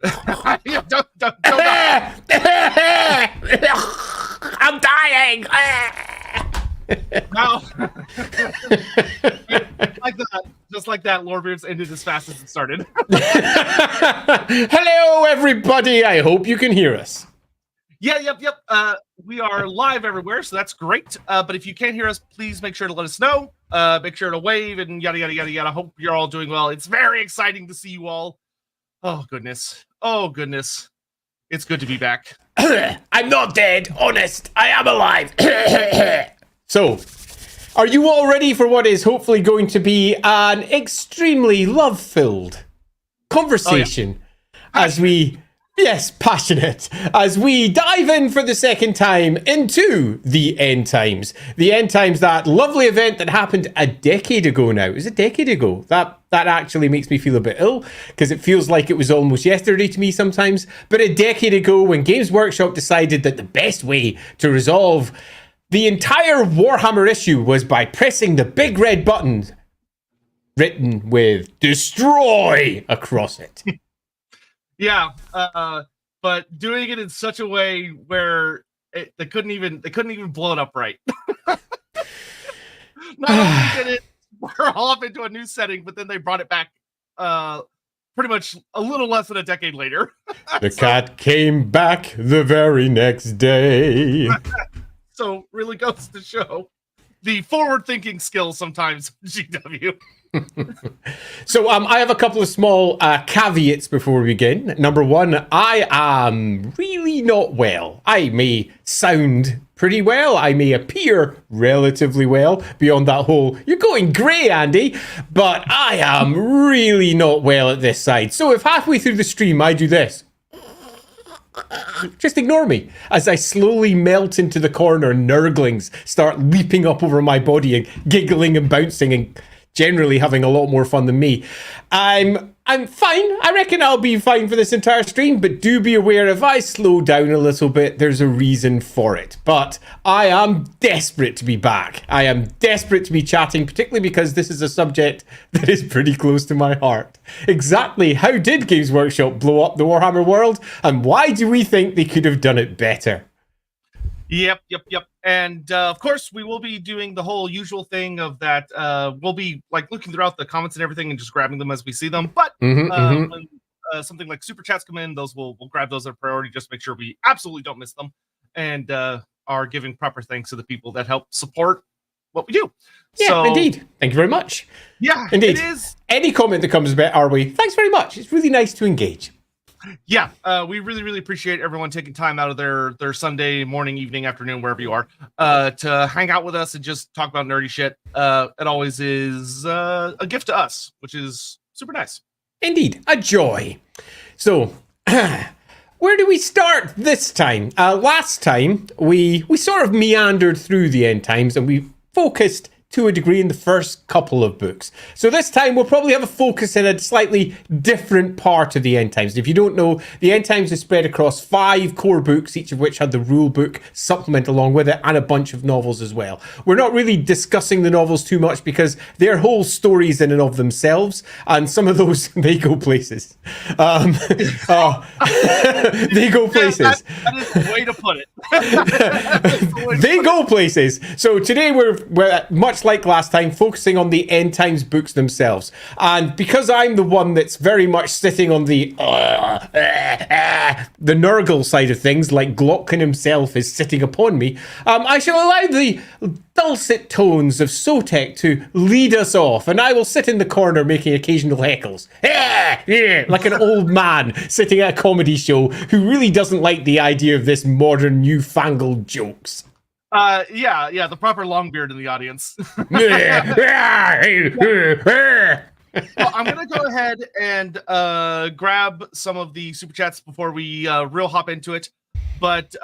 don't. I'm dying. No. Like that, just like that, Lorebeards ended as fast as it started. Hello, everybody. I hope you can hear us. Yep. We are live everywhere, so that's great. But if you can't hear us, please make sure to let us know. Make sure to wave and yada yada yada yada. Hope you're all doing well. It's very exciting to see you all. Oh goodness. It's good to be back. I'm not dead. Honest, I am alive. So, are you all ready for what is hopefully going to be an extremely love-filled conversation as we... Yes, passionate. As we dive in for the second time into the End Times. The End Times, that lovely event that happened a decade ago now. It was a decade ago. That actually makes me feel a bit ill, because it feels like it was almost yesterday to me sometimes. But a decade ago, when Games Workshop decided that the best way to resolve the entire Warhammer issue was by pressing the big red button written with "Destroy" across it. Yeah, but doing it in such a way where they couldn't even blow it up right. Not only did it wear off into a new setting, but then they brought it back pretty much a little less than a decade later. The cat came back the very next day. So really goes to show the forward-thinking skills sometimes, GW. So I have a couple of small caveats before we begin. Number one, I am really not well. I may sound pretty well. I may appear relatively well beyond that whole, you're going grey, Andy, but I am really not well at this side. So if halfway through the stream I do this, just ignore me as I slowly melt into the corner. Nurglings start leaping up over my body and giggling and bouncing and generally having a lot more fun than me. I'm fine. I reckon I'll be fine for this entire stream, but do be aware if I slow down a little bit, there's a reason for it. But I am desperate to be back. I am desperate to be chatting, particularly because this is a subject that is pretty close to my heart. Exactly how did Games Workshop blow up the Warhammer world, and why do we think they could have done it better? Yep. And of course, we will be doing the whole usual thing of that. We'll be like looking throughout the comments and everything and just grabbing them as we see them. But when something like super chats come in, those we'll grab those at priority, just to make sure we absolutely don't miss them, and are giving proper thanks to the people that help support what we do. Yeah, so, indeed. Thank you very much. Yeah, indeed. It is. Any comment that comes our way, thanks very much. It's really nice to engage. Yeah, we really appreciate everyone taking time out of their Sunday morning, evening, afternoon, wherever you are, to hang out with us and just talk about nerdy shit. It always is a gift to us, which is super nice. Indeed, a joy. So, where do we start this time? Last time, we sort of meandered through the End Times and we focused to a degree in the first couple of books. So this time we'll probably have a focus in a slightly different part of the End Times. If you don't know, the End Times is spread across 5 core books, each of which had the rule book supplement along with it, and a bunch of novels as well. We're not really discussing the novels too much because they're whole stories in and of themselves, and some of those, they go places. They go places. That is the way to put it. They go places. So today we're much like last time, focusing on the End Times books themselves. And because I'm the one that's very much sitting on the Nurgle side of things, like Glotkin himself is sitting upon me, I shall allow the dulcet tones of Sotek to lead us off, and I will sit in the corner making occasional heckles. Like an old man sitting at a comedy show who really doesn't like the idea of this modern newfangled jokes. Yeah, the proper long beard in the audience. Well, I'm gonna go ahead and grab some of the super chats before we real hop into it. But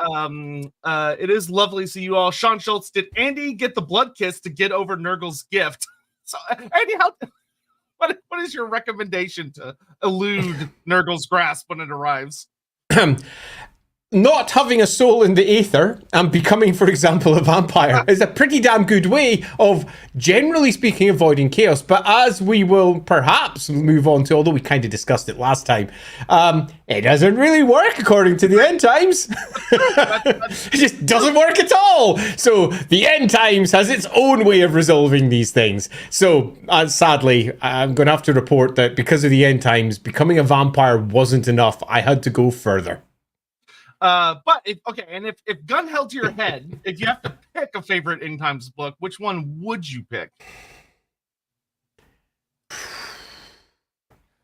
it is lovely to see you all. Sean Schultz, did Andy get the blood kiss to get over Nurgle's gift? So, Andy, what is your recommendation to elude Nurgle's grasp when it arrives? not having a soul in the aether and becoming, for example, a vampire is a pretty damn good way of, generally speaking, avoiding chaos. But as we will perhaps move on to, although we kind of discussed it last time, it doesn't really work according to the end times. It just doesn't work at all. So the end times has its own way of resolving these things. So sadly, I'm going to have to report that because of the end times, becoming a vampire wasn't enough. I had to go further. But if gun held to your head, if you have to pick a favorite end times book, which one would you pick?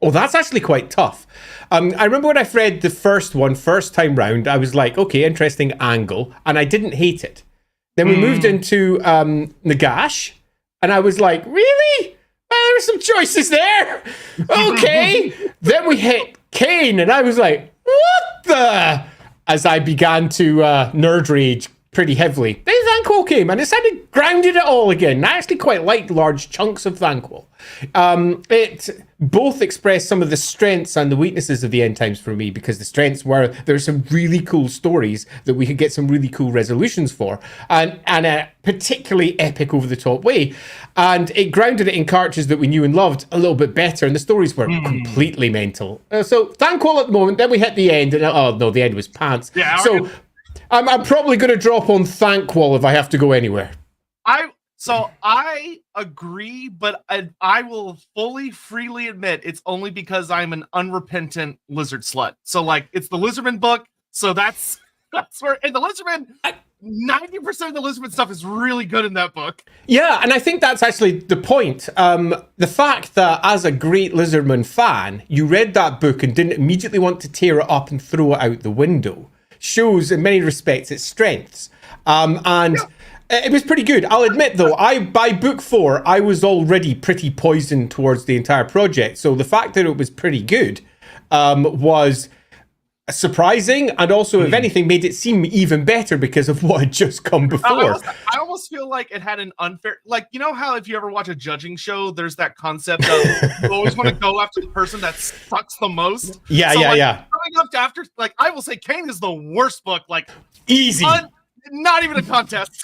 Oh, that's actually quite tough. I remember when I read the first time round, I was like, okay, interesting angle, and I didn't hate it. Then we moved into Nagash, and I was like, really? There were some choices there. Okay. Then we hit Kane, and I was like, what the? As I began to nerd rage pretty heavily. Then Thanquol came and it kind of grounded it all again. I actually quite liked large chunks of Thanquol. It both expressed some of the strengths and the weaknesses of the end times for me, because the strengths were there's some really cool stories that we could get some really cool resolutions for, and a particularly epic over the top way. And it grounded it in characters that we knew and loved a little bit better, and the stories were completely mental. So Thanquol at the moment, then we hit the end, and oh no, the end was pants. Yeah, so I'm probably going to drop on Thanquol if I have to go anywhere. I agree, but I will freely admit it's only because I'm an unrepentant lizard slut. So like, it's the Lizardman book, so that's where, and the Lizardman, 90% of the Lizardman stuff is really good in that book. Yeah, and I think that's actually the point. The fact that as a great Lizardman fan, you read that book and didn't immediately want to tear it up and throw it out the window shows in many respects its strengths. It was pretty good. I'll admit, though, by book 4, I was already pretty poisoned towards the entire project. So the fact that it was pretty good was surprising, and also, if anything, made it seem even better because of what had just come before. I almost feel like it had an unfair... Like, you know how if you ever watch a judging show, there's that concept of you always want to go after the person that sucks the most? Yeah. Coming up after... Like, I will say Kane is the worst book. Like, easy. Not even a contest.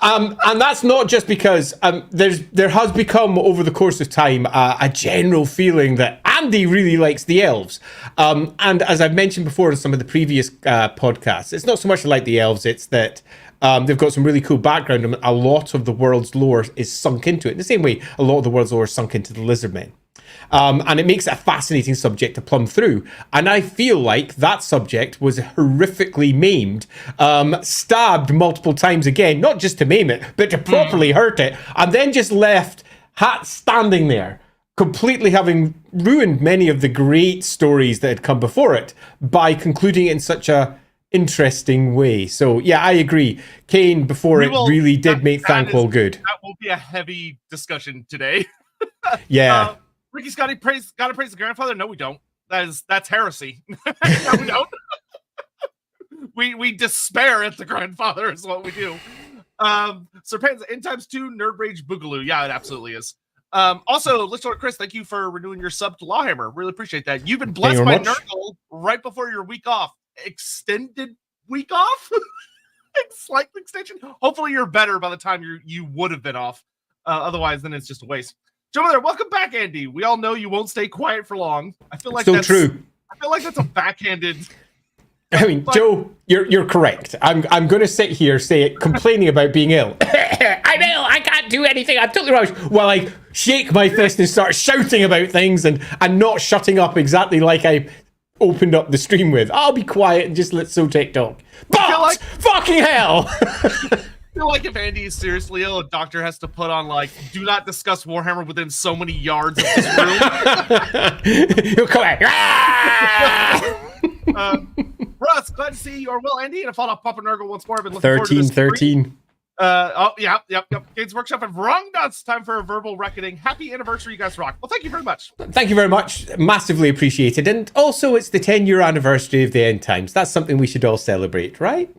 And that's not just because there has become over the course of time a general feeling that Andy really likes the elves. And as I've mentioned before in some of the previous podcasts, it's not so much like the elves, it's that they've got some really cool background, and a lot of the world's lore is sunk into it. In the same way, a lot of the world's lore is sunk into the Lizardmen. And it makes it a fascinating subject to plumb through. And I feel like that subject was horrifically maimed, stabbed multiple times again, not just to maim it, but to properly hurt it, and then just left standing there, completely having ruined many of the great stories that had come before it by concluding it in such a interesting way. So yeah, I agree. Kane before really did make Thanquol good. That will be a heavy discussion today. Yeah. Ricky's gotta praise the grandfather. No, we don't. That's heresy. No, we don't. we despair at the grandfather is what we do. Sir Panza, End Times 2, Nerd Rage Boogaloo. Yeah, it absolutely is. Also, listener Chris, thank you for renewing your sub to LAWhammer. Really appreciate that. You've been blessed by Nerdle right before your week off. Extended week off? Slight extension. Hopefully you're better by the time you would have been off. Otherwise, then it's just a waste. Joe, there, welcome back, Andy. We all know you won't stay quiet for long. I feel like that's true. I feel like that's a backhanded. I mean, Joe, you're correct. I'm going to sit here complaining about being ill. I'm ill. I can't do anything. I'm totally wrong. While I shake my fist and start shouting about things and not shutting up exactly like I opened up the stream with. I'll be quiet and just let Sotek talk. But fucking hell. I feel like if Andy is seriously ill, a doctor has to put on, like, do not discuss Warhammer within so many yards of this room. He'll come back. Russ, glad to see you are well, Andy. And I followed up Papa Nurgle once more. I've been looking forward to this. 13. Yep. Games Workshop have wrong nuts. Time for a verbal reckoning. Happy anniversary, you guys rock. Well, thank you very much. Thank you very much. Massively appreciated. And also, it's the 10-year anniversary of the End Times. That's something we should all celebrate, right?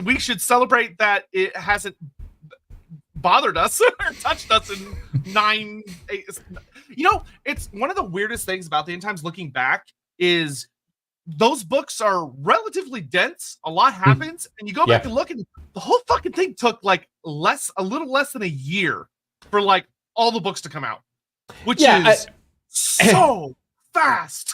We should celebrate that it hasn't bothered us or touched us in 9, 8. You know, it's one of the weirdest things about the End Times looking back is those books are relatively dense. A lot happens, and you go back and look, and the whole fucking thing took like a little less than a year for like all the books to come out, which is so fast.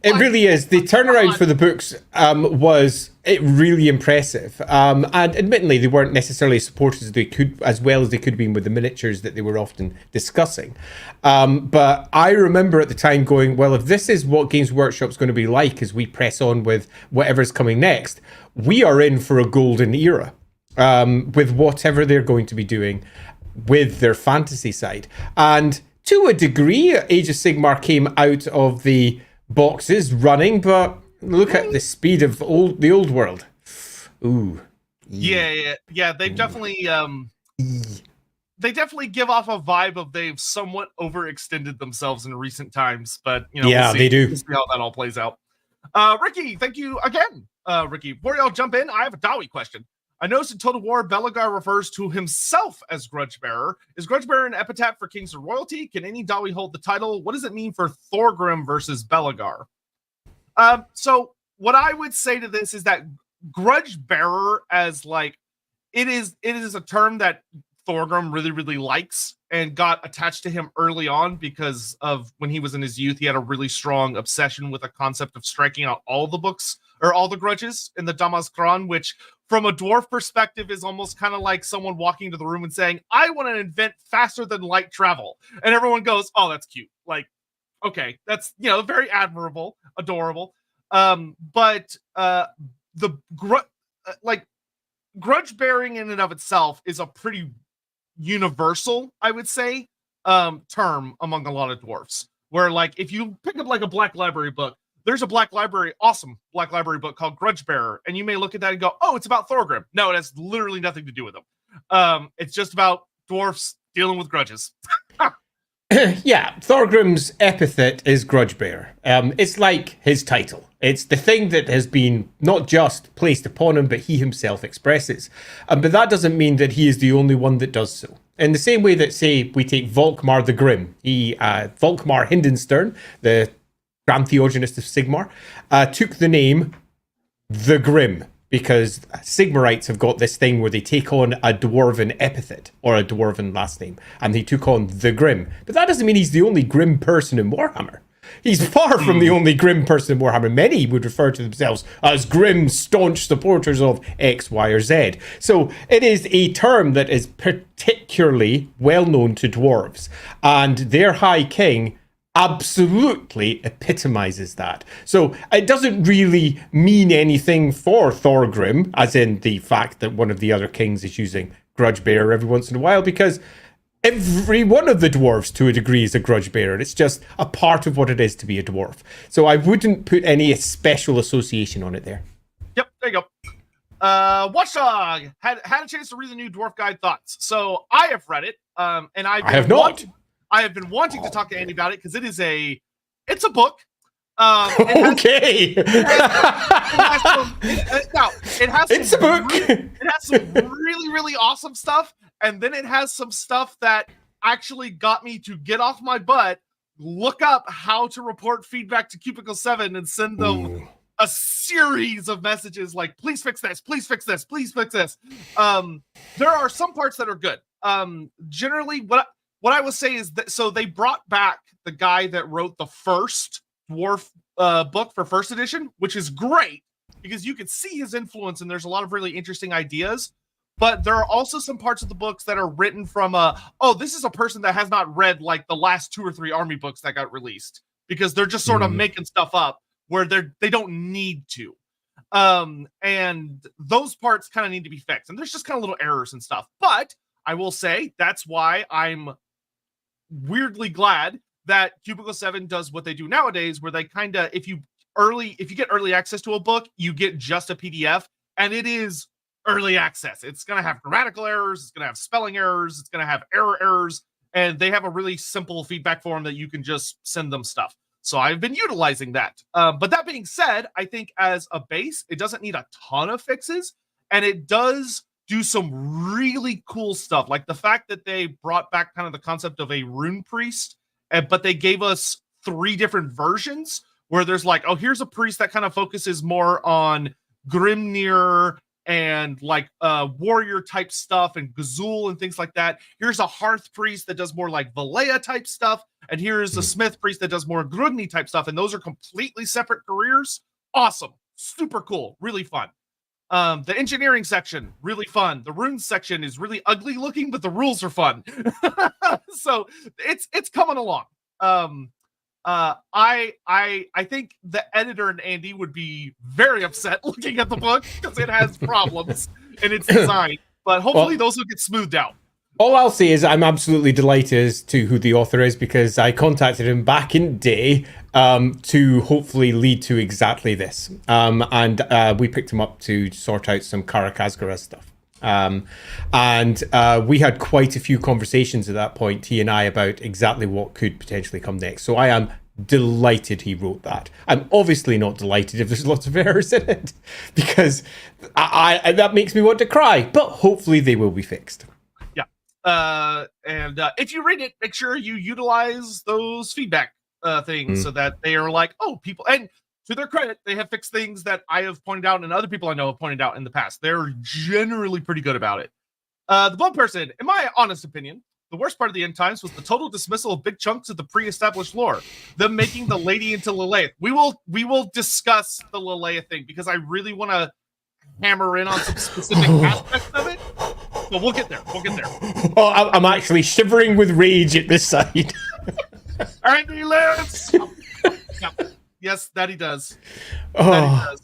It really is. The turnaround for the books was really impressive. And admittedly, they weren't necessarily supported as well as they could have been with the miniatures that they were often discussing. But I remember at the time going, well, if this is what Games Workshop's going to be like as we press on with whatever's coming next, we are in for a golden era with whatever they're going to be doing with their fantasy side. And to a degree, Age of Sigmar came out of the boxes running, but look at the speed of the old world. Ooh. Yeah. They've definitely they definitely give off a vibe of they've somewhat overextended themselves in recent times, but they do. We'll see how that all plays out. Ricky, thank you again. Ricky, before y'all jump in, I have a Dawi question. I noticed in Total War, Belegar refers to himself as Grudgebearer. Is Grudgebearer an epithet for kings of royalty? Can any Dawi hold the title? What does it mean for Thorgrim versus Belegar? So what I would say to this is that Grudgebearer, as like, it is a term that Thorgrim really, really likes and got attached to him early on because of when he was in his youth. He had a really strong obsession with the concept of striking out all the books or all the grudges in the Damaskran, which from a dwarf perspective is almost kind of like someone walking into the room and saying, I want to invent faster than light travel. And everyone goes, oh, that's cute. Like, okay, that's, very admirable, adorable. But grudge bearing in and of itself is a pretty universal, I would say, term among a lot of dwarfs, where like, if you pick up like a Black Library book, there's a awesome Black Library book called Grudgebearer, and you may look at that and go, oh, it's about Thorgrim. No, it has literally nothing to do with him. It's just about dwarfs dealing with grudges. Yeah, Thorgrim's epithet is Grudgebearer. It's like his title. It's the thing that has been not just placed upon him, but he himself expresses. But that doesn't mean that he is the only one that does so. In the same way that, say, we take Volkmar the Grim. Volkmar Hindenstern, the Grand Theogenist of Sigmar, took the name the Grim because Sigmarites have got this thing where they take on a dwarven epithet or a dwarven last name, and they took on the Grim. But that doesn't mean he's the only grim person in Warhammer. He's far from the only grim person in Warhammer. Many would refer to themselves as grim, staunch supporters of X, Y, or Z. So it is a term that is particularly well known to dwarves, and their High King absolutely epitomizes that. So it doesn't really mean anything for Thorgrim, as in the fact that one of the other kings is using Grudgebearer every once in a while, because every one of the dwarves to a degree is a Grudgebearer. It's just a part of what it is to be a dwarf. So I wouldn't put any special association on it there. Yep, there you go. Watchdog had a chance to read the new Dwarf Guide thoughts. So I have read it, and I have not. I have been wanting to talk to Andy about it because it's a book. Okay. It has some really, really awesome stuff, and then it has some stuff that actually got me to get off my butt, look up how to report feedback to Cubicle 7, and send them a series of messages like, please fix this, please fix this, please fix this. There are some parts that are good. Generally, what I will say is that, so they brought back the guy that wrote the first dwarf book for first edition, which is great because you can see his influence and there's a lot of really interesting ideas. But there are also some parts of the books that are written from this is a person that has not read like the last 2 or 3 army books that got released, because they're just sort of making stuff up where they don't need to. And those parts kind of need to be fixed. And there's just kind of little errors and stuff. But I will say that's why I'm weirdly glad that Cubicle 7 does what they do nowadays, where they kind of, if you get early access to a book, you get just a PDF, and it is early access. It's going to have grammatical errors, it's going to have spelling errors, it's going to have errors, and they have a really simple feedback form that you can just send them stuff. So I've been utilizing that. But that being said, I think as a base, it doesn't need a ton of fixes, and it does do some really cool stuff, like the fact that they brought back kind of the concept of a rune priest, but they gave us 3 different versions, where there's like, oh, here's a priest that kind of focuses more on Grimnir and like warrior type stuff and Gazul and things like that. Here's a hearth priest that does more like Valea type stuff, and here's a smith priest that does more Grudni type stuff, and those are completely separate careers. Awesome, super cool, really fun. The engineering section, really fun. The runes section is really ugly looking, but the rules are fun. So it's coming along. I think the editor and Andy would be very upset looking at the book because it has problems in its design, but hopefully those will get smoothed out. All I'll say is I'm absolutely delighted as to who the author is, because I contacted him back in the day to hopefully lead to exactly this. And we picked him up to sort out some Karakazgara stuff. And we had quite a few conversations at that point, he and I, about exactly what could potentially come next. So I am delighted he wrote that. I'm obviously not delighted if there's lots of errors in it, because I that makes me want to cry, but hopefully they will be fixed. And if you read it, make sure you utilize those feedback things so that they are like, oh, people, and to their credit, they have fixed things that I have pointed out and other people I know have pointed out in the past. They're generally pretty good about it. The Blood Person, in my honest opinion, the worst part of the end times was the total dismissal of big chunks of the pre-established lore. Them making the lady into Lileath. We will discuss the Lileath thing because I really want to hammer in on some specific aspects of it. But we'll get there. Oh, I'm actually shivering with rage at this side. And he lives. Yep. Yes, that he does. Oh,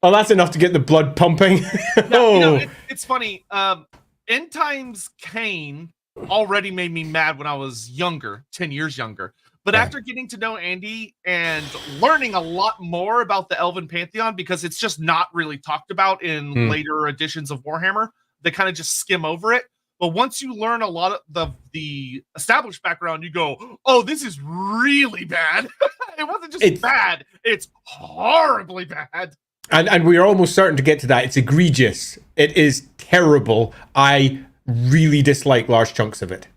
that's enough to get the blood pumping. It's funny. End Times Kane already made me mad when I was younger, 10 years younger. But after getting to know Andy and learning a lot more about the Elven pantheon, because it's just not really talked about in later editions of Warhammer, they kind of just skim over it. But once you learn a lot of the established background, you go, oh, this is really bad. It wasn't just bad, it's horribly bad. And we're almost certain to get to that. It's egregious. It is terrible. I really dislike large chunks of it.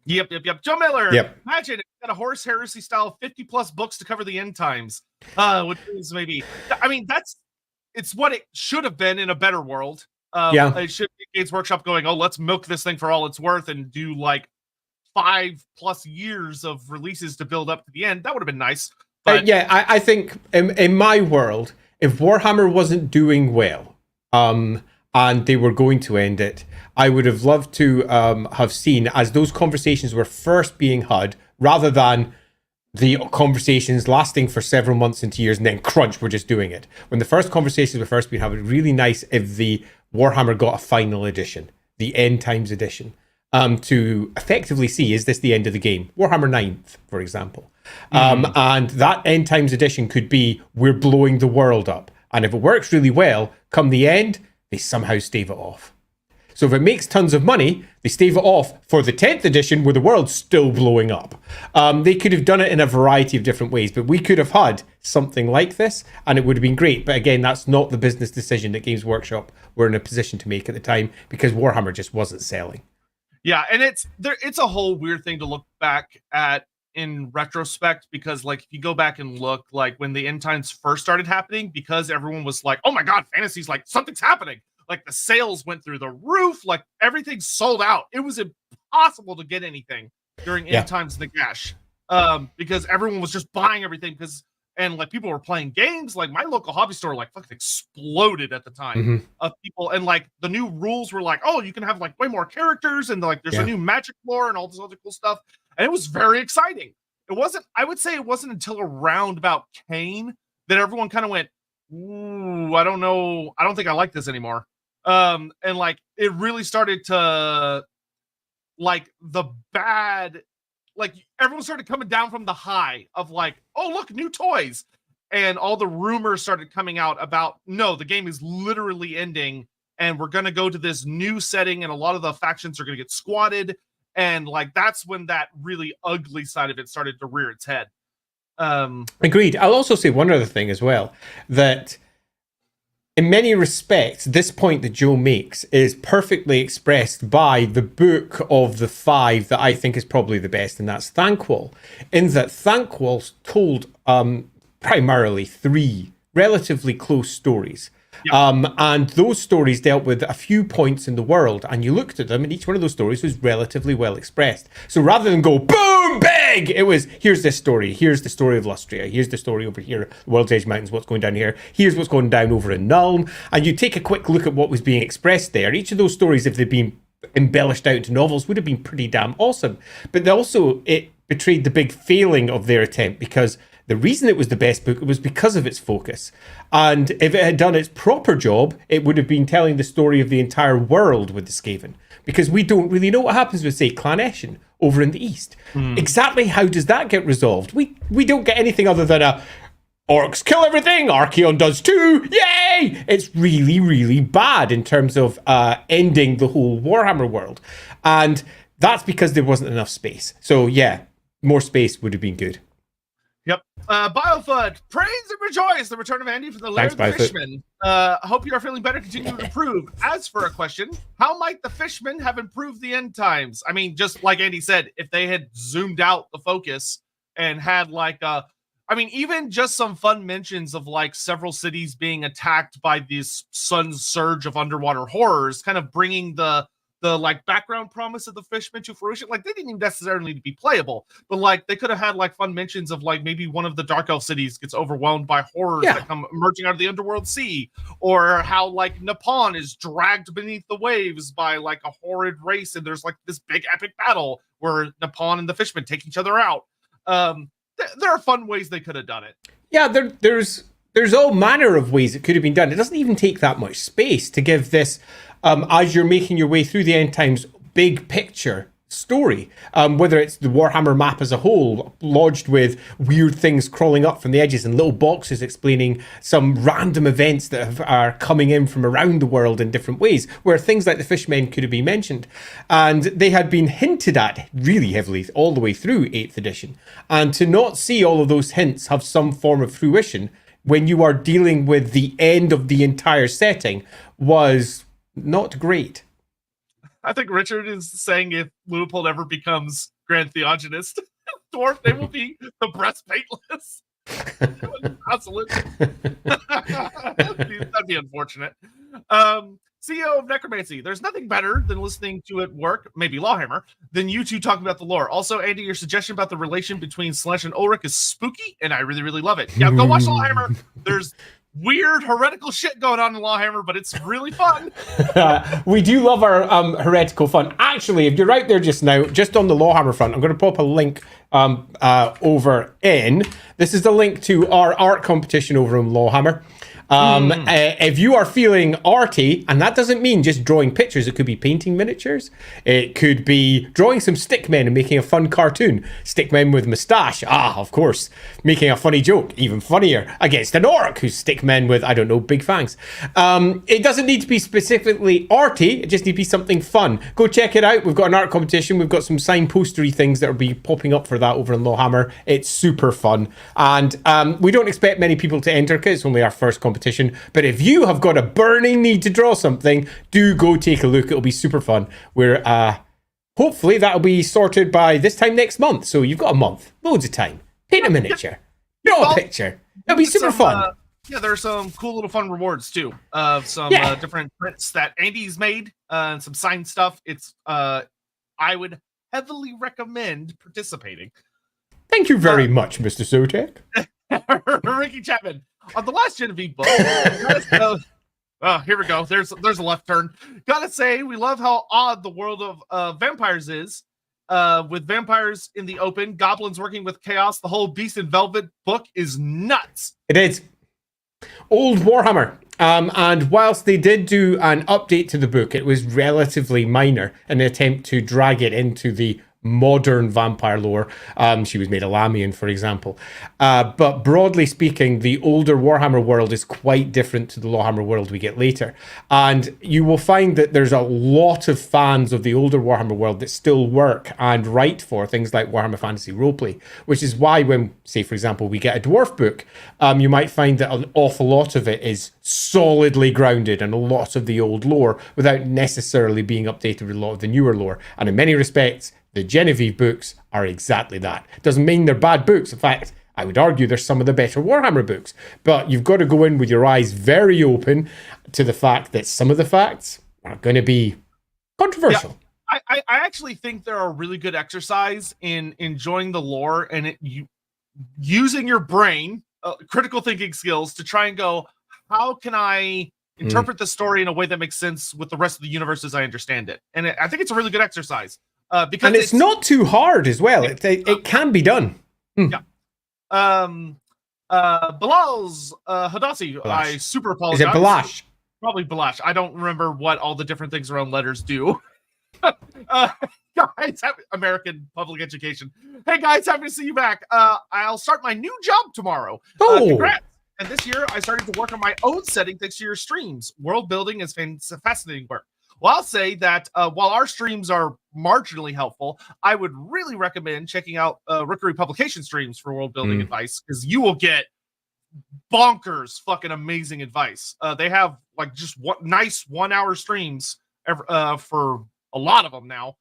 Yep. Joe Miller. Yep. Imagine it's got a Horus Heresy style 50 plus books to cover the end times. Which is maybe, I mean, it's what it should have been in a better world. It should be Games Workshop going, oh, let's milk this thing for all it's worth and do like 5+ years of releases to build up to the end. That would have been nice. But I think in my world, if Warhammer wasn't doing well, and they were going to end it, I would have loved to have seen, as those conversations were first being had, rather than the conversations lasting for several months into years and then crunch, we're just doing it. When the first conversations were first being had, it would be really nice if the Warhammer got a final edition, the End Times edition, to effectively see, is this the end of the game? Warhammer 9th, for example. And that End Times edition could be, we're blowing the world up. And if it works really well, come the end, they somehow stave it off. So if it makes tons of money, they stave it off for the 10th edition where the world's still blowing up. They could have done it in a variety of different ways, but we could have had something like this and it would have been great. But again, that's not the business decision that Games Workshop were in a position to make at the time, because Warhammer just wasn't selling. Yeah, and it's a whole weird thing to look back at in retrospect, because like if you go back and look, like when the end times first started happening, because everyone was like, oh my god, fantasy's like, something's happening, like the sales went through the roof, like everything sold out. It was impossible to get anything during end times Nagash, because everyone was just buying everything, and like people were playing games. Like my local hobby store like fucking exploded at the time of people, and like the new rules were like, oh, you can have like way more characters, and like there's a new magic lore and all this other cool stuff. And it was very exciting. I would say it wasn't until around about Kane that everyone kind of went, ooh, I don't know. I don't think I like this anymore. And like, it really started to, like, the bad, like, everyone started coming down from the high of like, oh, look, new toys. And all the rumors started coming out about, no, the game is literally ending and we're going to go to this new setting and a lot of the factions are going to get squatted. And like, that's when that really ugly side of it started to rear its head. Agreed. I'll also say one other thing as well, that in many respects, this point that Joe makes is perfectly expressed by the book of the 5 that I think is probably the best, and that's Thankwall. In that Thankwall told primarily 3 relatively close stories. Yep. And those stories dealt with a few points in the world, and you looked at them, and each one of those stories was relatively well expressed. So rather than go boom, big, it was, here's this story, here's the story of Lustria, here's the story over here, the World's Edge Mountains, what's going down here, here's what's going down over in Nuln, and you take a quick look at what was being expressed there. Each of those stories, if they'd been embellished out into novels, would have been pretty damn awesome. But also, it betrayed the big failing of their attempt, because the reason it was the best book was because of its focus. And if it had done its proper job, it would have been telling the story of the entire world with the Skaven. Because we don't really know what happens with, say, Clan Eshin over in the east. Exactly how does that get resolved? We don't get anything other than a orcs kill everything, Archaon does too, yay! It's really, really bad in terms of ending the whole Warhammer world. And that's because there wasn't enough space. So yeah, more space would have been good. Yep. Biofoot, praise and rejoice the return of Andy from the Lair of the Fishmen. Hope you are feeling better, continue to improve. As for a question, how might the Fishmen have improved the end times? I mean, just like Andy said, if they had zoomed out the focus and had like even just some fun mentions of like several cities being attacked by this sun's surge of underwater horrors, kind of bringing the like background promise of the Fishmen to fruition. Like, they didn't even necessarily need to be playable, but like they could have had like fun mentions of like maybe one of the Dark Elf cities gets overwhelmed by horrors that come emerging out of the underworld sea, or how like Nippon is dragged beneath the waves by like a horrid race, and there's like this big epic battle where Nippon and the Fishmen take each other out. There are fun ways they could have done it. Yeah, there's all manner of ways it could have been done. It doesn't even take that much space to give this, as you're making your way through the end times, big picture story. Whether it's the Warhammer map as a whole, lodged with weird things crawling up from the edges and little boxes explaining some random events that are coming in from around the world in different ways, where things like the Fishmen could have been mentioned. And they had been hinted at really heavily all the way through 8th edition. And to not see all of those hints have some form of fruition when you are dealing with the end of the entire setting was not great. I think Richard is saying if Leopold ever becomes Grand Theogenist dwarf, they will be the breast paintless. Absolutely. That'd be unfortunate. CEO of Necromancy, there's nothing better than listening to it work, maybe LAWhammer, than you two talking about the lore. Also, Andy, your suggestion about the relation between Slash and Ulrich is spooky, and I really, really love it. Yeah, go watch LAWhammer. There's weird heretical shit going on in LAWhammer, but it's really fun. We do love our heretical fun. Actually, if you're out there just now, just on the LAWhammer front, I'm going to pop a link over in. This is the link to our art competition over on LAWhammer. If you are feeling arty, and that doesn't mean just drawing pictures, it could be painting miniatures, it could be drawing some stickmen and making a fun cartoon, stickmen with moustache, of course, making a funny joke, even funnier, against an orc who's stickmen with, I don't know, big fangs. It doesn't need to be specifically arty, it just needs to be something fun. Go check it out. We've got an art competition, we've got some signed postery things that will be popping up for that over in LAWhammer. It's super fun, and we don't expect many people to enter because it's only our first competition. But if you have got a burning need to draw something, do go take a look. It'll be super fun. We're hopefully that'll be sorted by this time next month. So you've got a month, loads of time. Paint a miniature, draw a picture. It'll be super fun. Yeah, there's some cool little fun rewards too. Of some different prints that Andy's made and some signed stuff. It's I would heavily recommend participating. Thank you very much, Mr. Sotek. Ricky Chapman. On the last Genevieve book, here we go. There's a left turn. Gotta say, we love how odd the world of vampires is. With vampires in the open, goblins working with chaos. The whole Beast in Velvet book is nuts. It is. Old Warhammer. And whilst they did do an update to the book, it was relatively minor, an attempt to drag it into the modern vampire lore. She was made a Lamian, for example. But broadly speaking, the older Warhammer world is quite different to the LAWhammer world we get later. And you will find that there's a lot of fans of the older Warhammer world that still work and write for things like Warhammer Fantasy Roleplay, which is why when, say, for example, we get a dwarf book, you might find that an awful lot of it is solidly grounded in a lot of the old lore without necessarily being updated with a lot of the newer lore. And in many respects, the Genevieve books are exactly that. Doesn't mean they're bad books. In fact, I would argue they're some of the better Warhammer books. But you've got to go in with your eyes very open to the fact that some of the facts are going to be controversial. Yeah, I actually think they're a really good exercise in enjoying the lore and using your brain, critical thinking skills to try and go, how can I interpret the story in a way that makes sense with the rest of the universe as I understand it? And I think it's a really good exercise. Because and it's not too hard as well. It can be done. Yeah. Bilal's Hadassi, I super apologize. Is it Balash? Probably Balash. I don't remember what all the different things around letters do. Guys, American public education. Hey guys, happy to see you back. I'll start my new job tomorrow. Congrats. And this year I started to work on my own setting thanks to your streams. World building is fascinating work. Well, I'll say that while our streams are marginally helpful, I would really recommend checking out Rookery Publication streams for world building advice, because you will get bonkers fucking amazing advice. They have like just nice 1 hour streams for a lot of them now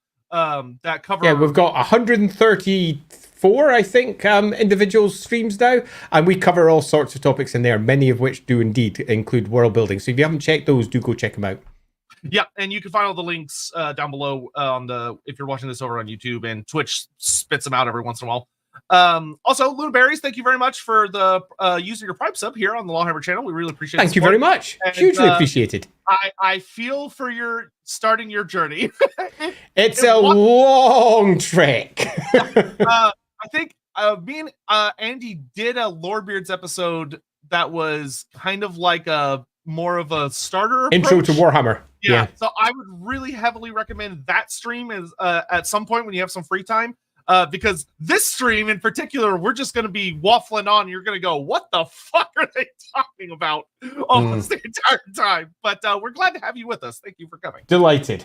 that cover. Yeah, we've got 134, I think, individual streams now, and we cover all sorts of topics in there, many of which do indeed include world building. So if you haven't checked those, do go check them out. Yeah, and you can find all the links down below if you're watching this over on YouTube, and Twitch spits them out every once in a while. Also, Lorebeards, thank you very much for the using your Prime sub here on the LAWhammer channel. We really appreciate it. Thank you very much. And, hugely appreciated. I feel for your starting your journey. It's a long trek. I think me and Andy did a Lorebeards episode that was kind of like more of a starter approach. Intro to Warhammer. Yeah, so I would really heavily recommend that stream as at some point when you have some free time, because this stream in particular, we're just going to be waffling on. You're going to go, what the fuck are they talking about almost the entire time? But we're glad to have you with us. Thank you for coming. Delighted.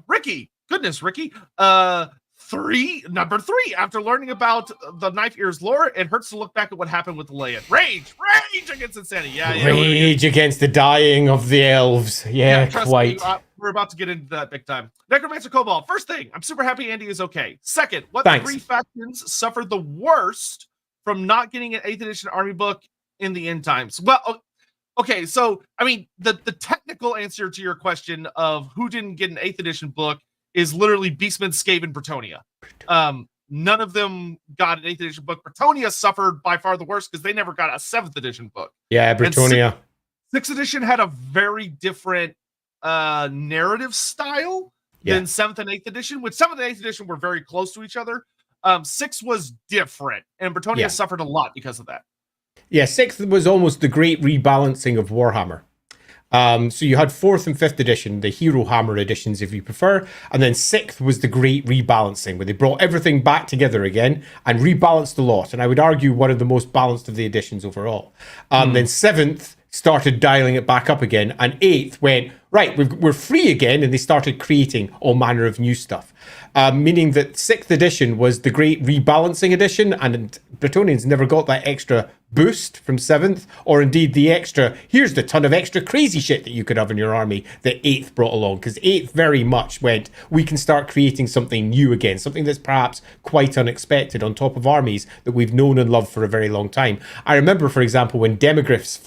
Ricky, goodness, Ricky. Number three, after learning about the Knife Ears lore, it hurts to look back at what happened with Lileath. Rage against insanity. Yeah, rage against the dying of the elves. Yeah, quite. Me, we're about to get into that big time. Necromancer Cobalt. First thing, I'm super happy Andy is okay. Second, what three factions suffered the worst from not getting an 8th edition army book in the end times? Well, okay, so I mean, the technical answer to your question of who didn't get an 8th edition book is literally Beastman, Scave, and Bretonia. None of them got an 8th edition book. Bretonia suffered by far the worst because they never got a 7th edition book. Yeah, Bretonia. 6th edition had a very different narrative style than 7th and 8th edition, which 7th and 8th edition were very close to each other. 6 was different, and Bretonia suffered a lot because of that. Yeah, 6th was almost the great rebalancing of Warhammer. So you had 4th and 5th edition, the Hero Hammer editions, if you prefer, and then 6th was the great rebalancing, where they brought everything back together again and rebalanced a lot. And I would argue one of the most balanced of the editions overall. Then 7th started dialing it back up again, and 8th went, right, we're free again, and they started creating all manner of new stuff. Meaning that 6th edition was the great rebalancing edition, and Bretonians never got that extra boost from 7th, or indeed the extra, here's the ton of extra crazy shit that you could have in your army that 8th brought along, because 8th very much went, we can start creating something new again, something that's perhaps quite unexpected on top of armies that we've known and loved for a very long time. I remember, for example, when Demogryphs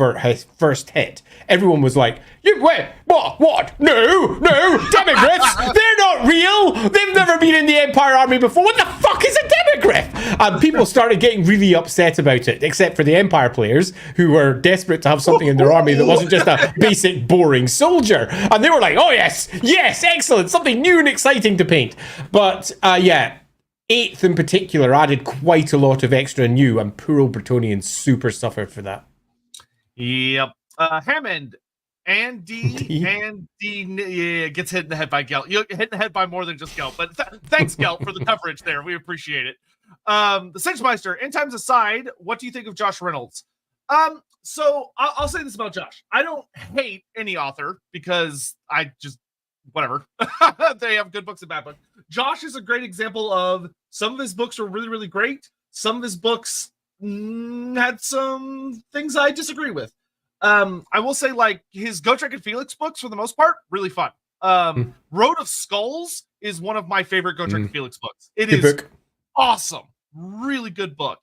first hit, everyone was like, what? No, Demogryphs, they're not real, they've never been in the Empire army before, what the fuck is a Demogryph? And people started getting really upset about it, except for the Empire players who were desperate to have something in their army that wasn't just a basic boring soldier, and they were like, oh yes, excellent, something new and exciting to paint. But 8th in particular added quite a lot of extra new, and poor old Bretonians super suffered for that. Yep. Hammond, gets hit in the head by Gelt. You hit in the head by more than just Gelt, but thanks, Gelt, for the coverage there. We appreciate it. The Singemeister, end times aside, what do you think of Josh Reynolds? So I'll say this about Josh. I don't hate any author because I just, whatever. They have good books and bad books. Josh is a great example of some of his books were really, really great. Some of his books had some things I disagree with. I will say, like, his Gotrek and Felix books, for the most part, really fun. Road of Skulls is one of my favorite Gotrek and Felix books. It good is book. Awesome. Really good book.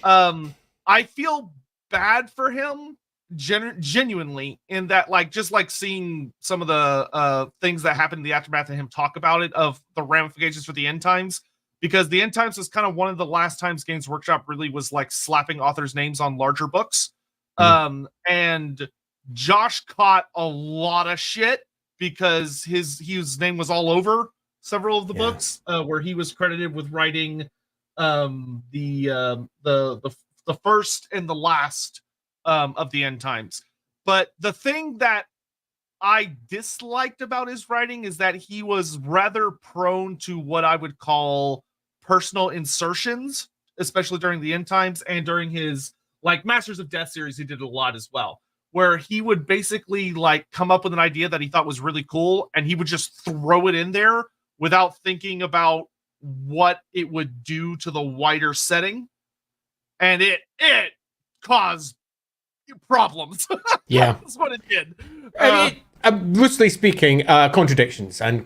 I feel bad for him, genuinely, in that, like, just like seeing some of the things that happened in the aftermath of him talk about it, of the ramifications for the end times, because the end times is kind of one of the last times Games Workshop really was like slapping authors' names on larger books. And Josh caught a lot of shit because his name was all over several of the books, where he was credited with writing the first and the last of the end times. But the thing that I disliked about his writing is that he was rather prone to what I would call personal insertions, especially during the end times, and during his like Masters of Death series, he did a lot as well, where he would basically like come up with an idea that he thought was really cool, and he would just throw it in there without thinking about what it would do to the wider setting. And it caused problems. Yeah. That's what it did. Loosely speaking, contradictions and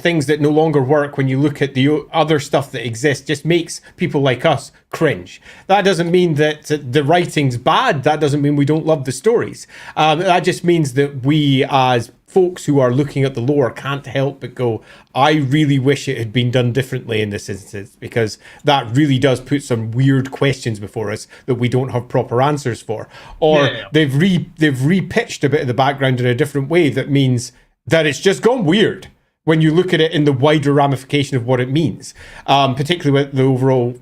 things that no longer work when you look at the other stuff that exists just makes people like us cringe. That doesn't mean that the writing's bad. That doesn't mean we don't love the stories. That just means that we, as folks who are looking at the lore, can't help but go, I really wish it had been done differently in this instance, because that really does put some weird questions before us that we don't have proper answers for. Or they've repitched a bit of the background in a different way that means that it's just gone weird when you look at it in the wider ramification of what it means, particularly with the overall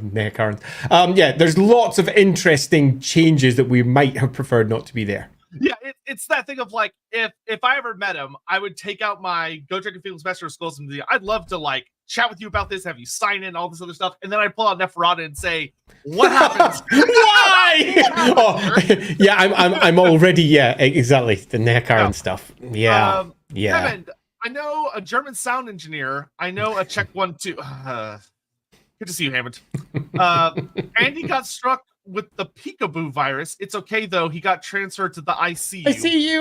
neck Aaron. There's lots of interesting changes that we might have preferred not to be there. Yeah, it's that thing of like, if I ever met him, I would take out my Gotrek and Felix Master of Skulls and I'd love to like chat with you about this, have you sign in, all this other stuff, and then I'd pull out Neferata and say, what happens? Why? I'm already exactly the Neckaran stuff. Yeah. Kevin, I know a German sound engineer. I know a Czech one too. Good to see you, Hammond. Andy got struck with the peekaboo virus. It's okay though. He got transferred to the ICU. I see you.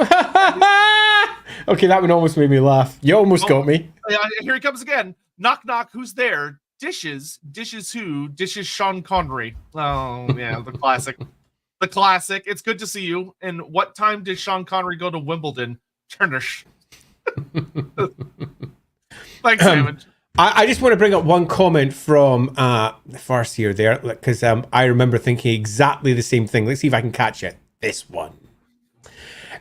Okay, that one almost made me laugh. You almost got me. Here he comes again. Knock knock. Who's there? Dishes. Dishes who? Dishes Sean Connery. Oh yeah, the classic. The classic. It's good to see you. And what time did Sean Connery go to Wimbledon? Turnish. Thanks, Hammond. I just want to bring up one comment from the Farseer there, because I remember thinking exactly the same thing. Let's see if I can catch it. This one.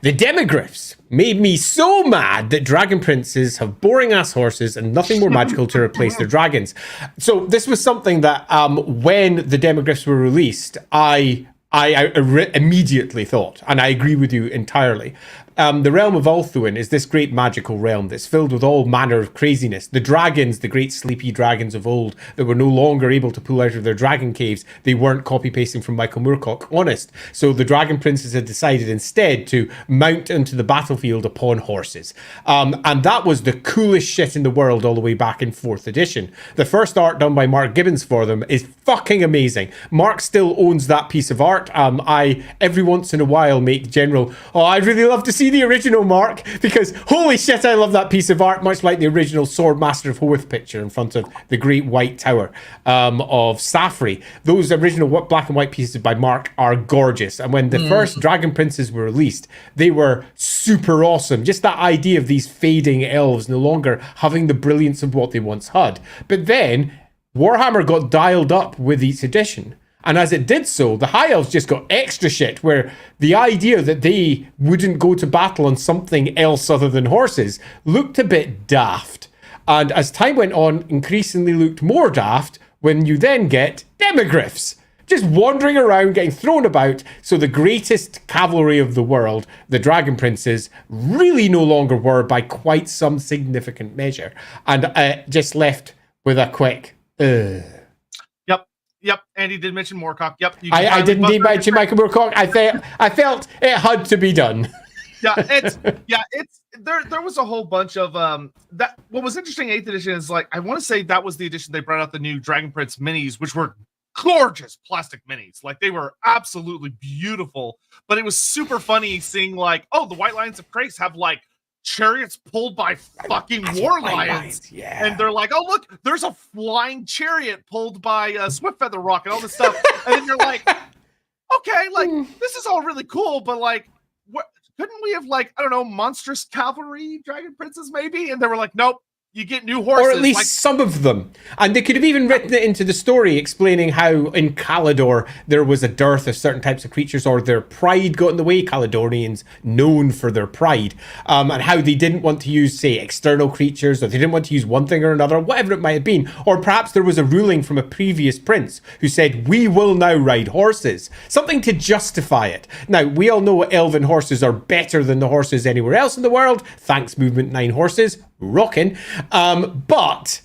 The demigryphs made me so mad that dragon princes have boring ass horses and nothing more magical to replace their dragons. So this was something that when the demigryphs were released, I immediately thought, and I agree with you entirely. The realm of Ulthuan is this great magical realm that's filled with all manner of craziness. The dragons, the great sleepy dragons of old that were no longer able to pull out of their dragon caves, they weren't copy-pasting from Michael Moorcock, honest. So the dragon princes had decided instead to mount into the battlefield upon horses. And that was the coolest shit in the world all the way back in 4th edition. The first art done by Mark Gibbons for them is fucking amazing. Mark still owns that piece of art. I, every once in a while, make general, I'd really love to see the original, Mark, because holy shit, I love that piece of art, much like the original Swordmaster of Hoeth picture in front of the Great White Tower of Safri. Those original black and white pieces by Mark are gorgeous, and when the first Dragon Princes were released, they were super awesome. Just that idea of these fading elves no longer having the brilliance of what they once had. But then Warhammer got dialed up with each edition. And as it did so, the High Elves just got extra shit, where the idea that they wouldn't go to battle on something else other than horses looked a bit daft. And as time went on, increasingly looked more daft when you then get demigryphs. just wandering around, getting thrown about. So the greatest cavalry of the world, the Dragon Princes, really no longer were by quite some significant measure. And just left with a quick, Yep, Andy did mention Moorcock. Yep, I didn't need mention Michael Moorcock. I felt it had to be done. It's there was a whole bunch of that. What was interesting, 8th edition is like, I want to say that was the edition they brought out the new Dragon Prince minis, which were gorgeous plastic minis. Like, they were absolutely beautiful, but it was super funny seeing like, oh, the White Lions of Crace have like chariots pulled by fucking war lions. Yeah. And they're like, oh, look, there's a flying chariot pulled by a Swift Feather Rock and all this stuff. And then you're like, okay, like, this is all really cool, but like, what couldn't we have, like, I don't know, monstrous cavalry dragon princes maybe? And they were like, nope, you get new horses. Or at least some of them. And they could have even written it into the story, explaining how in Caledor there was a dearth of certain types of creatures, or their pride got in the way. Caledonians known for their pride, and how they didn't want to use, say, external creatures, or they didn't want to use one thing or another, whatever it might have been. Or perhaps there was a ruling from a previous prince who said, we will now ride horses. Something to justify it. Now, we all know Elven horses are better than the horses anywhere else in the world. Thanks, Movement 9 horses. Rocking. But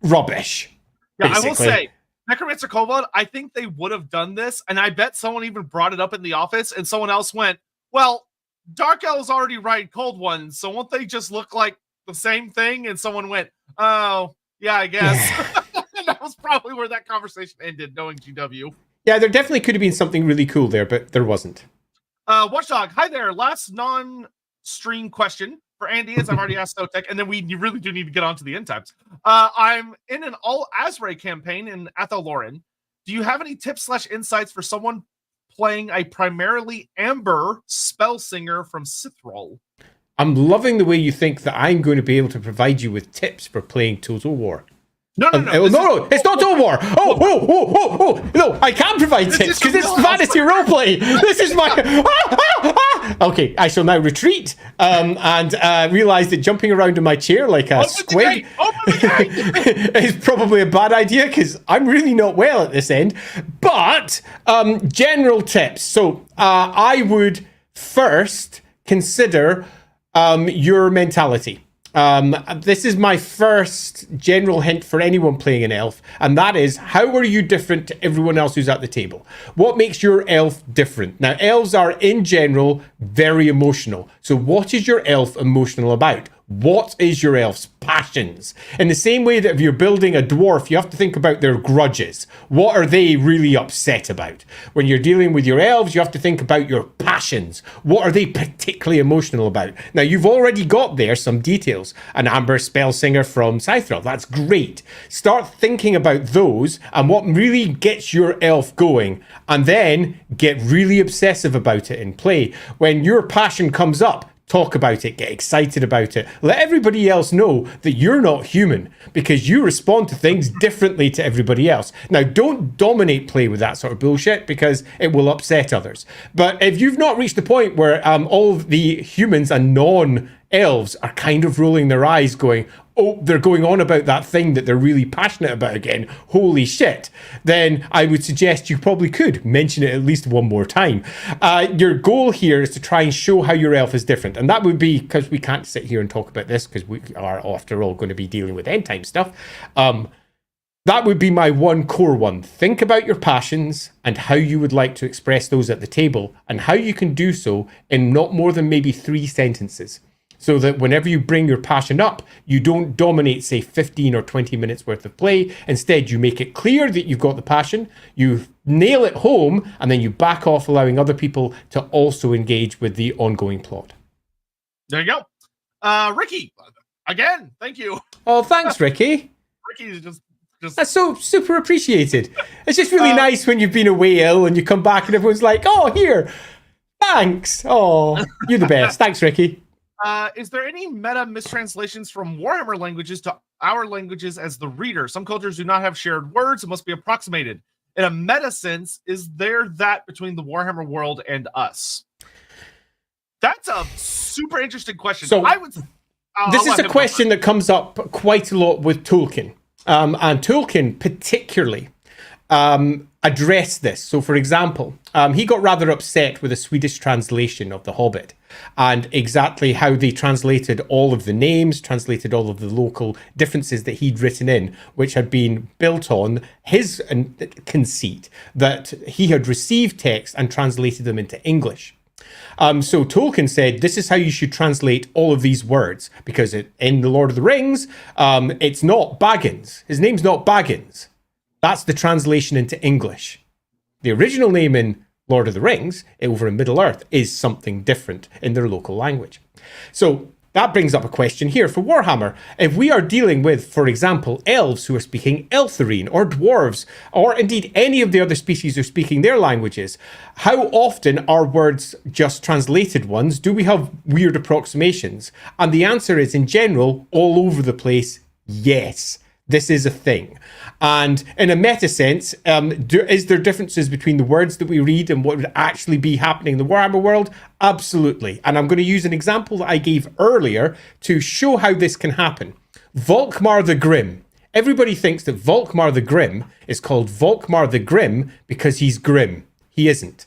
rubbish. Yeah, basically. I will say, Necromancer Kobold, I think they would have done this, and I bet someone even brought it up in the office, and someone else went, well, Dark Elves already ride Cold Ones, so won't they just look like the same thing? And someone went, oh, yeah, I guess. Yeah. And that was probably where that conversation ended, knowing GW. Yeah, there definitely could have been something really cool there, but there wasn't. Watchdog, hi there. Last non-stream question for Andy, as I've already asked Sotek, and then we really do need to get on to the end times. I'm in an all Azray campaign in Athel-Loren. Do you have any tips/insights for someone playing a primarily Amber spell singer from Sithrall? I'm loving the way you think that I'm going to be able to provide you with tips for playing Total War. No, it's not Total War. No, I can provide tips because it's fantasy roleplay. This is my. Okay, I shall now retreat and realize that jumping around in my chair like a squig is probably a bad idea because I'm really not well at this end. But general tips. So I would first consider your mentality. This is my first general hint for anyone playing an elf, and that is, how are you different to everyone else who's at the table? What makes your elf different? Now, elves are, in general, very emotional. So what is your elf emotional about? What is your elf's passions? In the same way that if you're building a dwarf, you have to think about their grudges. What are they really upset about? When you're dealing with your elves, you have to think about your passions. What are they particularly emotional about? Now, you've already got there some details. An Amber spell singer from Scythrall. That's great. Start thinking about those and what really gets your elf going, and then get really obsessive about it in play. When your passion comes up, talk about it, get excited about it. Let everybody else know that you're not human because you respond to things differently to everybody else. Now, don't dominate play with that sort of bullshit because it will upset others. But if you've not reached the point where all the humans and non-elves are kind of rolling their eyes going, oh, they're going on about that thing that they're really passionate about again, holy shit, then I would suggest you probably could mention it at least one more time. Your goal here is to try and show how your elf is different. And that would be, because we can't sit here and talk about this, because we are, after all, going to be dealing with end time stuff. That would be my one core one. Think about your passions and how you would like to express those at the table, and how you can do so in not more than maybe 3 sentences. So that whenever you bring your passion up, you don't dominate, say, 15 or 20 minutes worth of play. Instead, you make it clear that you've got the passion, you nail it home, and then you back off, allowing other people to also engage with the ongoing plot. There you go. Ricky, again, thank you. Oh, thanks, Ricky. Ricky is just... That's so super appreciated. It's just really nice when you've been away ill and you come back and everyone's like, oh, here, thanks. Oh, you're the best. Thanks, Ricky. Is there any meta mistranslations from Warhammer languages to our languages as the reader? Some cultures do not have shared words. It must be approximated. In a meta sense, is there that between the Warhammer world and us? That's a super interesting question. So this is a question that comes up quite a lot with Tolkien. And Tolkien particularly address this. So, for example, he got rather upset with a Swedish translation of The Hobbit and exactly how they translated all of the names, translated all of the local differences that he'd written in, which had been built on his conceit that he had received text and translated them into English. So Tolkien said, this is how you should translate all of these words, because in The Lord of the Rings, it's not Baggins. His name's not Baggins. That's the translation into English. The original name in Lord of the Rings, over in Middle-earth, is something different in their local language. So that brings up a question here for Warhammer. If we are dealing with, for example, elves who are speaking Eltharine, or dwarves, or indeed any of the other species who are speaking their languages, how often are words just translated ones? Do we have weird approximations? And the answer is, in general, all over the place, yes. This is a thing. And in a meta sense, is there differences between the words that we read and what would actually be happening in the Warhammer world? Absolutely. And I'm going to use an example that I gave earlier to show how this can happen. Volkmar the Grim. Everybody thinks that Volkmar the Grim is called Volkmar the Grim because he's grim. He isn't.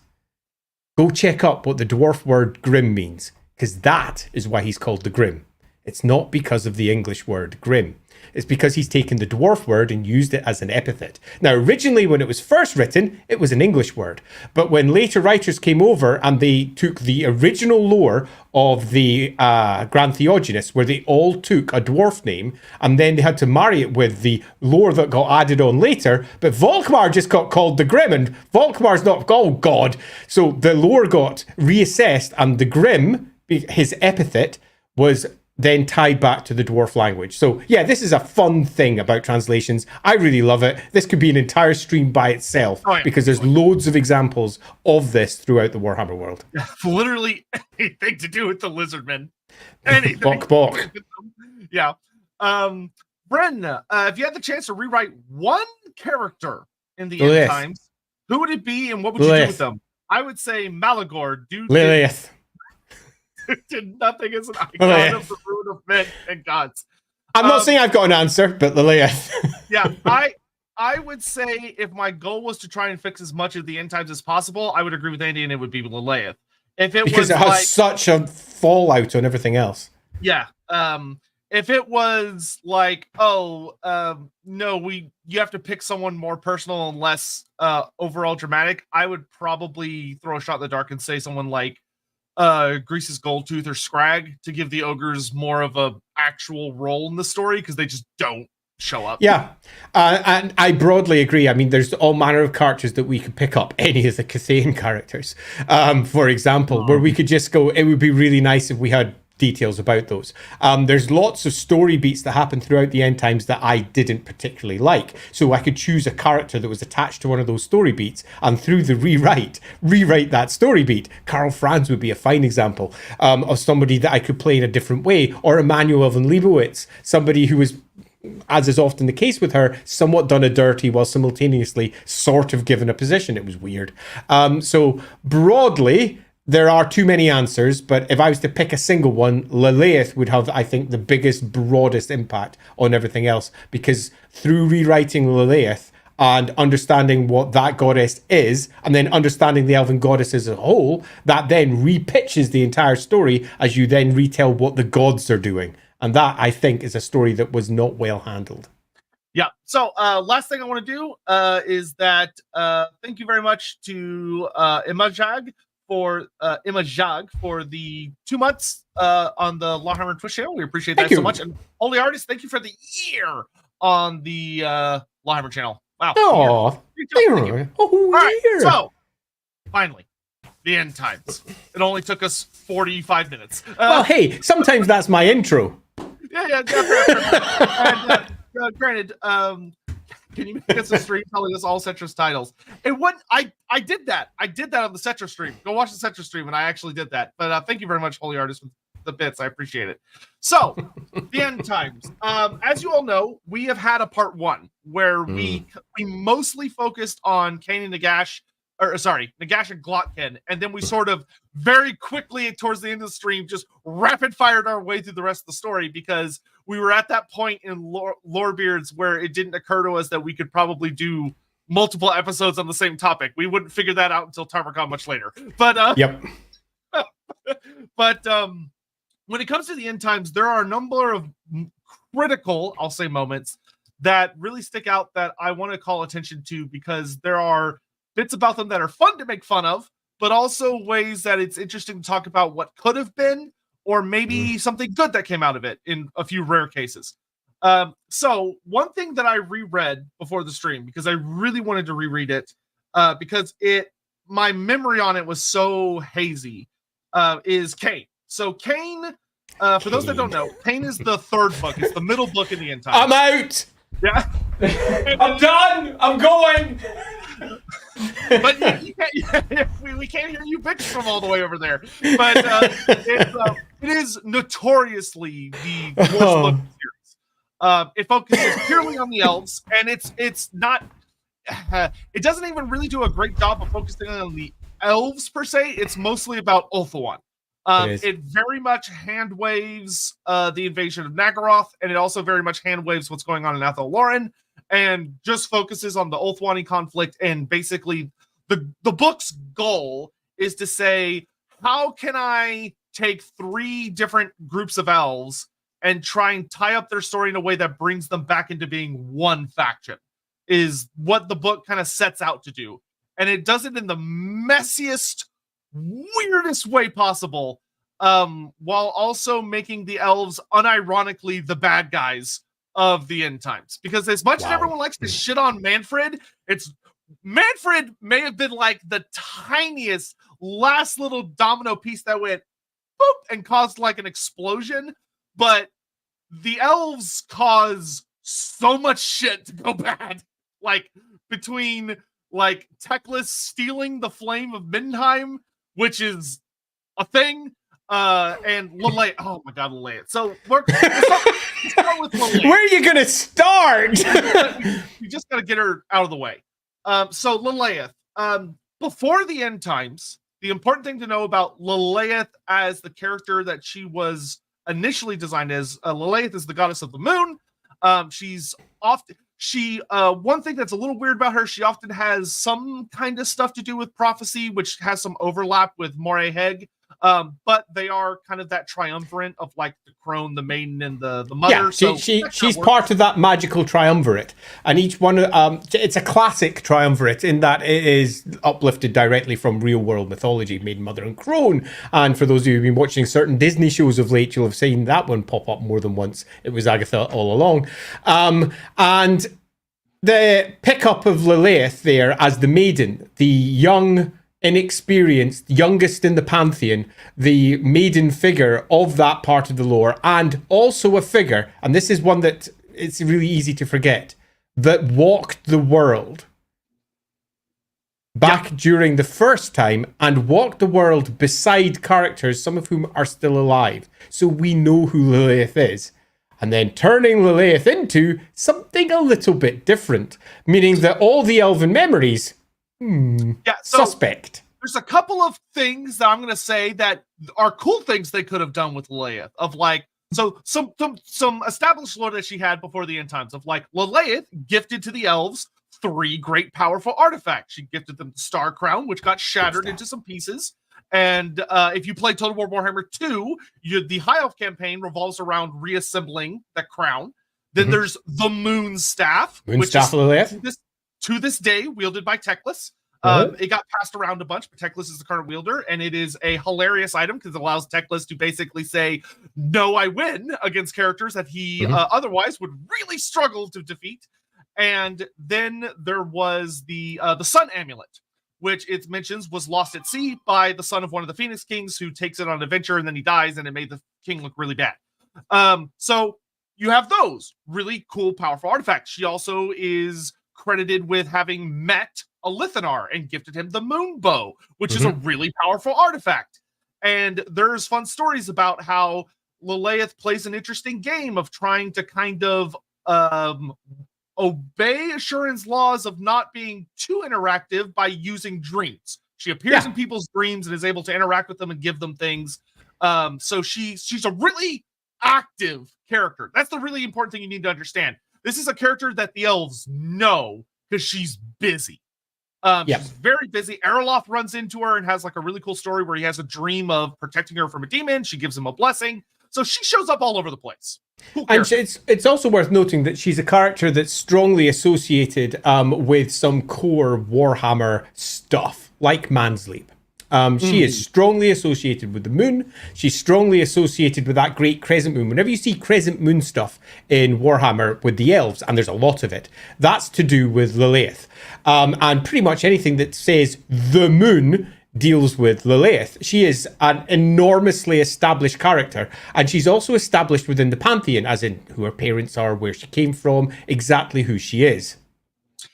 Go check up what the dwarf word grim means, because that is why he's called the Grim. It's not because of the English word grim. It's because he's taken the dwarf word and used it as an epithet. Now, originally, when it was first written, it was an English word. But when later writers came over and they took the original lore of the Grand Theogonists, where they all took a dwarf name, and then they had to marry it with the lore that got added on later, but Volkmar just got called the Grim, and Volkmar's not, oh God. So the lore got reassessed, and the Grim, his epithet, was then tied back to the dwarf language. So yeah, this is a fun thing about translations. I really love it. This could be an entire stream by itself, because there's loads of examples of this throughout the Warhammer world. Literally anything to do with the lizardmen. Anything. Bok. Yeah. Bren, if you had the chance to rewrite one character in the end times, who would it be and what would you do with them? I would say Malagor. Lileath. Did nothing as an icon of the ruin of men and gods. I'm not saying I've got an answer, but Lileath. Yeah, I would say if my goal was to try and fix as much of the end times as possible, I would agree with Andy, and it would be Lileath. Because it has such a fallout on everything else. Yeah. If it was like, no, you have to pick someone more personal and less overall dramatic, I would probably throw a shot in the dark and say someone like Grease's Goldtooth or Scrag, to give the ogres more of a actual role in the story, because they just don't show up. Yeah, and I broadly agree. I mean, there's all manner of characters that we could pick up, any of the Cathayan characters, for example, where we could just go, it would be really nice if we had details about those. There's lots of story beats that happen throughout the end times that I didn't particularly like, so I could choose a character that was attached to one of those story beats, and through the rewrite that story beat. Karl Franz would be a fine example of somebody that I could play in a different way, or Emanuel von Leibowitz, somebody who was, as is often the case with her, somewhat done a dirty while simultaneously sort of given a position. It was weird. So broadly, there are too many answers, but if I was to pick a single one, Lileath would have, I think, the biggest, broadest impact on everything else, because through rewriting Lileath and understanding what that goddess is, and then understanding the elven goddess as a whole, that then repitches the entire story as you then retell what the gods are doing. And that, I think, is a story that was not well handled. Yeah. So last thing I want to do is that thank you very much to Imajag for the 2 months on the LAWhammer Twitch channel. We appreciate that so much. And Holy Artist, thank you for the year on the LAWhammer channel. Wow. Oh, all right. So finally, the end times. It only took us 45 minutes. Well, hey, sometimes that's my intro. Yeah. And, granted, can you make us a stream telling us all Cetra titles? It wouldn't. I did that. I did that on the Cetra stream. Go watch the Cetra stream, and I actually did that. But thank you very much, Holy Artist, with the bits. I appreciate it. So, the end times. As you all know, we have had a part 1 where we mostly focused on Cain and Nagash. Nagash and Glotkin, and then we sort of very quickly towards the end of the stream just rapid fired our way through the rest of the story, because we were at that point in Lorebeards where it didn't occur to us that we could probably do multiple episodes on the same topic. We wouldn't figure that out until TarverCon much later. But Yep. but when it comes to the end times, there are a number of critical, I'll say, moments that really stick out that I want to call attention to, because there are bits about them that are fun to make fun of, but also ways that it's interesting to talk about what could have been, or maybe something good that came out of it in a few rare cases. So one thing that I reread before the stream, because I really wanted to reread it, because my memory on it was so hazy, is Cain. So Cain, for those that don't know, Cain is the third book. It's the middle book in the end times. I'm out. Yeah. I'm done. I'm going. But we can't hear you bitch from all the way over there. But it is notoriously the worst book in the series. It focuses purely on the elves, and it's not. It doesn't even really do a great job of focusing on the elves per se. It's mostly about Ulthuan. It very much hand waves the invasion of Nagaroth, and it also very much hand waves what's going on in Athel Loren, and just focuses on the Ulthuani conflict. And basically, the book's goal is to say, how can I take 3 different groups of elves and try and tie up their story in a way that brings them back into being one faction, is what the book kind of sets out to do. And it does it in the messiest, weirdest way possible, while also making the elves unironically the bad guys of the end times. Because as much as everyone likes to shit on Manfred, Manfred may have been like the tiniest last little domino piece that went boop and caused like an explosion, but the elves cause so much shit to go bad. Like between like Teclis stealing the flame of Middenheim, which is a thing, and Lileath. Oh my god, Lileath. So let's start with Lileath. Where are you gonna start? We just gotta get her out of the way. So Lileath. Before the end times, the important thing to know about Lileath as the character that she was initially designed as, Lileath is the goddess of the moon. She's often one thing that's a little weird about her, she often has some kind of stuff to do with prophecy, which has some overlap with Moray Heg. But they are kind of that triumvirate of like the crone, the maiden, and the mother. Yeah, she's part of that magical triumvirate, and each one, it's a classic triumvirate in that it is uplifted directly from real world mythology, maiden, mother, and crone. And for those of you who've been watching certain Disney shows of late, you'll have seen that one pop up more than once. It was Agatha all along, and the pickup of Lileath there as the maiden, the young, inexperienced, youngest in the pantheon, the maiden figure of that part of the lore, and also a figure, and this is one that it's really easy to forget, that walked the world back during the first time, and walked the world beside characters, some of whom are still alive. So we know who Lileath is. And then turning Lileath into something a little bit different, meaning that all the elven memories, suspect. There's a couple of things that I'm going to say that are cool things they could have done with Lileath. Of like, so some established lore that she had before the end times. Of like, Lileath gifted to the elves 3 great powerful artifacts. She gifted them the Star Crown, which got shattered into some pieces. And if you play Total War Warhammer 2, the High Elf campaign revolves around reassembling that crown. Then there's the Moon Staff, which is to this day wielded by Teclis. It got passed around a bunch, but Teclis is the current wielder, and it is a hilarious item because it allows Teclis to basically say, "No, I win" against characters that he otherwise would really struggle to defeat. And then there was the Sun Amulet, which it mentions was lost at sea by the son of one of the Phoenix Kings, who takes it on an adventure and then he dies, and it made the king look really bad. So you have those really cool, powerful artifacts. She also is credited with having met a Lithanar and gifted him the Moon Bow, which is a really powerful artifact. And there's fun stories about how Lileath plays an interesting game of trying to kind of obey Assuran's laws of not being too interactive by using dreams. She appears in people's dreams and is able to interact with them and give them things. So she's a really active character. That's the really important thing you need to understand. This is a character that the elves know because she's busy. Yep. She's very busy. Erloth runs into her and has like a really cool story where he has a dream of protecting her from a demon. She gives him a blessing. So she shows up all over the place. Cool and character. it's also worth noting that she's a character that's strongly associated with some core Warhammer stuff, like Mansleep. She is strongly associated with the moon. She's strongly associated with that great crescent moon. Whenever you see crescent moon stuff in Warhammer with the elves, and there's a lot of it, that's to do with Lileath. And pretty much anything that says the moon deals with Lileath. She is an enormously established character, and she's also established within the pantheon, as in who her parents are, where she came from, exactly who she is.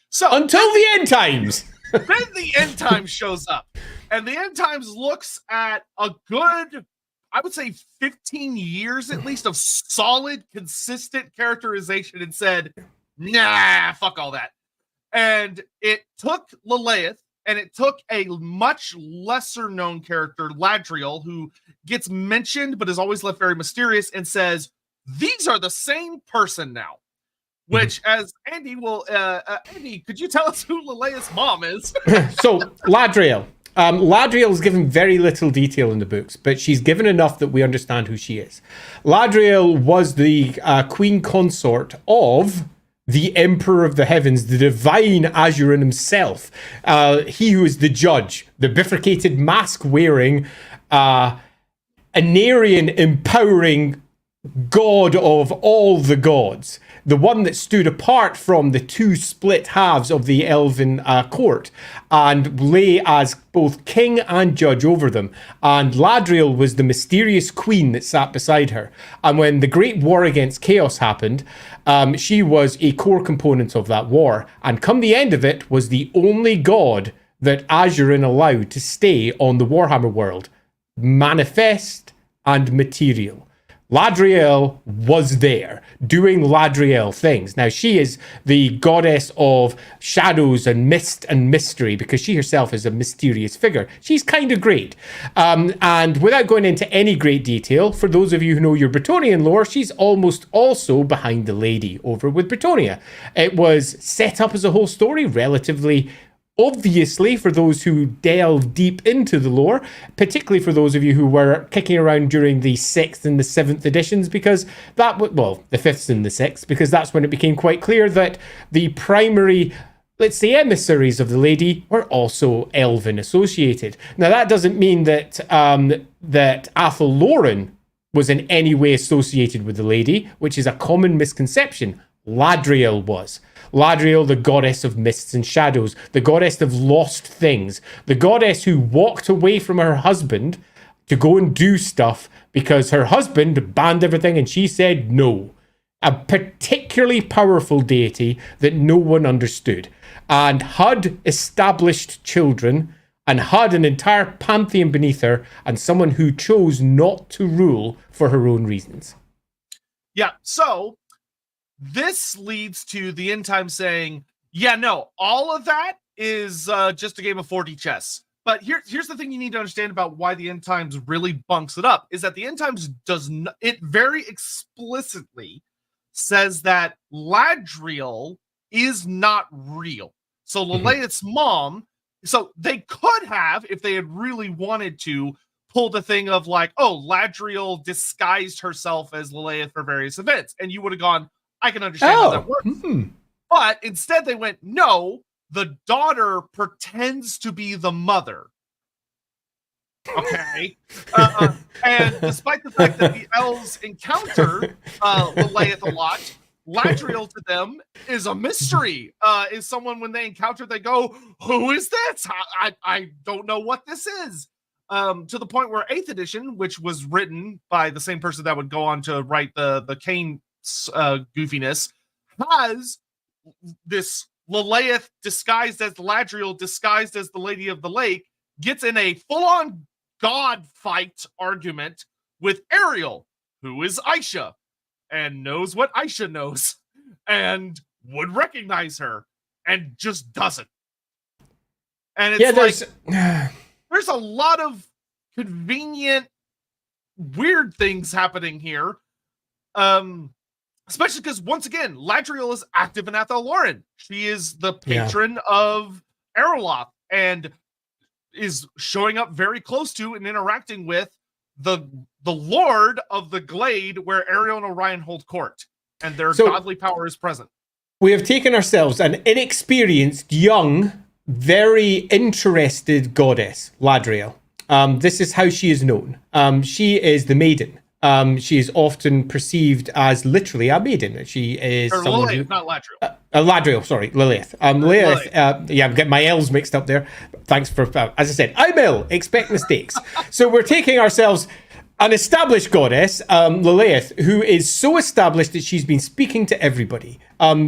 So until the end times. Then the end times shows up, and the end times looks at a good, I would say 15 years at least of solid, consistent characterization and said, nah, fuck all that. And it took Lileath, and it took a much lesser known character, Ladriel, who gets mentioned but is always left very mysterious, and says, these are the same person now. Which, as Andy will, Andy, could you tell us who Lileath's mom is? So, Ladriel. Ladriel is given very little detail in the books, but she's given enough that we understand who she is. Ladriel was the queen consort of the Emperor of the Heavens, the divine Azurin himself. He who is the judge, the bifurcated mask-wearing, Anarian empowering god of all the gods, the one that stood apart from the two split halves of the Elven court and lay as both king and judge over them. And Ladriel was the mysterious queen that sat beside her. And when the great war against chaos happened, she was a core component of that war. And come the end of it, was the only god that Azurin allowed to stay on the Warhammer world, manifest and material. Ladriel was there doing Ladriel things. Now, she is the goddess of shadows and mist and mystery because she herself is a mysterious figure. She's kind of great. And without going into any great detail, for those of you who know your Bretonnian lore, she's almost also behind the lady over with Bretonnia. It was set up as a whole story, relatively obviously, for those who delve deep into the lore, particularly for those of you who were kicking around during the 6th and the 7th editions, because that was, well, the 5th and the 6th, because that's when it became quite clear that the primary, let's say, emissaries of the lady were also Elven associated. Now, that doesn't mean that that Athel Loren was in any way associated with the lady, which is a common misconception. Ladriel was. Ladriel, the goddess of mists and shadows, the goddess of lost things, the goddess who walked away from her husband to go and do stuff because her husband banned everything and she said no. A particularly powerful deity that no one understood, and had established children and had an entire pantheon beneath her, and someone who chose not to rule for her own reasons. Yeah, so this leads to the end time saying, yeah, no, all of that is just a game of 4D chess. But here's the thing you need to understand about why the end times really bunks it up, is that the end times does not, it very explicitly says that Ladriel is not real. So Lileath's mom, so they could have, if they had really wanted to, pulled a thing of like, oh, Ladriel disguised herself as Lileath for various events. And you would have gone, I can understand how that works. But instead they went, no, the daughter pretends to be the mother. Okay. And despite the fact that the elves encounter Lileath a lot, Ladriel to them is a mystery. Is someone, when they encounter, they go, who is this? I don't know what this is. To the point where 8th edition, which was written by the same person that would go on to write the Kane goofiness, has this Lileath disguised as Ladriel, disguised as the Lady of the Lake, gets in a full-on god fight argument with Ariel, who is Aisha, and knows what Aisha knows, and would recognize her, and just doesn't. And it's there's a lot of convenient, weird things happening here. especially because, once again, Ladriel is active in Athelloren. She is the patron of Erloth and is showing up very close to and interacting with the Lord of the Glade where Ariel and Orion hold court, and their godly power is present. We have taken ourselves an inexperienced, young, very interested goddess, Ladriel. This is how she is known. She is the maiden. She is often perceived as literally a maiden. She is someone Lileath, not Ladriel. Ladriel, sorry, Lileath. Lileath. I'm getting my L's mixed up there. Thanks for, as I said, I'm ill. Expect mistakes. So we're taking ourselves an established goddess, Lileath, who is so established that she's been speaking to everybody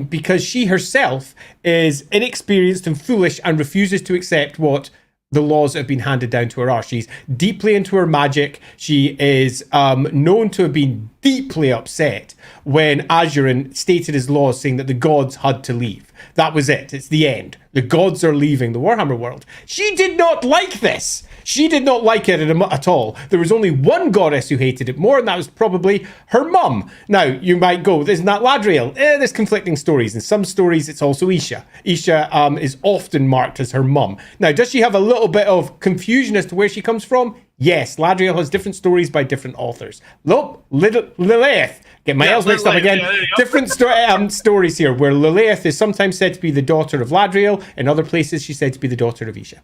because she herself is inexperienced and foolish and refuses to accept what the laws that have been handed down to her are. She's deeply into her magic. She is known to have been deeply upset when Azurin stated his laws saying that the gods had to leave. That was it. It's the end. The gods are leaving the Warhammer world. She did not like this. She did not like it at all. There was only one goddess who hated it more, and that was probably her mum. Now, you might go, isn't that Ladriel? There's conflicting stories. In some stories, it's also Isha. Isha is often marked as her mum. Now, does she have a little bit of confusion as to where she comes from? Yes, Ladriel has different stories by different authors. Look, Lileath. Get my L's mixed up again. Different stories here, where Lileath is sometimes said to be the daughter of Ladriel. In other places, she's said to be the daughter of Isha.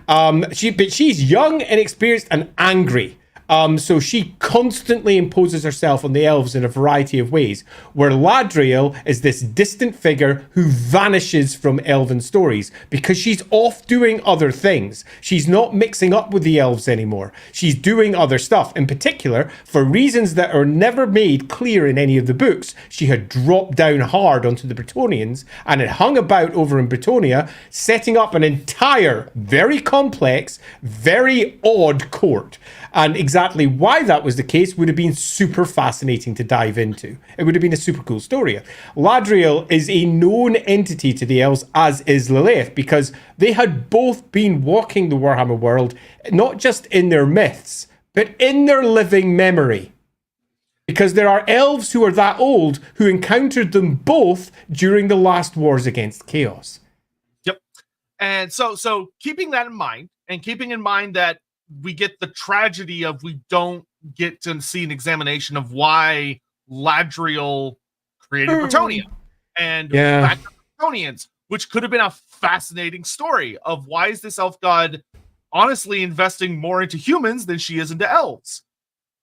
But she's young, inexperienced, and angry. So she constantly imposes herself on the elves in a variety of ways, where Ladriel is this distant figure who vanishes from elven stories because she's off doing other things. She's not mixing up with the elves anymore. She's doing other stuff. In particular, for reasons that are never made clear in any of the books, she had dropped down hard onto the Bretonnians and had hung about over in Bretonnia, setting up an entire, very complex, very odd court. And exactly why that was the case would have been super fascinating to dive into. It would have been a super cool story. Ladriel is a known entity to the elves, as is Lileath, because they had both been walking the Warhammer world, not just in their myths, but in their living memory. Because there are elves who are that old who encountered them both during the last wars against Chaos. Yep. And so keeping that in mind, and keeping in mind that we get the tragedy of we don't get to see an examination of why Ladriel created Bretonnia and back to the Bretonnians, which could have been a fascinating story of why is this elf god honestly investing more into humans than she is into elves,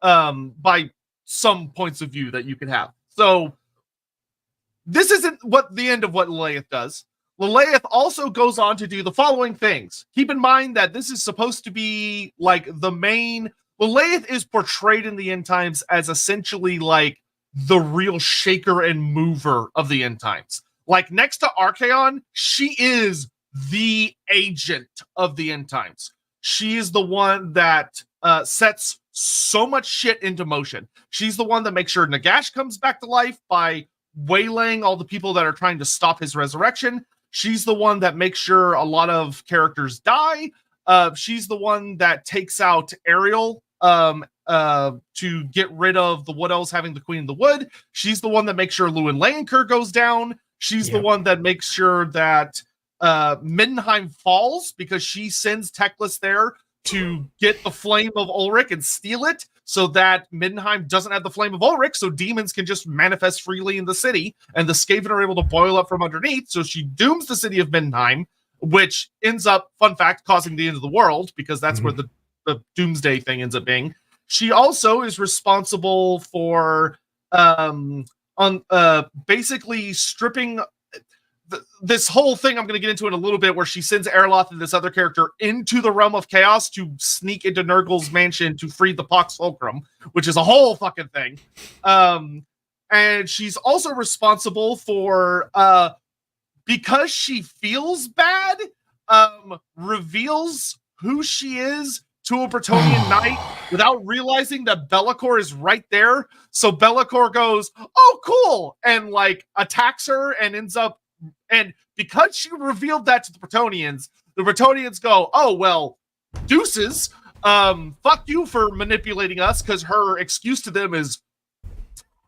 by some points of view that you can have. So this isn't what the end of what Lileath does. Lileath also goes on to do the following things. Keep in mind that this is supposed to be like the main... Lileath is portrayed in the end times as essentially like the real shaker and mover of the end times. Like next to Archaon, she is the agent of the end times. She is the one that sets so much shit into motion. She's the one that makes sure Nagash comes back to life by waylaying all the people that are trying to stop his resurrection. She's the one that makes sure a lot of characters die. She's the one that takes out Ariel to get rid of the Wood Elves having the Queen of the Wood. She's the one that makes sure Lewin Leoncoeur goes down. She's the one that makes sure that Middenheim falls because she sends Teclis there to get the flame of Ulrich and steal it so that Middenheim doesn't have the flame of Ulrich, so demons can just manifest freely in the city, and the Skaven are able to boil up from underneath, so she dooms the city of Middenheim, which ends up, fun fact, causing the end of the world, because that's where the doomsday thing ends up being. She also is responsible for basically stripping... this whole thing I'm going to get into in a little bit, where she sends Erloth and this other character into the realm of chaos to sneak into Nurgle's mansion to free the Pox Fulcrum, which is a whole fucking thing. And she's also responsible for, because she feels bad, reveals who she is to a Bretonnian knight without realizing that Be'lakor is right there. So Be'lakor goes, "Oh, cool," and like attacks her and ends up. And because she revealed that to the Bretonnians go, "Oh, well, deuces. Fuck you for manipulating us," because her excuse to them is,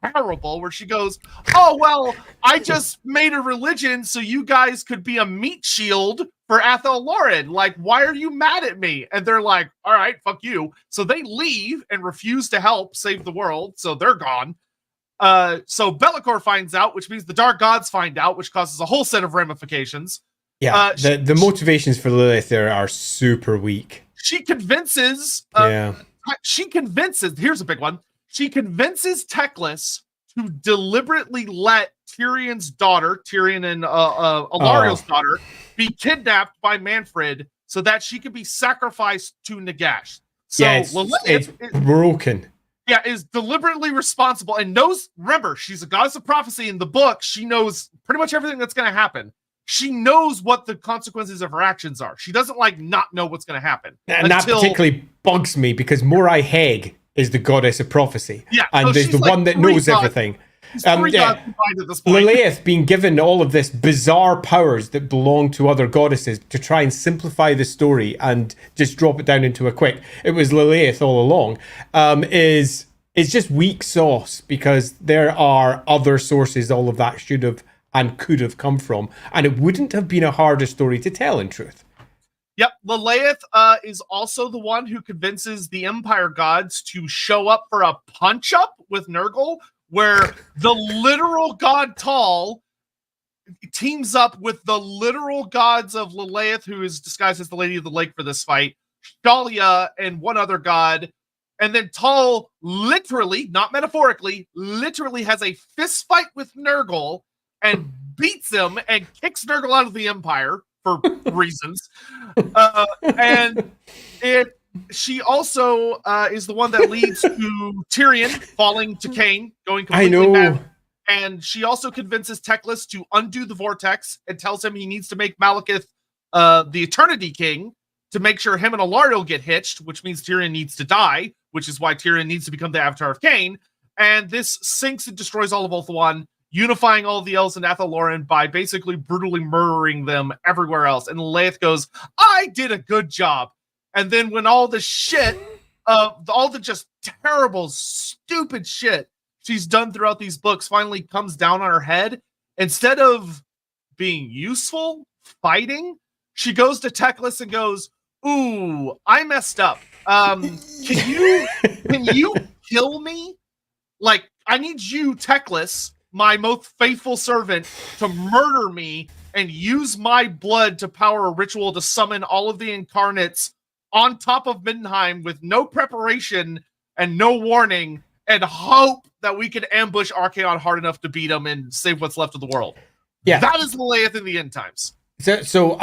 terrible, where she goes, "Oh, well, I just made a religion so you guys could be a meat shield for Athelloren. Like, why are you mad at me?" And they're like, "All right, fuck you." So they leave and refuse to help save the world. So they're gone. So Be'lakor finds out, which means the Dark Gods find out, which causes a whole set of ramifications. Yeah, the motivations for Lileath there are super weak. She convinces. Here's a big one. She convinces Teclis to deliberately let Tyrion's daughter, Tyrion and Alario's daughter, be kidnapped by Manfred so that she could be sacrificed to Nagash. So it's broken. Yeah, is deliberately responsible and knows. Remember, she's a goddess of prophecy in the book. She knows pretty much everything that's going to happen. She knows what the consequences of her actions are. She doesn't not know what's going to happen. And that particularly bugs me because Morai Heg is the goddess of prophecy. Yeah, and there's the one that knows everything. Lileath being given all of this bizarre powers that belong to other goddesses to try and simplify the story and just drop it down into a quick, it was Lileath all along, is just weak sauce because there are other sources all of that should have and could have come from, and it wouldn't have been a harder story to tell in truth. Yep, Lileath is also the one who convinces the Empire gods to show up for a punch-up with Nurgle, where the literal god Tal teams up with the literal gods of Lileath, who is disguised as the Lady of the Lake for this fight, Shalia, and one other god. And then Tal literally, not metaphorically, literally has a fist fight with Nurgle and beats him and kicks Nurgle out of the Empire for reasons. She also is the one that leads to Tyrion falling to Cain, going completely mad. And she also convinces Teclis to undo the vortex and tells him he needs to make Malekith the Eternity King to make sure him and Alario get hitched, which means Tyrion needs to die, which is why Tyrion needs to become the Avatar of Cain. And this sinks and destroys all of Ulthuan, unifying all of the elves in Athelloren by basically brutally murdering them everywhere else. And Lileath goes, "I did a good job." And then when all the shit, all the just terrible, stupid shit she's done throughout these books finally comes down on her head, instead of being useful, fighting, she goes to Teclis and goes, "Ooh, I messed up. Can you kill me? Like, I need you, Teclis, my most faithful servant, to murder me and use my blood to power a ritual to summon all of the incarnates on top of Middenheim with no preparation and no warning, and hope that we can ambush Archaon hard enough to beat him and save what's left of the world." Yeah, that is Lileath in the end times. So,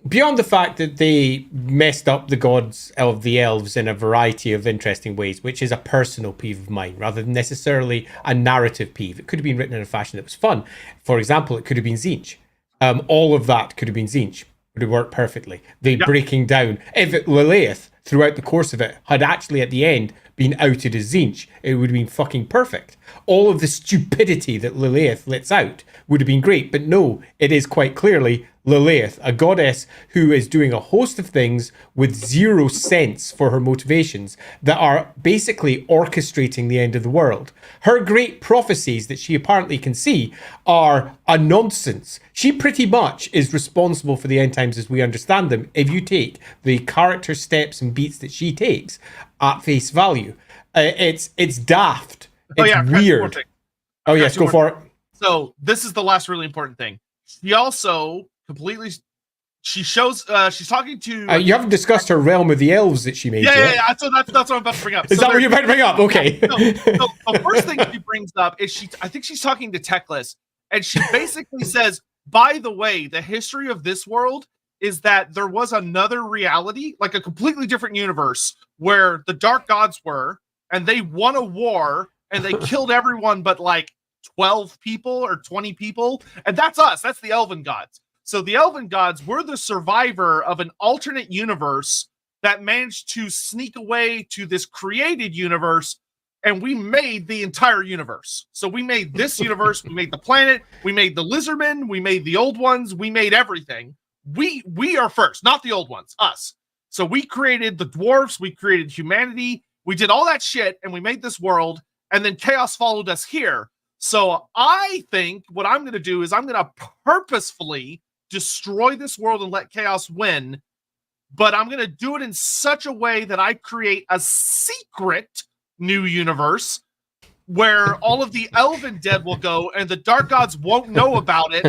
beyond the fact that they messed up the gods of the elves in a variety of interesting ways, which is a personal peeve of mine rather than necessarily a narrative peeve. It could have been written in a fashion that was fun. For example, it could have been Tzeentch. All of that could have been Tzeentch. Would have worked perfectly. Breaking down. If Lileath, throughout the course of it, had actually at the end been outed as Tzeentch, it would have been fucking perfect. All of the stupidity that Lileath lets out would have been great, but no, it is quite clearly Lileath, a goddess who is doing a host of things with zero sense for her motivations that are basically orchestrating the end of the world. Her great prophecies that she apparently can see are a nonsense. She pretty much is responsible for the end times as we understand them if you take the character steps and beats that she takes at face value. It's daft. It's weird. Oh yes, go for it. So this is the last really important thing. She also she shows she's talking to you haven't discussed her realm of the elves that she made yet. So that's what I'm about to bring up. Is that what you're about to bring up? Okay. So the first thing she brings up is I think she's talking to Teclis, and she basically says, by the way, the history of this world is that there was another reality, like a completely different universe, where the dark gods were, and they won a war and they killed everyone but like 12 people or 20 people, and that's us. That's the Elven gods. So the Elven gods were the survivor of an alternate universe that managed to sneak away to this created universe, and we made the entire universe. So we made this universe, we made the planet, we made the lizardmen, we made the old ones, we made everything. We are first, not the old ones, us. So we created the dwarves, we created humanity, we did all that shit, and we made this world. and then chaos followed us here. So I think what I'm going to do is I'm going to purposefully destroy this world and let chaos win, but I'm going to do it in such a way that I create a secret new universe where all of the Elven dead will go and the dark gods won't know about it.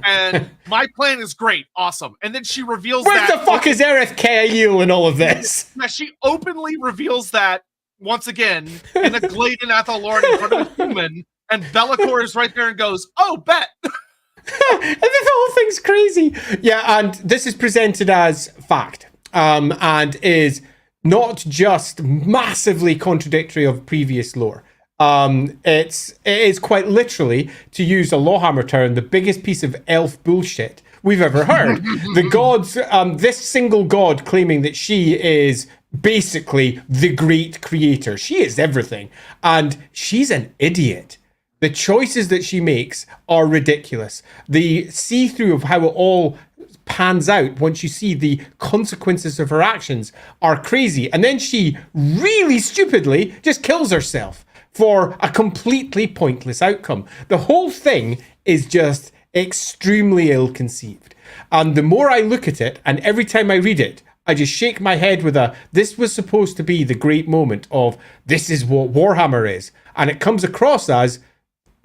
And my plan is great. Awesome. And then she reveals Where the fuck is Aerith Kael in all of this? Yeah, she openly reveals that once again in a glade in Athalorn in front of a human, and Be'lakor is right there and goes, "Oh, bet." And the whole thing's crazy. Yeah, and this is presented as fact, and is not just massively contradictory of previous lore. It is quite literally, to use a LAWhammer term, the biggest piece of elf bullshit we've ever heard. The gods, this single god claiming that she is basically the great creator. She is everything. And she's an idiot. The choices that she makes are ridiculous. The see-through of how it all pans out once you see the consequences of her actions are crazy. And then she really stupidly just kills herself for a completely pointless outcome. The whole thing is just extremely ill-conceived. And the more I look at it, and every time I read it, I just shake my head with this was supposed to be the great moment of, this is what Warhammer is. And it comes across as,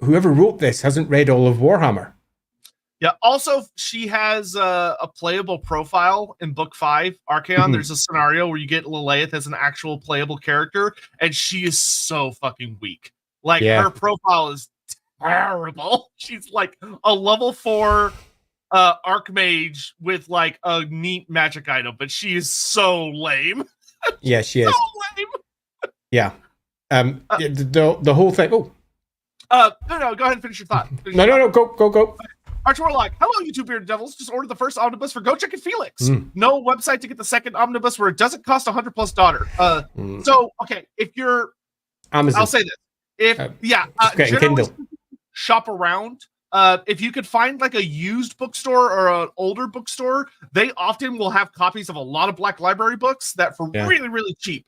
whoever wrote this hasn't read all of Warhammer. Yeah, also, she has a playable profile in Book 5, Archaon. There's a scenario where you get Lileath as an actual playable character, and she is so fucking weak. Like, her profile is terrible. She's like a level 4 Archmage with like a neat magic item, but she is so lame. Yeah, she is. So lame. Yeah. The whole thing... Oh. No, go ahead and finish your thought. No, go. Archer Warlock, hello, you two bearded devils. Just ordered the first omnibus for Go Check and Felix. No website to get the second omnibus where it doesn't cost $100+. So, okay, if you're... Amazon. I'll say this. Generally shop around. If you could find like a used bookstore or an older bookstore, they often will have copies of a lot of Black Library books that for really, really cheap.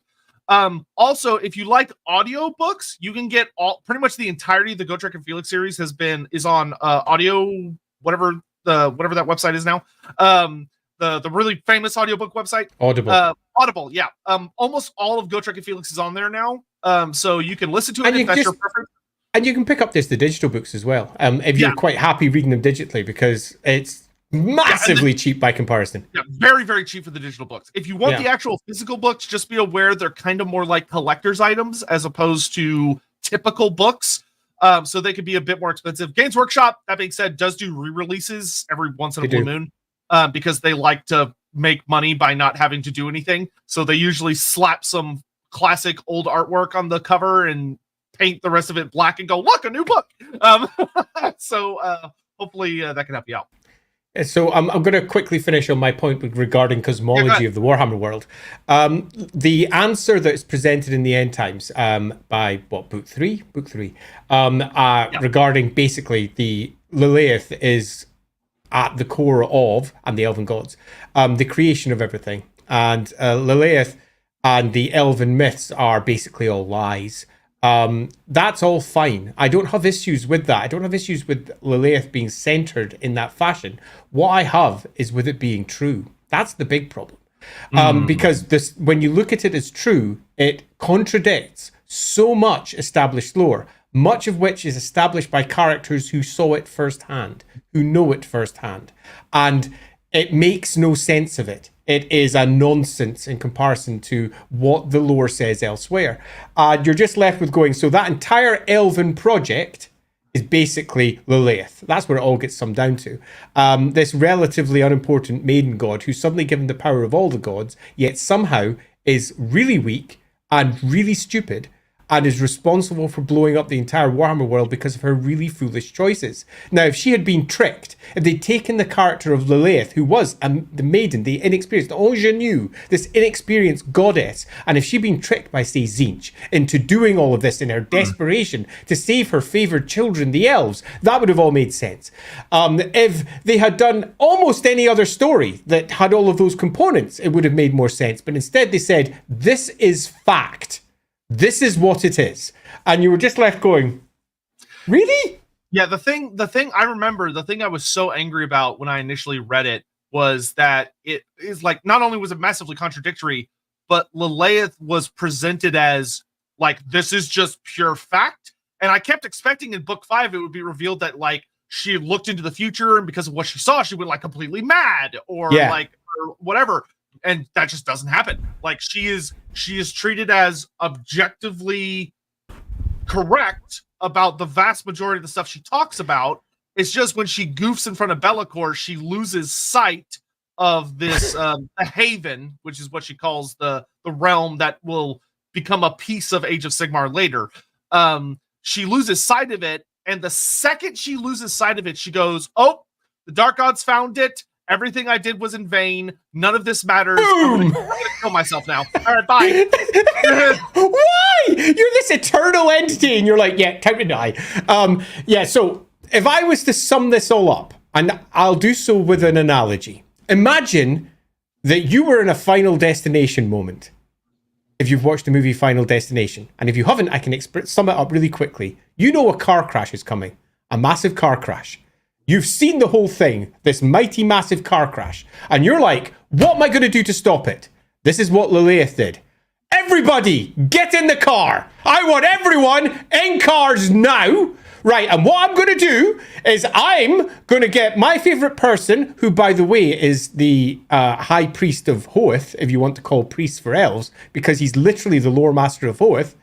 Also, if you like audio books, you can get pretty much the entirety of the Go Trek and Felix series is on audio, whatever that website is now. The really famous audiobook website. Audible, yeah. Almost all of Go Trek and Felix is on there now. So you can listen to it if that's your preference. And you can pick up the digital books as well. If you're quite happy reading them digitally, because it's massively cheap by comparison. Yeah, very, very cheap for the digital books. If you want the actual physical books, just be aware they're kind of more like collector's items as opposed to typical books. So they could be a bit more expensive. Games Workshop, that being said, does do re-releases every once in a blue moon because they like to make money by not having to do anything. So they usually slap some classic old artwork on the cover and paint the rest of it black and go, look, a new book. So hopefully that can help you out. So I'm going to quickly finish on my point regarding cosmology of the Warhammer world. The answer that's presented in the End Times by book three, regarding basically the Lileath is at the core of, and the Elven gods, the creation of everything. And Lileath and the Elven myths are basically all lies. That's all fine. I don't have issues with that. I don't have issues with Lileath being centered in that fashion. What I have is with it being true. That's the big problem. Because when you look at it as true, it contradicts so much established lore, much of which is established by characters who saw it firsthand, who know it firsthand. And it makes no sense of it. It is a nonsense in comparison to what the lore says elsewhere. You're just left with going, so that entire Elven project is basically Lileath. That's where it all gets summed down to. This relatively unimportant maiden god who's suddenly given the power of all the gods, yet somehow is really weak and really stupid and is responsible for blowing up the entire Warhammer world because of her really foolish choices. Now, if she had been tricked, if they'd taken the character of Lileath, who was the maiden, the inexperienced, the ingenue, this inexperienced goddess, and if she'd been tricked by, say, Tzeentch into doing all of this in her desperation to save her favoured children, the elves, that would have all made sense. If they had done almost any other story that had all of those components, it would have made more sense. But instead they said, this is fact. This is what it is. And you were just left going, really? Yeah, the thing I remember, the thing I was so angry about when I initially read it was that it is like, not only was it massively contradictory, but Lileath was presented as like, this is just pure fact. And I kept expecting in book 5, it would be revealed that like she looked into the future and because of what she saw, she went like completely mad or or whatever. And that just doesn't happen. Like she is treated as objectively correct about the vast majority of the stuff she talks about. It's just when she goofs in front of Be'lakor, she loses sight of this a haven, which is what she calls the realm that will become a piece of Age of Sigmar later. She loses sight of it, and the second she loses sight of it, she goes, "Oh, the Dark Gods found it. Everything I did was in vain. None of this matters. I'm gonna kill myself now. All right, bye." Why? You're this eternal entity, and you're like, yeah, time to die. So if I was to sum this all up, and I'll do so with an analogy. Imagine that you were in a Final Destination moment. If you've watched the movie Final Destination, and if you haven't, I can sum it up really quickly. You know a car crash is coming, a massive car crash. You've seen the whole thing, this mighty, massive car crash, and you're like, what am I going to do to stop it? This is what Lileath did. Everybody, get in the car. I want everyone in cars now. Right, and what I'm going to do is I'm going to get my favorite person, who, by the way, is the High Priest of Hoeth, if you want to call priests for elves, because he's literally the Loremaster of Hoeth,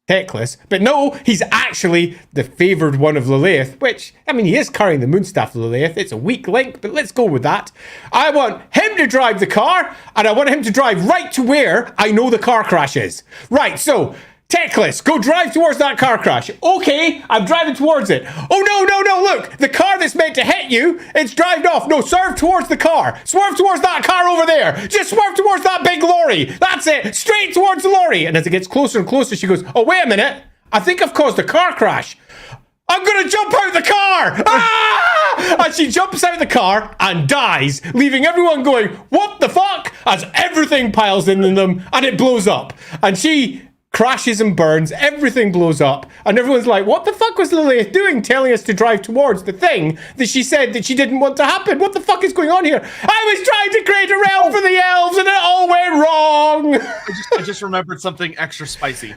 Teclis. But no, he's actually the favoured one of Lileath, which, I mean, he is carrying the Moonstaff of Lileath. It's a weak link, but let's go with that. I want him to drive the car, and I want him to drive right to where I know the car crash is. Right, so Teclis, go drive towards that car crash. Okay, I'm driving towards it. Oh, no, look, the car that's meant to hit you, it's driving off. No, swerve towards the car. Swerve towards that car over there. Just swerve towards that big lorry. That's it, straight towards the lorry. And as it gets closer and closer, she goes, oh, wait a minute. I think I've caused a car crash. I'm gonna jump out the car! Ah! And she jumps out the car and dies, leaving everyone going, what the fuck? As everything piles in them and it blows up. And she crashes and burns, everything blows up, and everyone's like, what the fuck was Lileath doing telling us to drive towards the thing that she said that she didn't want to happen? What the fuck is going on here? I was trying to create a realm for the elves and it all went wrong! I just remembered something extra spicy.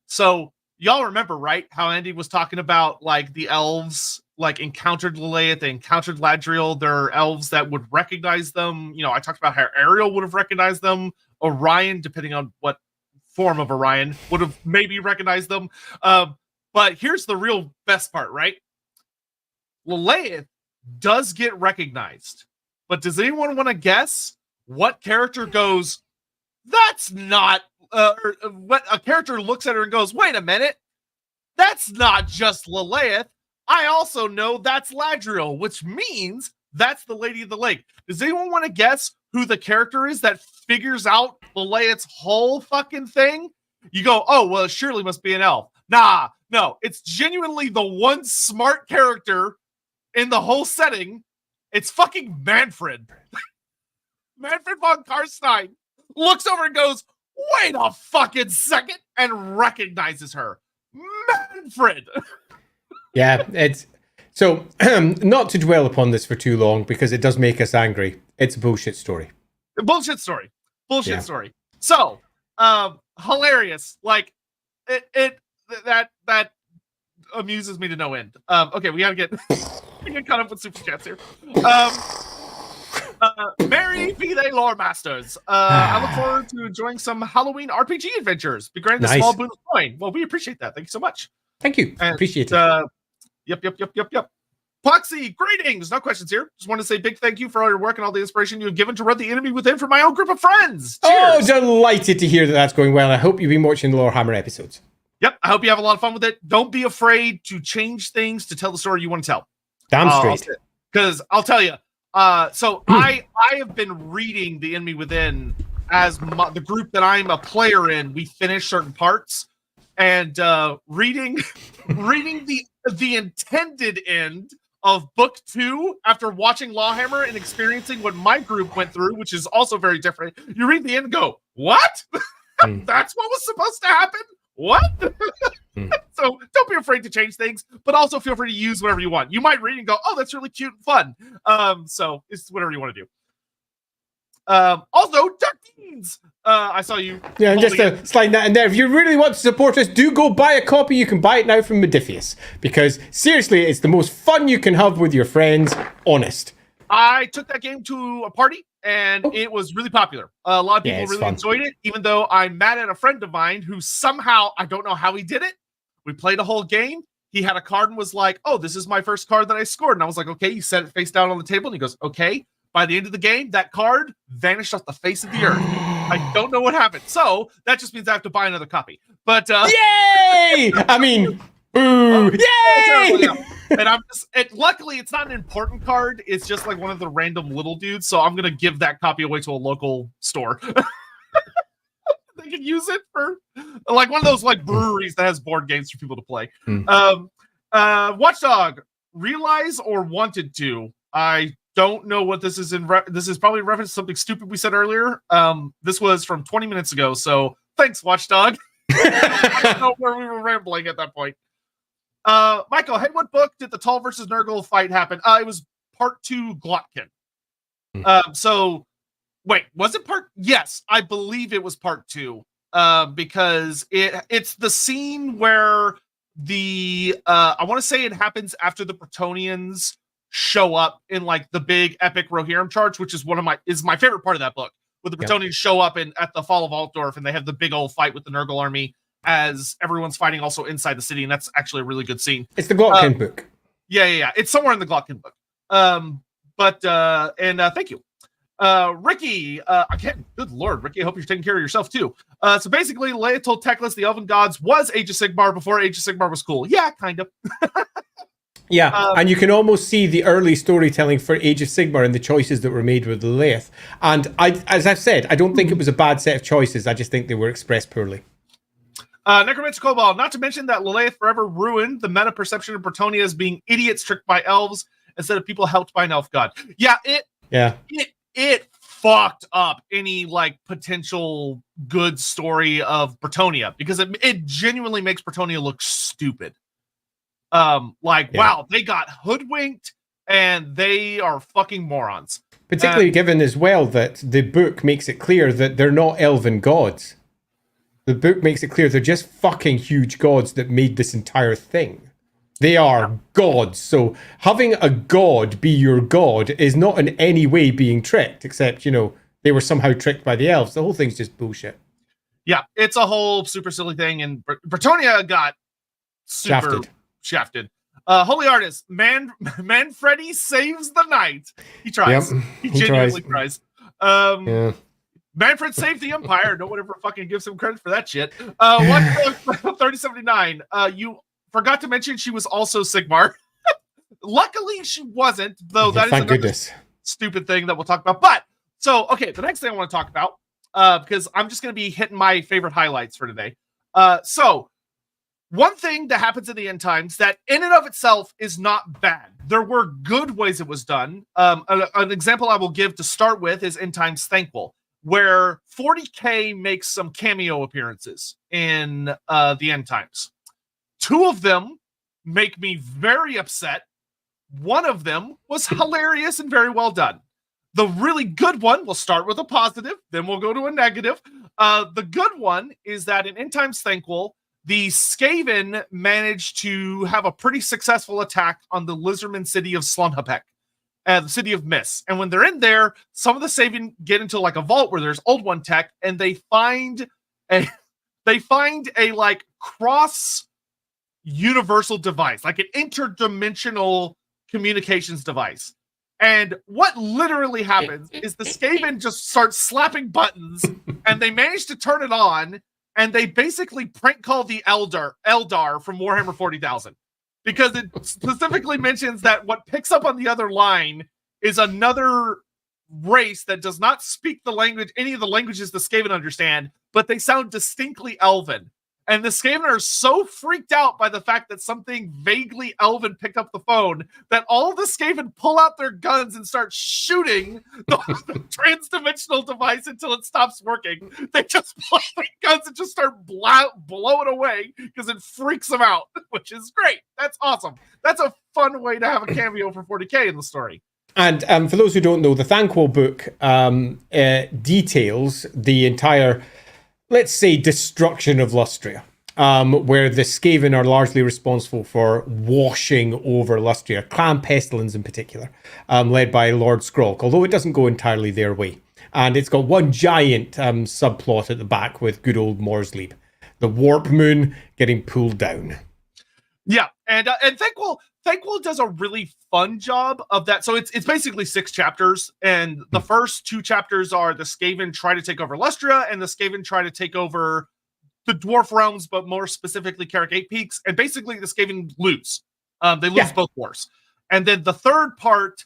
So, y'all remember, right, how Andy was talking about, like, the elves, like, encountered Lileath, they encountered Ladriel, there are elves that would recognize them. You know, I talked about how Ariel would have recognized them. Orion, depending on what form of Orion, would have maybe recognized them. But here's the real best part, right? Lileath does get recognized. But does anyone want to guess what character goes, that's not... what a character looks at her and goes, wait a minute, that's not just Lileath. I also know that's Ladriel, which means that's the Lady of the Lake. Does anyone want to guess who the character is that figures out Lileath's whole fucking thing? You go, oh, well, it surely must be an elf. Nah, no, it's genuinely the one smart character in the whole setting. It's fucking Manfred. Manfred von Karstein looks over and goes, wait a fucking second, and recognizes her. Manfred! Yeah, it's... So, not to dwell upon this for too long, because it does make us angry. It's a bullshit story. Bullshit story. So, hilarious. Like, that amuses me to no end. Okay, we gotta get caught up with super chats here. Merry be they lore masters. I look forward to enjoying some Halloween RPG adventures. Be granted a small boon of coin. Well, we appreciate that. Thank you so much. Thank you. And, appreciate it. Yep. Poxy, greetings. No questions here. Just want to say big thank you for all your work and all the inspiration you've given to run the enemy within for my own group of friends. Cheers. Oh, delighted to hear that that's going well. I hope you've been watching the LAWhammer episodes. Yep, I hope you have a lot of fun with it. Don't be afraid to change things to tell the story you want to tell. Damn straight. Because I'll tell you, so I have been reading The Enemy Within as the group that I'm a player in. We finish certain parts, and reading the intended end of book 2 after watching LAWhammer and experiencing what my group went through, which is also very different. You read the end and go, what? That's what was supposed to happen? What? So don't be afraid to change things, but also feel free to use whatever you want. You might read and go, oh, that's really cute and fun. So it's whatever you want to do. Also, Dark Deans! I saw you. Yeah, and just to slide that in there. If you really want to support us, do go buy a copy. You can buy it now from Modiphius. Because, seriously, it's the most fun you can have with your friends. Honest. I took that game to a party, and it was really popular. A lot of people really enjoyed it, even though I'm mad at a friend of mine who somehow, I don't know how he did it. We played a whole game. He had a card and was like, oh, this is my first card that I scored. And I was like, okay, you set it face down on the table. And he goes, okay. By the end of the game, that card vanished off the face of the earth. I don't know what happened. So that just means I have to buy another copy. But yay! I mean, boo! Yay! And I'm just, luckily, it's not an important card. It's just like one of the random little dudes. So I'm gonna give that copy away to a local store. They can use it for like one of those like breweries that has board games for people to play. Watchdog, realize or wanted to. I don't know what this is this is probably in reference to something stupid we said earlier. This was from 20 minutes ago, so thanks, Watchdog. I don't know where we were rambling at that point. Michael, hey, what book did the Tall versus Nurgle fight happen? It was part 2 Glotkin. So wait, was it part? Yes, I believe it was part 2. Because it's the scene where the I want to say it happens after the Bretonnians show up in like the big epic Rohirrim charge, which is my favorite part of that book, where the Bretonnians show up at the fall of Altdorf and they have the big old fight with the Nurgle army as everyone's fighting also inside the city, and that's actually a really good scene. It's the Glotkin book. Yeah. It's somewhere in the Glotkin book. Thank you. Ricky, again, good lord, Ricky, I hope you're taking care of yourself too. So basically, Leia told Teclis the Elven gods was Age of Sigmar before Age of Sigmar was cool. Yeah, kind of. Yeah, and you can almost see the early storytelling for Age of Sigmar and the choices that were made with Lileath. And as I've said, I don't think it was a bad set of choices. I just think they were expressed poorly. Necromancer Cobalt, not to mention that Lileath forever ruined the meta perception of Bretonnia as being idiots tricked by elves instead of people helped by an elf god. It fucked up any like potential good story of Bretonnia because it genuinely makes Bretonnia look stupid. Wow, they got hoodwinked and they are fucking morons. Particularly given as well that the book makes it clear that they're not elven gods. The book makes it clear they're just fucking huge gods that made this entire thing. They are gods. So having a god be your god is not in any way being tricked, except, they were somehow tricked by the elves. The whole thing's just bullshit. Yeah, it's a whole super silly thing, and Bretonnia got super shafted. Holy Artist, Manfredi saves the night. He tries. Yep, he genuinely tries. Manfred saved the Empire. No one ever fucking gives him credit for that shit. 3079. You forgot to mention she was also Sigmar. Luckily, she wasn't, though. That is another stupid thing that we'll talk about. But okay, the next thing I want to talk about, because I'm just going to be hitting my favorite highlights for today. One thing that happens in the end times that in and of itself is not bad. There were good ways it was done. An example I will give to start with is End Times Thankful, where 40K makes some cameo appearances in the End Times. 2 of them make me very upset. One of them was hilarious and very well done. The really good one, we'll start with a positive, then we'll go to a negative. The good one is that in End Times Thankful, the Skaven managed to have a pretty successful attack on the lizardman city of Slunhapek, the city of Mist. And when they're in there, some of the Skaven get into like a vault where there's Old One tech, and they find a like cross universal device, like an interdimensional communications device. And what literally happens is the Skaven just start slapping buttons, and they manage to turn it on. And they basically prank call the Eldar from Warhammer 40,000. Because it specifically mentions that what picks up on the other line is another race that does not speak the language, any of the languages the Skaven understand, but they sound distinctly Elven. And the Skaven are so freaked out by the fact that something vaguely Elven picked up the phone that all of the Skaven pull out their guns and start shooting the transdimensional device until it stops working. They just pull out their guns and just start blowing away because it freaks them out, which is great. That's awesome. That's a fun way to have a cameo for 40k in the story. And for those who don't know, the Thanquol book details the entire, let's say, destruction of Lustria, where the Skaven are largely responsible for washing over Lustria, Clan Pestilence in particular, led by Lord Skrulk, although it doesn't go entirely their way. And it's got one giant subplot at the back with good old Morsleep, the Warp Moon getting pulled down. Yeah, and Thanquol does a really fun job of that. So it's basically 6 chapters, and the first 2 chapters are the Skaven try to take over Lustria, and the Skaven try to take over the Dwarf Realms, but more specifically Carrick 8 Peaks, and basically the Skaven lose. They lose both wars. And then the third part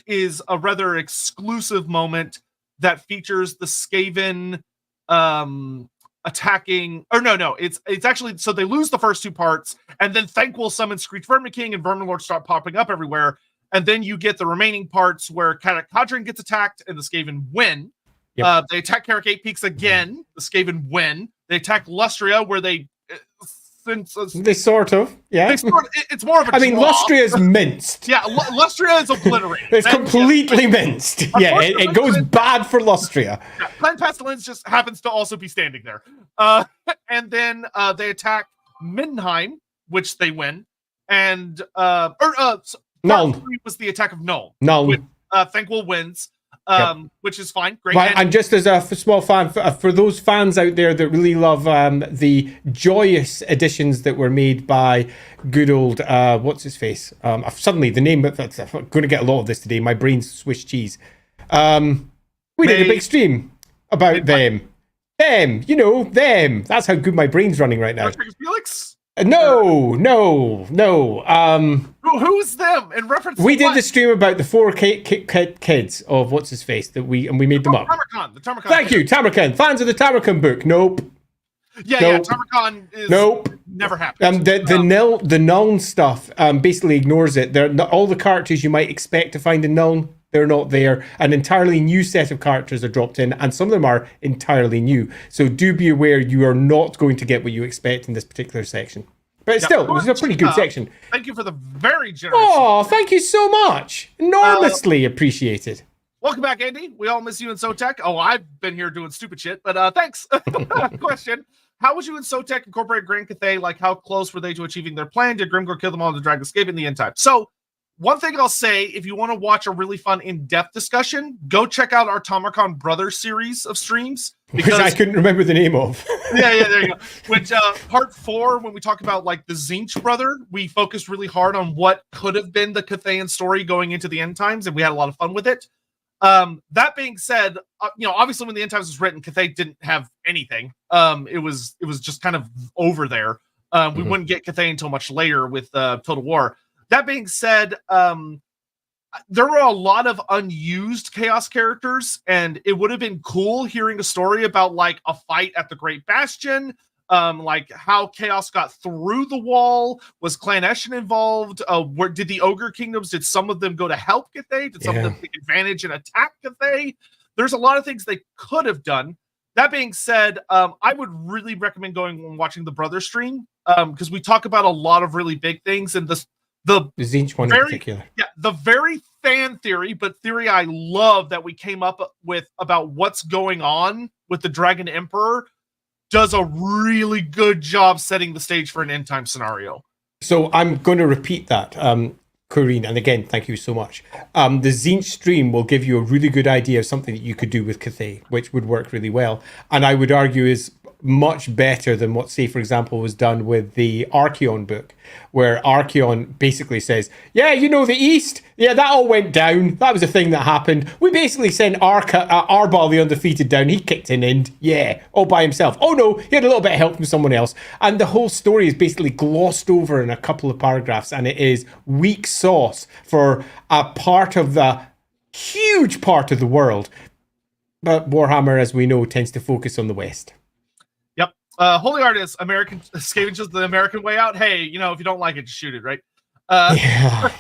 is a rather exclusive moment that features the Skaven attacking, or no, it's actually, so they lose the first 2 parts, and then Thanquol summons Screech Vermin King, and Vermin Lords start popping up everywhere, and then you get the remaining parts where Kadak Kadrin gets attacked, and the Skaven win. Yep. They attack Carrick 8 Peaks again, the Skaven win. They attack Lustria, where they sort of, yeah. It's more of a Lustria is minced. Yeah, Lustria is obliterated. It's completely minced. Yeah, it goes bad for Lustria. Yeah, Clan Pestilence just happens to also be standing there. And then they attack Mindenheim, which they win. And part 3 was the attack of Nuln. Nuln. Thanquol wins. Which is fine. Great. Right, and just as a small fan, for those fans out there that really love the joyous additions that were made by good old, what's his face? Suddenly, the name, I'm going to get a lot of this today. My brain's Swiss cheese. We did a big stream about them. Them. That's how good my brain's running right now. Felix? No. Who's them? In reference to we did the stream about the 4 kids of what's his face that we made them up. The Tamarkan. Thank you, Tamarkan. Fans of the Tamarkan book. Nope. Yeah, Tamarkan is never happened. The Nuln stuff basically ignores it. All the characters you might expect to find in Nuln, they're not there. An entirely new set of characters are dropped in, and some of them are entirely new. So do be aware you are not going to get what you expect in this particular section. But still, it was a pretty good section. Thank you for the very generous. Oh, thank you so much. Enormously appreciated. Welcome back, Andy. We all miss you in Sotek. Oh, I've been here doing stupid shit, but thanks. Question. How would you and Sotek incorporate Grand Cathay? Like, how close were they to achieving their plan? Did Grimgor kill them all in the Dragon Escape in the end time? So, one thing I'll say, if you want to watch a really fun in-depth discussion, go check out our Tamarkan Brothers series of streams. Because I couldn't remember the name of. yeah, there you go. Which, part 4, when we talk about, like, the Zinch brother, we focused really hard on what could have been the Cathayan story going into the end times, and we had a lot of fun with it. That being said, obviously when the end times was written, Cathay didn't have anything. It was just kind of over there. We wouldn't get Cathay until much later with Total War. That being said, there were a lot of unused Chaos characters, and it would have been cool hearing a story about like a fight at the Great Bastion, like how Chaos got through the wall. Was Clan Eshin involved? Where did the Ogre Kingdoms? Did some of them go to help Cathay? Did some of them take advantage and attack Cathay? There's a lot of things they could have done. That being said, I would really recommend going and watching the Brother stream because we talk about a lot of really big things, and the Zinch one in particular. Yeah, the very fan theory, but theory I love that we came up with about what's going on with the Dragon Emperor does a really good job setting the stage for an end time scenario. So I'm going to repeat that, Corrine, and again, thank you so much. The Zinch stream will give you a really good idea of something that you could do with Cathay, which would work really well. And I would argue is much better than what, say, for example, was done with the Archeon book, where Archeon basically says, yeah, the East, that all went down. That was a thing that happened. We basically sent Arbal the Undefeated down. He kicked an end, all by himself. Oh no, he had a little bit of help from someone else. And the whole story is basically glossed over in a couple of paragraphs, and it is weak sauce for a part of the huge part of the world. But Warhammer, as we know, tends to focus on the West. Yep. Holy Artist, American scavenges the American way out. Hey, if you don't like it, just shoot it, right? Yeah.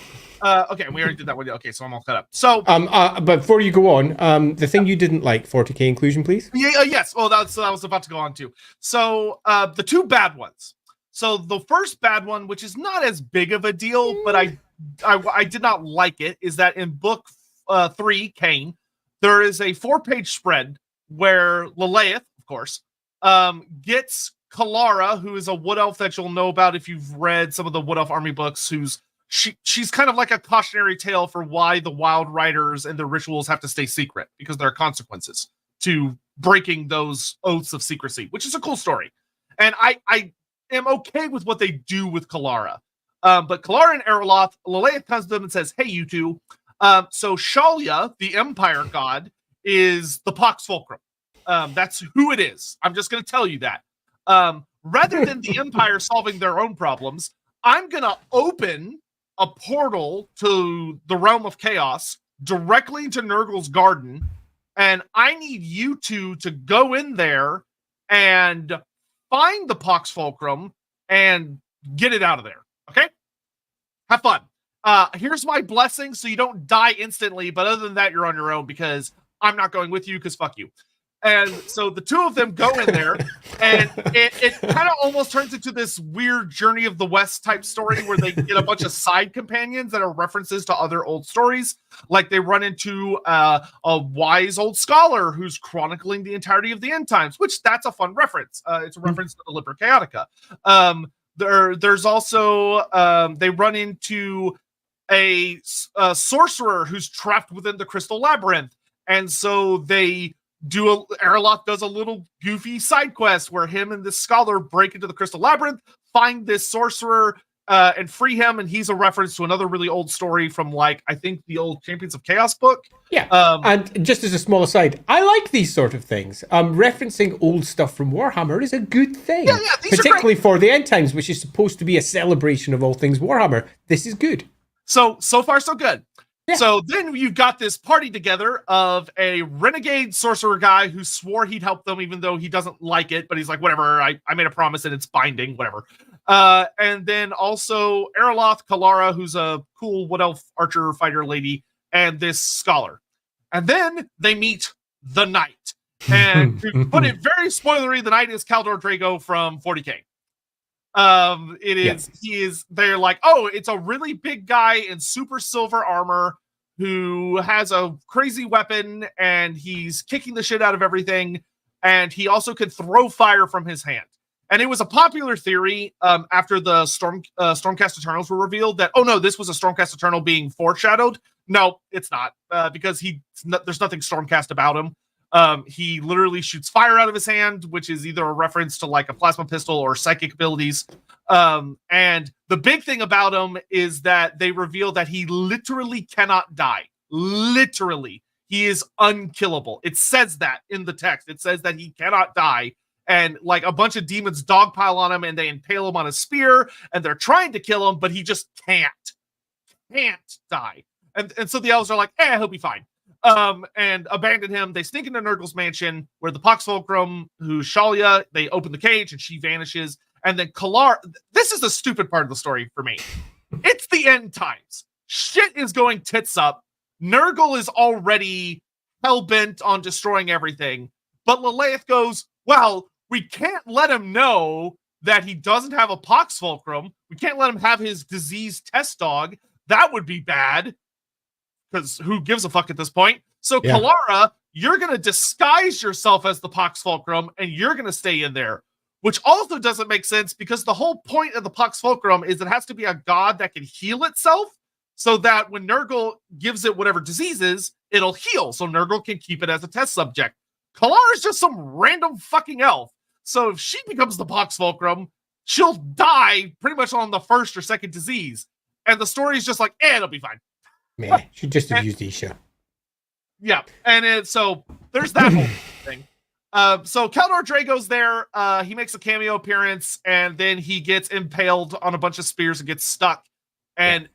Okay, we already did that one. Okay, so I'm all cut up. So, but before you go on, the thing you didn't like, 40k inclusion, please. Yeah, yes. Well, I was about to go on to. So, the two bad ones. So the first bad one, which is not as big of a deal, but I did not like it, is that in book 3, Cain, there is a 4-page spread where Lileath, of course, gets Kalara, who is a wood elf that you'll know about if you've read some of the wood elf army books, she's kind of like a cautionary tale for why the wild riders and their rituals have to stay secret, because there are consequences to breaking those oaths of secrecy, which is a cool story. And I am okay with what they do with Kalara. But Kalara and Erloth, Lileath comes to them and says, hey, you two, so Shalia, the Empire god, is the Pax Fulcrum. That's who it is. I'm just going to tell you that. Rather than the Empire solving their own problems, I'm going to open a portal to the realm of chaos directly into Nurgle's garden, and I need you two to go in there and find the Pax Fulcrum and get it out of there. Okay? Have fun. Here's my blessing so you don't die instantly, but other than that, you're on your own because I'm not going with you because fuck you. And so the two of them go in there, and it kind of almost turns into this weird Journey of the West type story where they get a bunch of side companions that are references to other old stories. Like they run into a wise old scholar who's chronicling the entirety of the end times, which that's a fun reference. It's a reference to the Liber Chaotica. There's also, they run into a sorcerer who's trapped within the Crystal Labyrinth. And so Erloth does a little goofy side quest where him and this scholar break into the Crystal Labyrinth, find this sorcerer, and free him. And he's a reference to another really old story from, I think the old Champions of Chaos book. Yeah. And just as a small aside, I like these sort of things. Referencing old stuff from Warhammer is a good thing. Yeah, particularly for the end times, which is supposed to be a celebration of all things Warhammer. This is good. So far, so good. Yeah. So then you've got this party together of a renegade sorcerer guy who swore he'd help them, even though he doesn't like it, but he's like, whatever, I made a promise and it's binding, whatever. And then also Erloth, Kalara, who's a cool wood elf archer fighter lady, and this scholar. And then they meet the knight. And to put it very spoilery, the knight is Khaldor Drago from 40k. They're like, oh, it's a really big guy in super silver armor who has a crazy weapon and he's kicking the shit out of everything, and he also can throw fire from his hand. And it was a popular theory after the Stormcast Eternals were revealed that, oh no, this was a Stormcast Eternal being foreshadowed. No, it's not, because there's nothing Stormcast about him. He literally shoots fire out of his hand, which is either a reference to a plasma pistol or psychic abilities. And the big thing about him is that they reveal that he literally cannot die. Literally. He is unkillable. It says that in the text. It says that he cannot die. And a bunch of demons dogpile on him and they impale him on a spear and they're trying to kill him, but he just can't die. And so the elves are like, he'll be fine. And abandon him. They sneak into Nurgle's mansion where the Pax Fulcrum, who's Shalia, they open the cage and she vanishes. And then Kalara, this is the stupid part of the story for me. It's the end times. Shit is going tits up. Nurgle is already hell-bent on destroying everything. But Lileath goes, well, we can't let him know that he doesn't have a Pax Fulcrum. We can't let him have his diseased test dog. That would be bad. Because who gives a fuck at this point? So, yeah. Kalara, you're going to disguise yourself as the Pax Fulcrum, and you're going to stay in there. Which also doesn't make sense, because the whole point of the Pax Fulcrum is it has to be a god that can heal itself, so that when Nurgle gives it whatever diseases, it'll heal, so Nurgle can keep it as a test subject. Kalara is just some random fucking elf. So if she becomes the Pax Fulcrum, she'll die pretty much on the first or second disease. And the story is just like, it'll be fine. Man, she just abused Isha. Yeah, and so there's that whole thing. So Khaldor Drago's there. He makes a cameo appearance, and then he gets impaled on a bunch of spears and gets stuck. And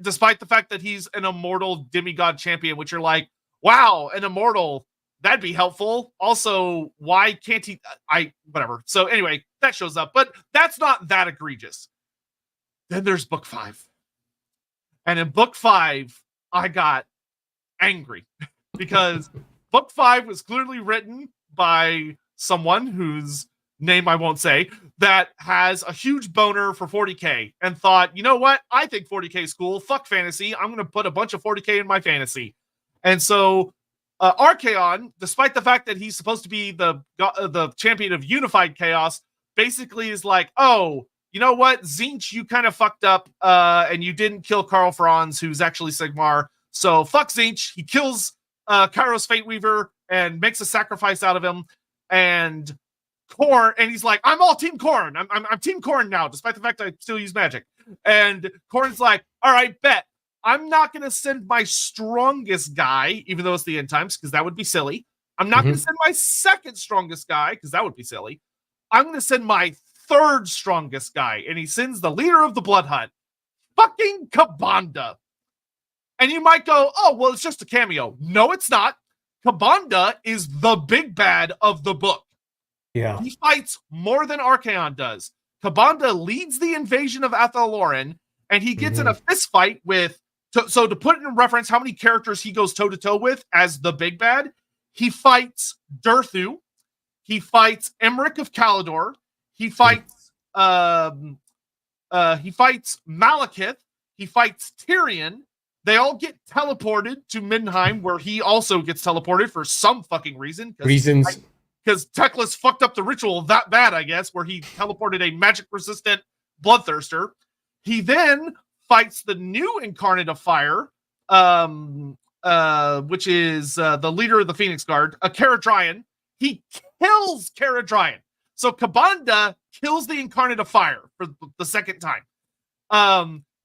despite the fact that he's an immortal demigod champion, which you're like, wow, an immortal, that'd be helpful. Also, why can't he? Whatever. So anyway, that shows up, but that's not that egregious. Then there's book 5. And in book 5, I got angry because book 5 was clearly written by someone whose name I won't say, that has a huge boner for 40k and thought, you know what? I think 40k is cool. Fuck fantasy. I'm going to put a bunch of 40k in my fantasy. And so Archaon, despite the fact that he's supposed to be the champion of unified chaos, basically is like, oh, you know what? Tzeentch, you kind of fucked up and you didn't kill Karl Franz, who's actually Sigmar. So fuck Tzeentch. He kills Kairos Fateweaver and makes a sacrifice out of him. And Khorne, and he's like, I'm all Team Khorne. I'm Team Khorne now, despite the fact I still use magic. And Khorne's like, all right, bet. I'm not going to send my strongest guy, even though it's the end times, because that would be silly. I'm not going to send my second strongest guy, because that would be silly. I'm going to send my third strongest guy. And he sends the leader of the Blood Hunt, fucking Kabanda. And you might go, oh, well, it's just a cameo. No, it's not. Kabanda is the big bad of the book. Yeah. He fights more than Archaon does. Kabanda leads the invasion of Athaloran, and he gets in a fist fight with... So to put it in reference how many characters he goes toe-to-toe with as the big bad, he fights Durthu, he fights Emmerich of Calidor, he fights Malekith, he fights Tyrion. They all get teleported to Middenheim, where he also gets teleported for some fucking reason. Because Teclis fucked up the ritual that bad, I guess, where he teleported a magic-resistant bloodthirster. He then fights the new Incarnate of Fire, which is the leader of the Phoenix Guard, Caradryan. He kills Caradryan. So Kabanda kills the Incarnate of Fire for the second time.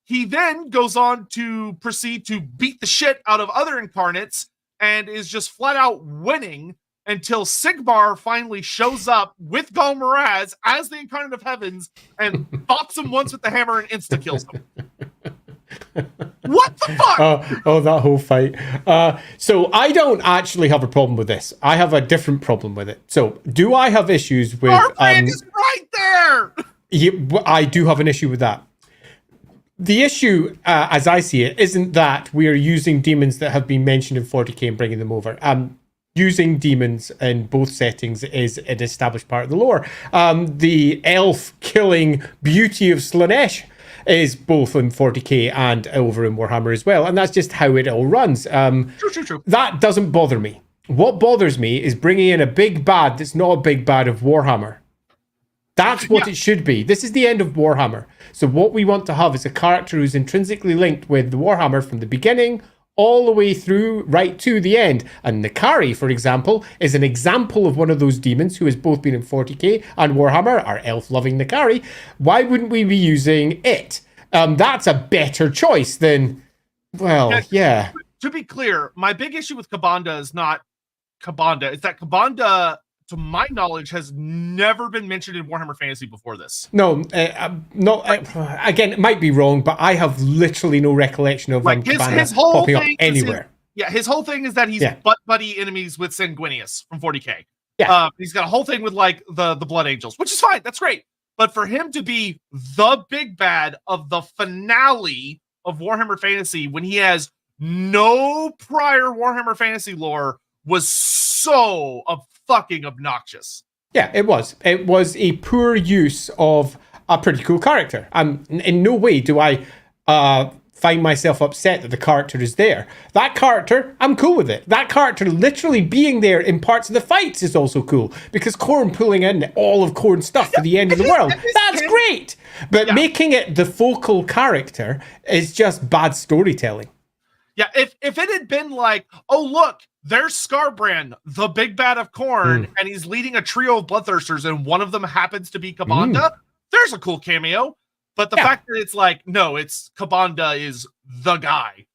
He then goes on to proceed to beat the shit out of other Incarnates and is just flat out winning until Sigmar finally shows up with Golmaraz as the Incarnate of Heavens and bops him once with the hammer and insta-kills him. What the fuck? Oh, that whole fight. So I don't actually have a problem with this. I have a different problem with it. So do I have issues with... Our brand is right there! Yeah, I do have an issue with that. The issue, as I see it, isn't that we are using demons that have been mentioned in 40k and bringing them over. Using demons in both settings is an established part of the lore. The elf killing beauty of Slaanesh is both in 40k and over in Warhammer as well, and that's just how it all runs. True. That doesn't bother me. What bothers me is bringing in a big bad that's not a big bad of Warhammer. That's what it should be. This is the end of Warhammer. So what we want to have is a character who's intrinsically linked with the Warhammer from the beginning all the way through right to the end. And Nakari, for example, is an example of one of those demons who has both been in 40k and Warhammer, our elf-loving Nakari. Why wouldn't we be using it? That's a better choice than, well, yeah. To be clear, my big issue with Kabanda is not Kabanda. It's that Kabanda, to my knowledge, has never been mentioned in Warhammer Fantasy before this. No, again, it might be wrong, but I have literally no recollection of his whole popping up thing anywhere. His whole thing is that he's butt buddy enemies with Sanguinius from 40k. Yeah. He's got a whole thing with like the Blood Angels, which is fine. That's great. But for him to be the big bad of the finale of Warhammer Fantasy when he has no prior Warhammer Fantasy lore was so fucking obnoxious. Yeah, it was. It was a poor use of a pretty cool character. In no way do I find myself upset that the character is there. That character, I'm cool with it. That character literally being there in parts of the fights is also cool, because Khorne pulling in all of Khorne's stuff for the end of the world. That's great. But making it the focal character is just bad storytelling. Yeah, if it had been like, oh, look, there's Scarbrand, the big bad of Khorne, and he's leading a trio of bloodthirsters, and one of them happens to be Kabanda, there's a cool cameo. But the fact that it's like, no, it's Kabanda is the guy.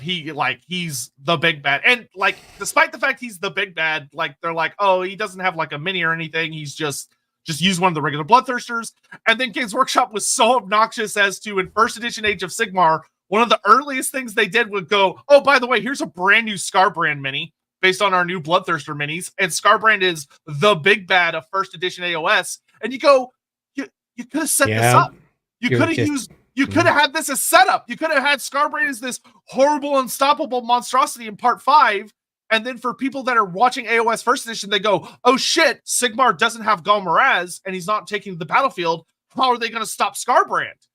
He's the big bad. And like, despite the fact he's the big bad, like they're like, oh, he doesn't have like a mini or anything. He's just use one of the regular bloodthirsters. And then Games Workshop was so obnoxious as to, in first edition Age of Sigmar, one of the earliest things they did would go, oh, by the way, here's a brand new Scarbrand mini. based on our new Bloodthirster minis, and Scarbrand is the big bad of first edition AOS, and you go, you could have set this up. You could have had this as setup. You could have had Scarbrand as this horrible, unstoppable monstrosity in part 5. And then for people that are watching AOS first edition, they go, oh shit, Sigmar doesn't have Galmaraz and he's not taking the battlefield. How are they going to stop Scarbrand?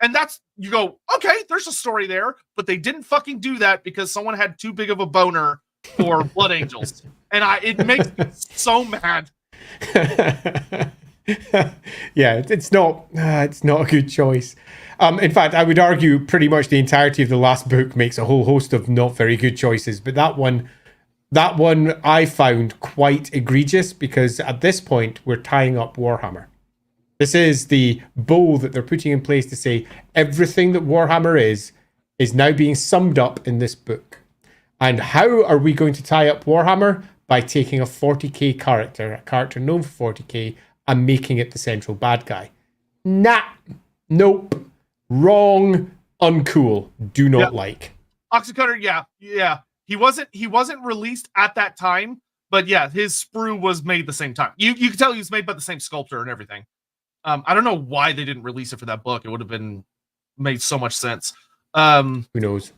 And you go, okay, there's a story there, but they didn't fucking do that because someone had too big of a boner for Blood Angels. And it makes me so mad. Yeah, it's not a good choice. In fact, I would argue pretty much the entirety of the last book makes a whole host of not very good choices. But that one I found quite egregious because at this point we're tying up Warhammer. This is the bow that they're putting in place to say everything that Warhammer is now being summed up in this book. And how are we going to tie up Warhammer? By taking a 40k character, a character known for 40k, and making it the central bad guy. Nah. Nope. Wrong. Uncool. Do not like. Oxycutter, yeah. He wasn't released at that time, but yeah, his sprue was made the same time. You can tell he was made by the same sculptor and everything. I don't know why they didn't release it for that book. It would have been made so much sense. Who knows?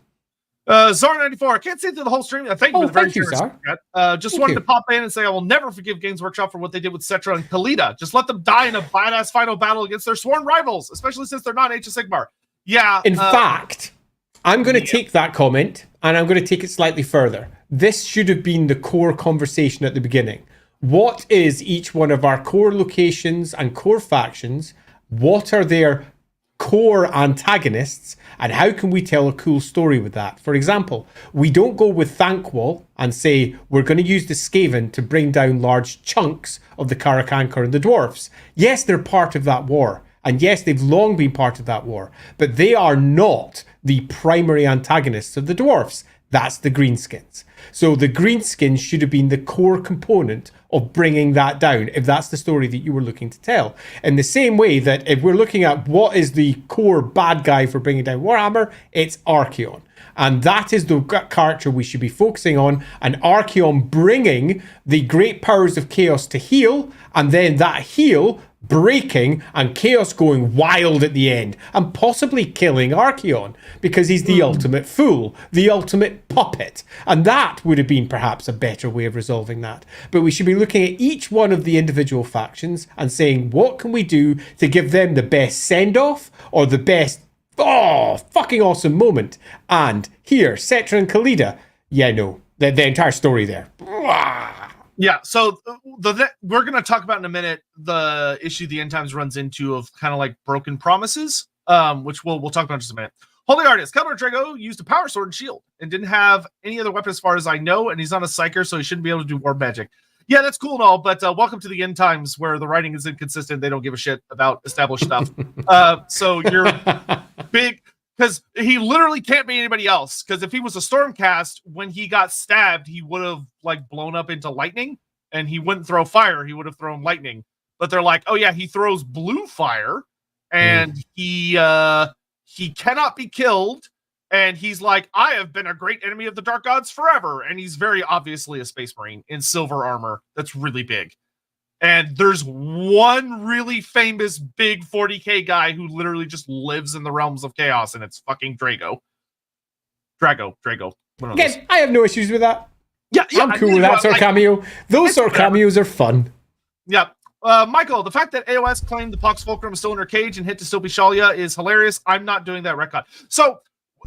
Zar94, I can't sit through the whole stream. Thank you for the very generous Zar. Just wanted to pop in and say I will never forgive Games Workshop for what they did with Cetra and Khalida. Just let them die in a badass final battle against their sworn rivals, especially since they're not Age of Sigmar. Yeah. In fact, I'm going to take that comment and I'm going to take it slightly further. This should have been the core conversation at the beginning. What is each one of our core locations and core factions? What are their core antagonists? And how can we tell a cool story with that? For example, we don't go with Thankwall and say we're going to use the Skaven to bring down large chunks of the Karakankar and the dwarfs. Yes, they're part of that war. And yes, they've long been part of that war. But they are not the primary antagonists of the dwarfs. That's the greenskins. So the greenskins should have been the core component of bringing that down, if that's the story that you were looking to tell. In the same way that if we're looking at what is the core bad guy for bringing down Warhammer, it's Archaon. And that is the character we should be focusing on. And Archaon bringing the great powers of chaos to heal, and then that heal breaking and chaos going wild at the end and possibly killing Archaon because he's the ultimate fool, the ultimate puppet. And that would have been perhaps a better way of resolving that. But we should be looking at each one of the individual factions and saying, what can we do to give them the best send-off or the best, fucking awesome moment? And here, Cetra and Khalida, the entire story there. Yeah, so we're going to talk about in a minute the issue the End Times runs into of kind of like broken promises, which we'll talk about in just a minute. Holy Artist, Keldor Drago used a power sword and shield and didn't have any other weapon as far as I know, and he's not a psyker, so he shouldn't be able to do war magic. Yeah, that's cool and all, but welcome to the End Times where the writing is inconsistent. They don't give a shit about established stuff. So you're big... Because he literally can't be anybody else. Because if he was a Stormcast, when he got stabbed, he would have like blown up into lightning, and he wouldn't throw fire. He would have thrown lightning. But they're like, oh yeah, he throws blue fire, and he cannot be killed. And he's like, I have been a great enemy of the Dark Gods forever. And he's very obviously a Space Marine in silver armor that's really big. And there's one really famous big 40k guy who literally just lives in the realms of chaos, and it's fucking Drago. Drago. Again, I have no issues with that. Yeah, I'm cool with that sort of cameo. Those sort of cameos are fun. Yeah. Michael, the fact that AOS claimed the Pox Fulcrum is still in her cage and hit to still be Shalia is hilarious. I'm not doing that retcon. So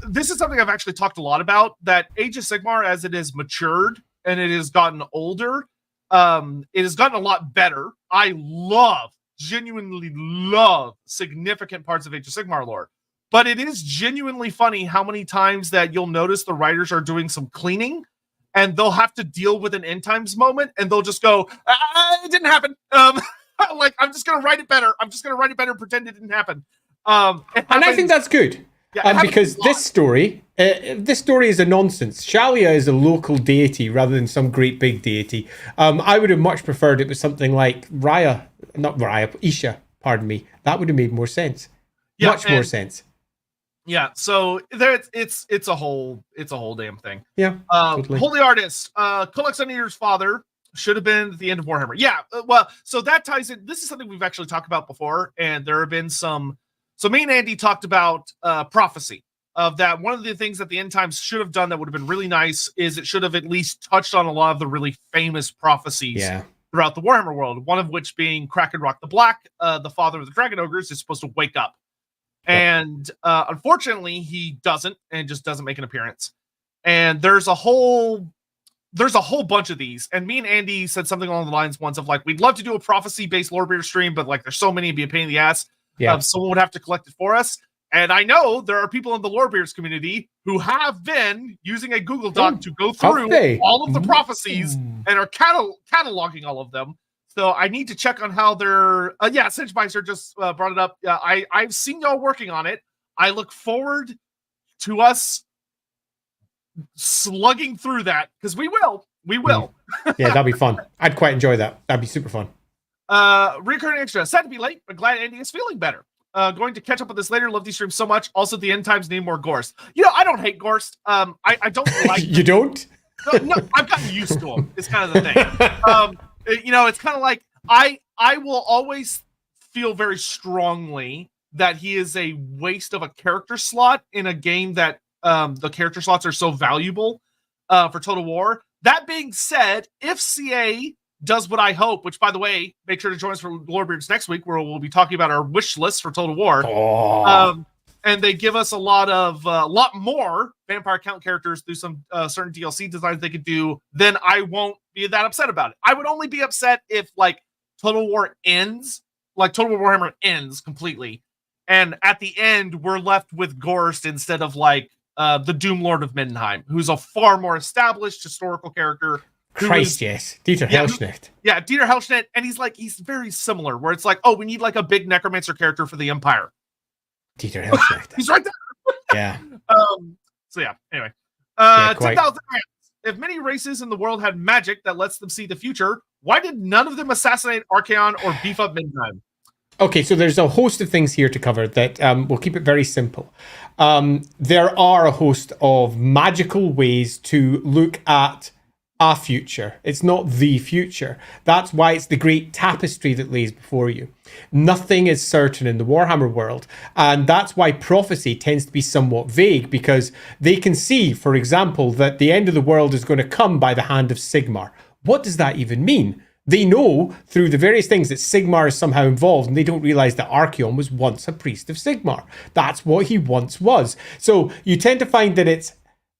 this is something I've actually talked a lot about, that Age of Sigmar, as it has matured and it has gotten older, it has gotten a lot better. I genuinely love significant parts of Age of Sigmar lore. But it is genuinely funny how many times that you'll notice the writers are doing some cleaning and they'll have to deal with an End Times moment and they'll just go, it didn't happen. Like, I'm just going to write it better. I'm just going to write it better and pretend it didn't happen. And I think that's good. Yeah, because this story is a nonsense. Shalia is a local deity rather than some great big deity. I would have much preferred it was something like Isha, pardon me. That would have made more sense. Much more sense. Yeah, so there it's a whole damn thing. Yeah, totally. Holy Artist, Colexioneer's father should have been at the end of Warhammer. Yeah, well, so that ties in. This is something we've actually talked about before, and there have been some. So me and Andy talked about prophecy of that. One of the things that the end times should have done that would have been really nice is it should have at least touched on a lot of the really famous prophecies throughout the Warhammer world. One of which being Kraken Rock the Black, the father of the Dragon Ogres, is supposed to wake up. And unfortunately, he doesn't, and just doesn't make an appearance. And there's a whole bunch of these. And me and Andy said something along the lines once of like, we'd love to do a prophecy-based Lorebeard stream, but like, there's so many, it'd be a pain in the ass. Yeah. Someone would have to collect it for us. And I know there are people in the Lorebeards community who have been using a Google Doc to go through all of the prophecies and are cataloging all of them. So I need to check on how they're. Singemeister just brought it up. I've seen y'all working on it. I look forward to us slugging through that because we will. Yeah, that'd be fun. I'd quite enjoy that. That'd be super fun. Recurring extra. Sad to be late, but glad Andy is feeling better. Going to catch up with this later. Love these streams so much. Also, the end times need more Gorst. I don't hate Gorst. I don't like. You don't? No, I've gotten used to him. It's kind of the thing. It's kind of like I will always feel very strongly that he is a waste of a character slot in a game that the character slots are so valuable for Total War. That being said, if CA does what I hope, which by the way, make sure to join us for Lorebeards next week, where we'll be talking about our wish list for Total War. And they give us a lot more vampire count characters through some certain DLC designs they could do, then I won't be that upset about it. I would only be upset if like Total War ends, like Total War Warhammer ends completely, and at the end we're left with Gorst instead of like the Doom Lord of Middenheim, who's a far more established historical character. Yes. Dieter Hellschnitt. Yeah, Dieter Hellschnitt, and he's very similar, where it's like, oh, we need like a big necromancer character for the Empire. Dieter Hellschnitt. He's right there. Yeah. So yeah, anyway. 10,000 grams. If many races in the world had magic that lets them see the future, why did none of them assassinate Archaon or beef up Middenheim? Okay, so there's a host of things here to cover that we'll keep it very simple. There are a host of magical ways to look at a future. It's not the future. That's why it's the great tapestry that lays before you. Nothing is certain in the Warhammer world, and that's why prophecy tends to be somewhat vague, because they can see, for example, that the end of the world is going to come by the hand of Sigmar. What does that even mean? They know through the various things that Sigmar is somehow involved, and they don't realize that Archaon was once a priest of Sigmar. That's what he once was. So you tend to find that it's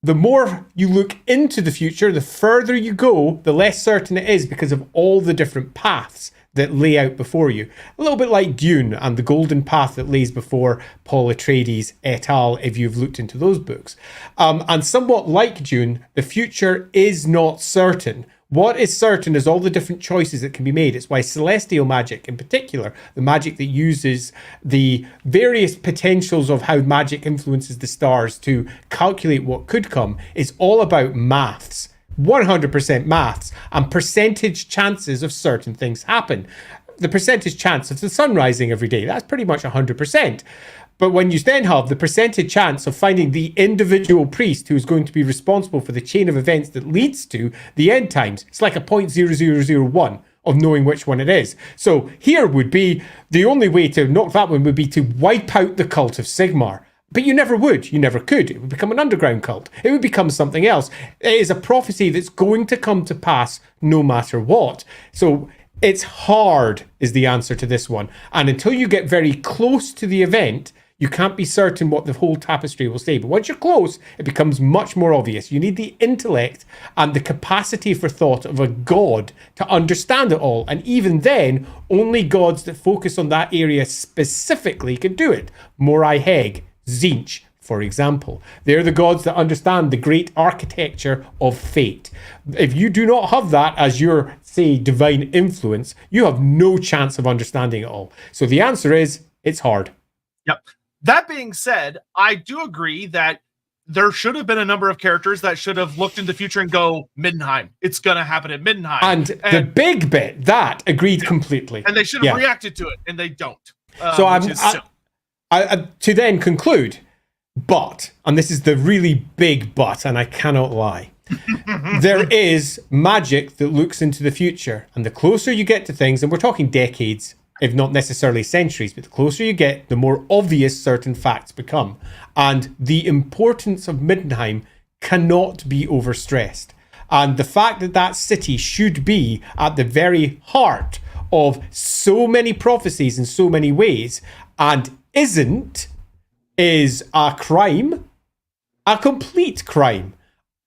the more you look into the future, the further you go, the less certain it is because of all the different paths that lay out before you. A little bit like Dune and the golden path that lays before Paul Atreides et al., if you've looked into those books. And somewhat like Dune, the future is not certain. What is certain is all the different choices that can be made. It's why celestial magic, in particular, the magic that uses the various potentials of how magic influences the stars to calculate what could come, is all about maths. 100% maths and percentage chances of certain things happen. The percentage chance of the sun rising every day, that's pretty much 100%. But when you then have the percentage chance of finding the individual priest who's going to be responsible for the chain of events that leads to the end times, it's like a 0.0001 of knowing which one it is. So here would be, the only way to knock that one would be to wipe out the cult of Sigmar. But you never would. You never could. It would become an underground cult. It would become something else. It is a prophecy that's going to come to pass no matter what. So it's hard is the answer to this one. And until you get very close to the event, you can't be certain what the whole tapestry will say. But once you're close, it becomes much more obvious. You need the intellect and the capacity for thought of a god to understand it all. And even then, only gods that focus on that area specifically can do it. Morai Heg, Tzeentch, for example. They're the gods that understand the great architecture of fate. If you do not have that as your, say, divine influence, you have no chance of understanding it all. So the answer is, it's hard. Yep. That being said, I do agree that there should have been a number of characters that should have looked in the future and go, Middenheim. It's going to happen at Middenheim. And the big bit, that agreed completely. And they should have reacted to it, and they don't. So to then conclude, But, and this is the really big but, and I cannot lie, there is magic that looks into the future. And the closer you get to things, and we're talking decades, if not necessarily centuries, but the closer you get, the more obvious certain facts become. And the importance of Middenheim cannot be overstressed. And the fact that that city should be at the very heart of so many prophecies in so many ways, and isn't, is a crime, a complete crime.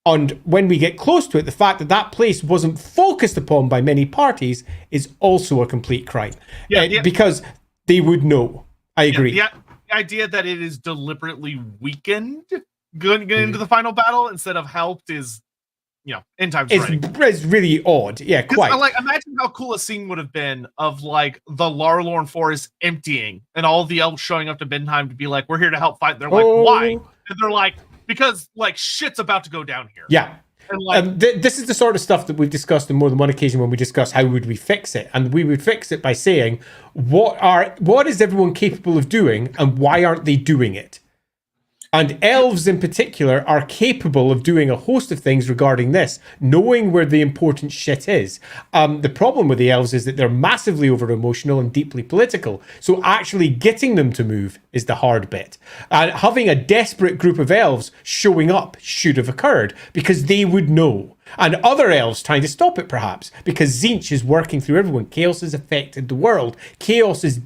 And when we get close to it, the fact that that place wasn't focused upon by many parties is also a complete crime. Because they would know. I agree. The idea that it is deliberately weakened going into the final battle instead of helped is, end times writing. It's really odd. Yeah, quite. Like, imagine how cool a scene would have been of like the Larlorn forest emptying and all the elves showing up to Middenheim to be like, we're here to help fight. They're like, why? And they're like, because like shit's about to go down here. Yeah. And like, this is the sort of stuff that we've discussed on more than one occasion when we discuss how would we fix it. And we would fix it by saying, what is everyone capable of doing and why aren't they doing it? And elves in particular are capable of doing a host of things regarding this, knowing where the important shit is. The problem with the elves is that they're massively over-emotional and deeply political. So actually getting them to move is the hard bit. And having a desperate group of elves showing up should have occurred because they would know. And other elves trying to stop it, perhaps, because Tzeentch is working through everyone. Chaos has affected the world. Chaos is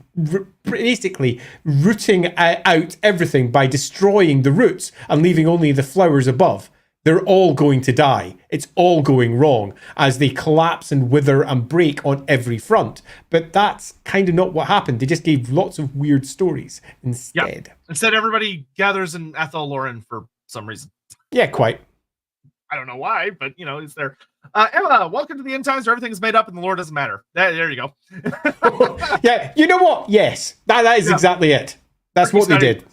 basically rooting out everything by destroying the roots and leaving only the flowers above. They're all going to die. It's all going wrong as they collapse and wither and break on every front. But that's kind of not what happened. They just gave lots of weird stories instead. Yeah. Instead, everybody gathers in Athel Loren for some reason. Yeah, quite. I don't know why, but it's there. Emma, welcome to the end times where everything is made up and the lore doesn't matter. There you go. Yeah, you know what? Yes, that is exactly it. That's what they did.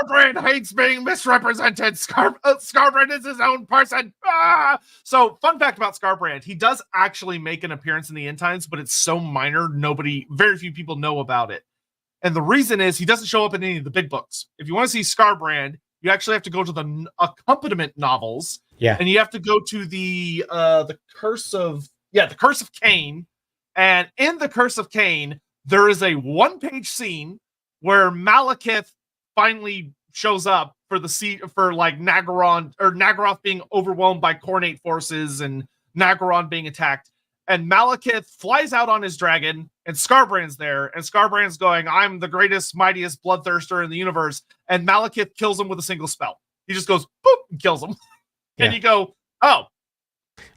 Skarbrand hates being misrepresented. Skarbrand is his own person. So, fun fact about Skarbrand, he does actually make an appearance in the end times, but it's so minor, very few people know about it. And the reason is he doesn't show up in any of the big books. If you want to see Skarbrand, you actually have to go to the accompaniment novels. Yeah. And you have to go to the Curse of Cain. And in the Curse of Cain, there is a one-page scene where Malekith finally shows up for like Naggaroth being overwhelmed by Khornate forces and Naggaroth being attacked. And Malekith flies out on his dragon, and Skarbrand's there, and Skarbrand's going, I'm the greatest, mightiest bloodthirster in the universe. And Malekith kills him with a single spell. He just goes, boop, and kills him. And you go, oh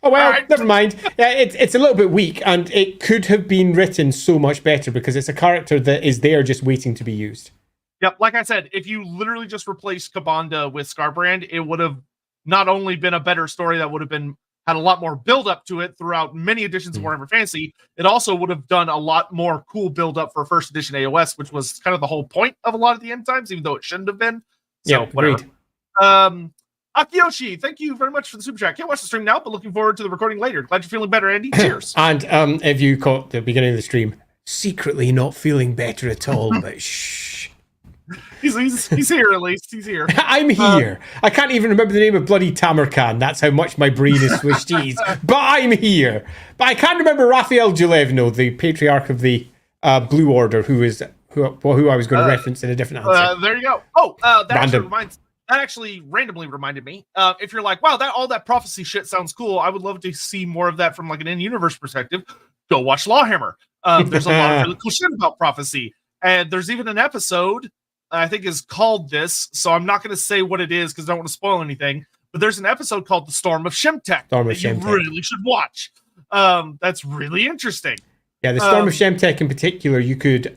well, right. Never mind. Yeah, it's a little bit weak, and it could have been written so much better because it's a character that is there just waiting to be used. Yep, like I said, if you literally just replaced Kabanda with Skarbrand, it would have not only been a better story that would have had a lot more build up to it throughout many editions of Warhammer Fantasy, it also would have done a lot more cool build up for first edition AOS, which was kind of the whole point of a lot of the end times, even though it shouldn't have been. So, whatever. Akiyoshi, thank you very much for the super chat. Can't watch the stream now, but looking forward to the recording later. Glad you're feeling better, Andy. Cheers. And if you caught the beginning of the stream, secretly not feeling better at all, but shh. He's here at least. He's here. I'm here. I can't even remember the name of bloody Tamarkan. That's how much my brain is Swiss cheese. But I'm here. But I can't remember Raphael Jalevno, the patriarch of the Blue Order, who I was going to reference in a different answer. There you go. Oh, that actually randomly reminded me. If you're like, wow, all that prophecy shit sounds cool, I would love to see more of that from like an in-universe perspective. Go watch LAWhammer. There's a lot of really cool shit about prophecy, and there's even an episode I think is called this. So I'm not going to say what it is because I don't want to spoil anything. But there's an episode called "The Storm of Shemtek" that you really should watch. That's really interesting. Yeah, the Storm of Shemtek in particular, you could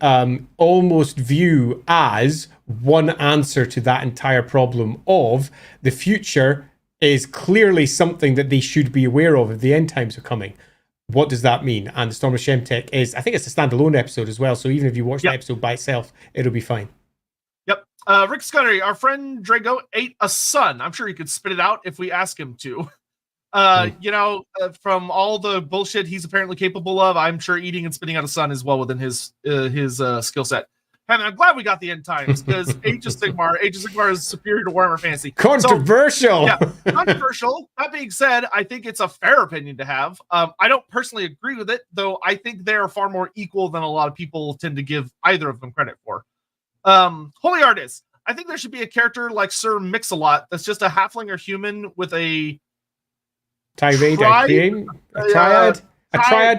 almost view as one answer to that entire problem of the future is clearly something that they should be aware of if the end times are coming. What does that mean? And the Storm of Shemtek is, I think it's a standalone episode as well. So even if you watch the episode by itself, it'll be fine. Yep. Rick Scuddery, our friend Drago ate a sun. I'm sure he could spit it out if we ask him to. From all the bullshit he's apparently capable of, I'm sure eating and spitting out a sun is well within his skill set. And I'm glad we got the end times because Age of Sigmar is superior to Warhammer Fantasy. Controversial. So, yeah, controversial. That being said, I think it's a fair opinion to have. I don't personally agree with it, though. I think they are far more equal than a lot of people tend to give either of them credit for. Holy Artist. I think there should be a character like Sir Mix-a-Lot that's just a halfling or human with a triad,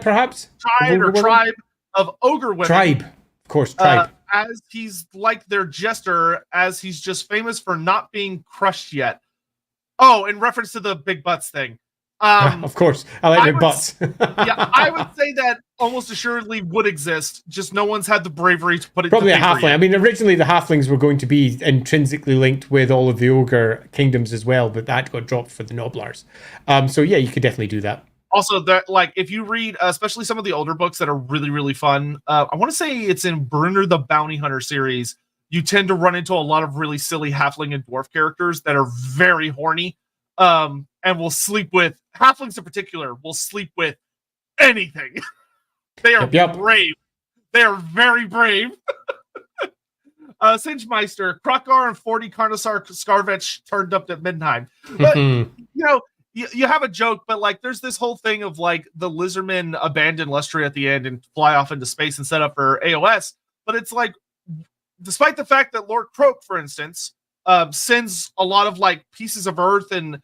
perhaps? Tribe of ogre women. Tribe. Of course, tribe. As he's like their jester, as he's just famous for not being crushed yet. Oh, in reference to the big butts thing. Of course, I like big butts. Yeah, I would say that almost assuredly would exist. Just no one's had the bravery to put it. Probably a halfling. Yet. I mean, originally the halflings were going to be intrinsically linked with all of the ogre kingdoms as well, but that got dropped for the Noblars. So yeah, you could definitely do that. Also, that like if you read, especially some of the older books that are really, really fun, I want to say it's in Brunner the Bounty Hunter series. You tend to run into a lot of really silly halfling and dwarf characters that are very horny, and will sleep with halflings in particular. Will sleep with anything. They are brave. They are very brave. Singemeister, Krokar and 40 Carnosaur Scarvetch turned up at Midnight. But you have a joke, but like there's this whole thing of like the lizardmen abandon Lustria at the end and fly off into space and set up for AOS. But it's like, despite the fact that Lord Croak, for instance, sends a lot of like pieces of Earth and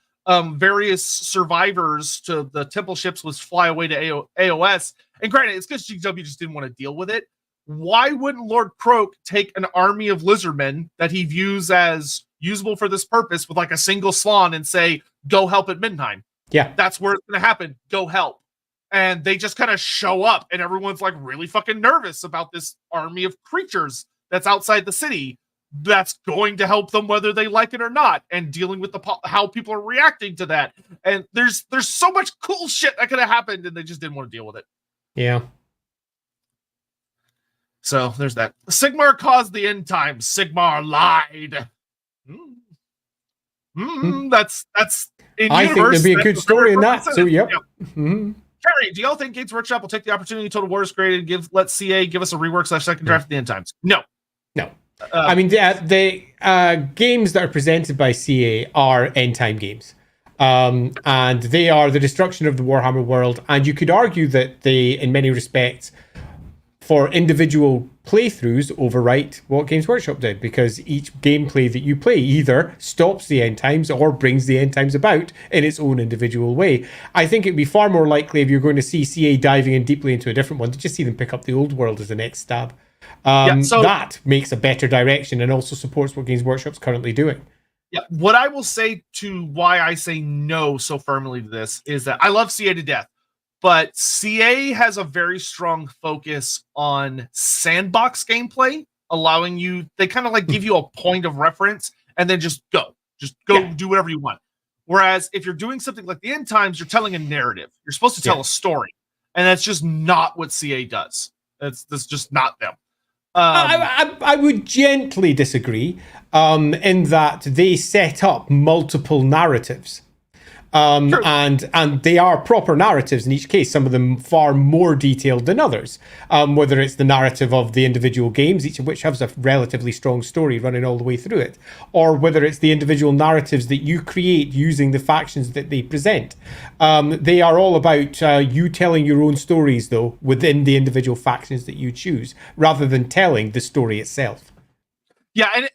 various survivors to the temple ships was fly away to AOS. And granted, it's because GW just didn't want to deal with it. Why wouldn't Lord Croak take an army of lizardmen that he views as usable for this purpose with like a single slan and say, go help at Midnight? Yeah. That's where it's going to happen. Go help. And they just kind of show up and everyone's like really fucking nervous about this army of creatures that's outside the city that's going to help them whether they like it or not, and dealing with how people are reacting to that. And there's so much cool shit that could have happened and they just didn't want to deal with it. Yeah. So there's that. Sigmar caused the end times. Sigmar lied. That's in I think there'd be a good story in that. So yep. Carrie, do y'all think Gates Workshop will take the opportunity Total War is created and let CA give us a rework / second draft at the end times? No. I mean, the games that are presented by CA are end time games. And they are the destruction of the Warhammer world. And you could argue that they, in many respects, for individual playthroughs, overwrite what Games Workshop did, because each gameplay that you play either stops the end times or brings the end times about in its own individual way. I think it'd be far more likely if you're going to see CA diving in deeply into a different one to just see them pick up the old world as the next stab. That makes a better direction and also supports what Games Workshop's currently doing. Yeah, what I will say to why I say no so firmly to this is that I love CA to death, but CA has a very strong focus on sandbox gameplay, allowing you, they kind of like give you a point of reference and then just go do whatever you want. Whereas if you're doing something like the end times, you're telling a narrative. You're supposed to tell a story, and that's just not what CA does. That's just not them. I would gently disagree in that they set up multiple narratives. And they are proper narratives in each case, some of them far more detailed than others. Whether it's the narrative of the individual games, each of which has a relatively strong story running all the way through it, or whether it's the individual narratives that you create using the factions that they present. They are all about you telling your own stories, though, within the individual factions that you choose, rather than telling the story itself. Yeah, and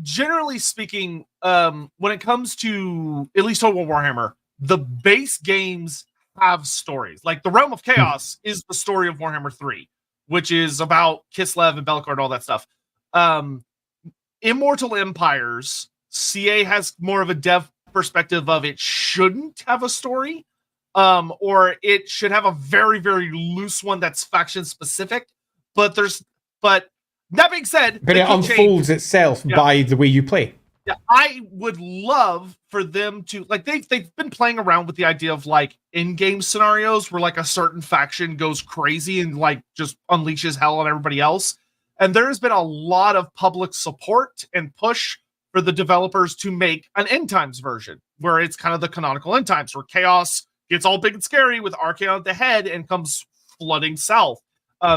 generally speaking, when it comes to at least Total Warhammer, the base games have stories. Like the Realm of Chaos is the story of Warhammer 3, which is about Kislev and Belkar and all that stuff. Immortal Empires, CA has more of a dev perspective of it shouldn't have a story, or it should have a very, very loose one that's faction specific. But that being said, but it unfolds itself by the way you play. Yeah, I would love for them to, like, they've been playing around with the idea of like in-game scenarios where like a certain faction goes crazy and like just unleashes hell on everybody else. And there's been a lot of public support and push for the developers to make an end times version where it's kind of the canonical end times where chaos gets all big and scary with Archaon at the head and comes flooding south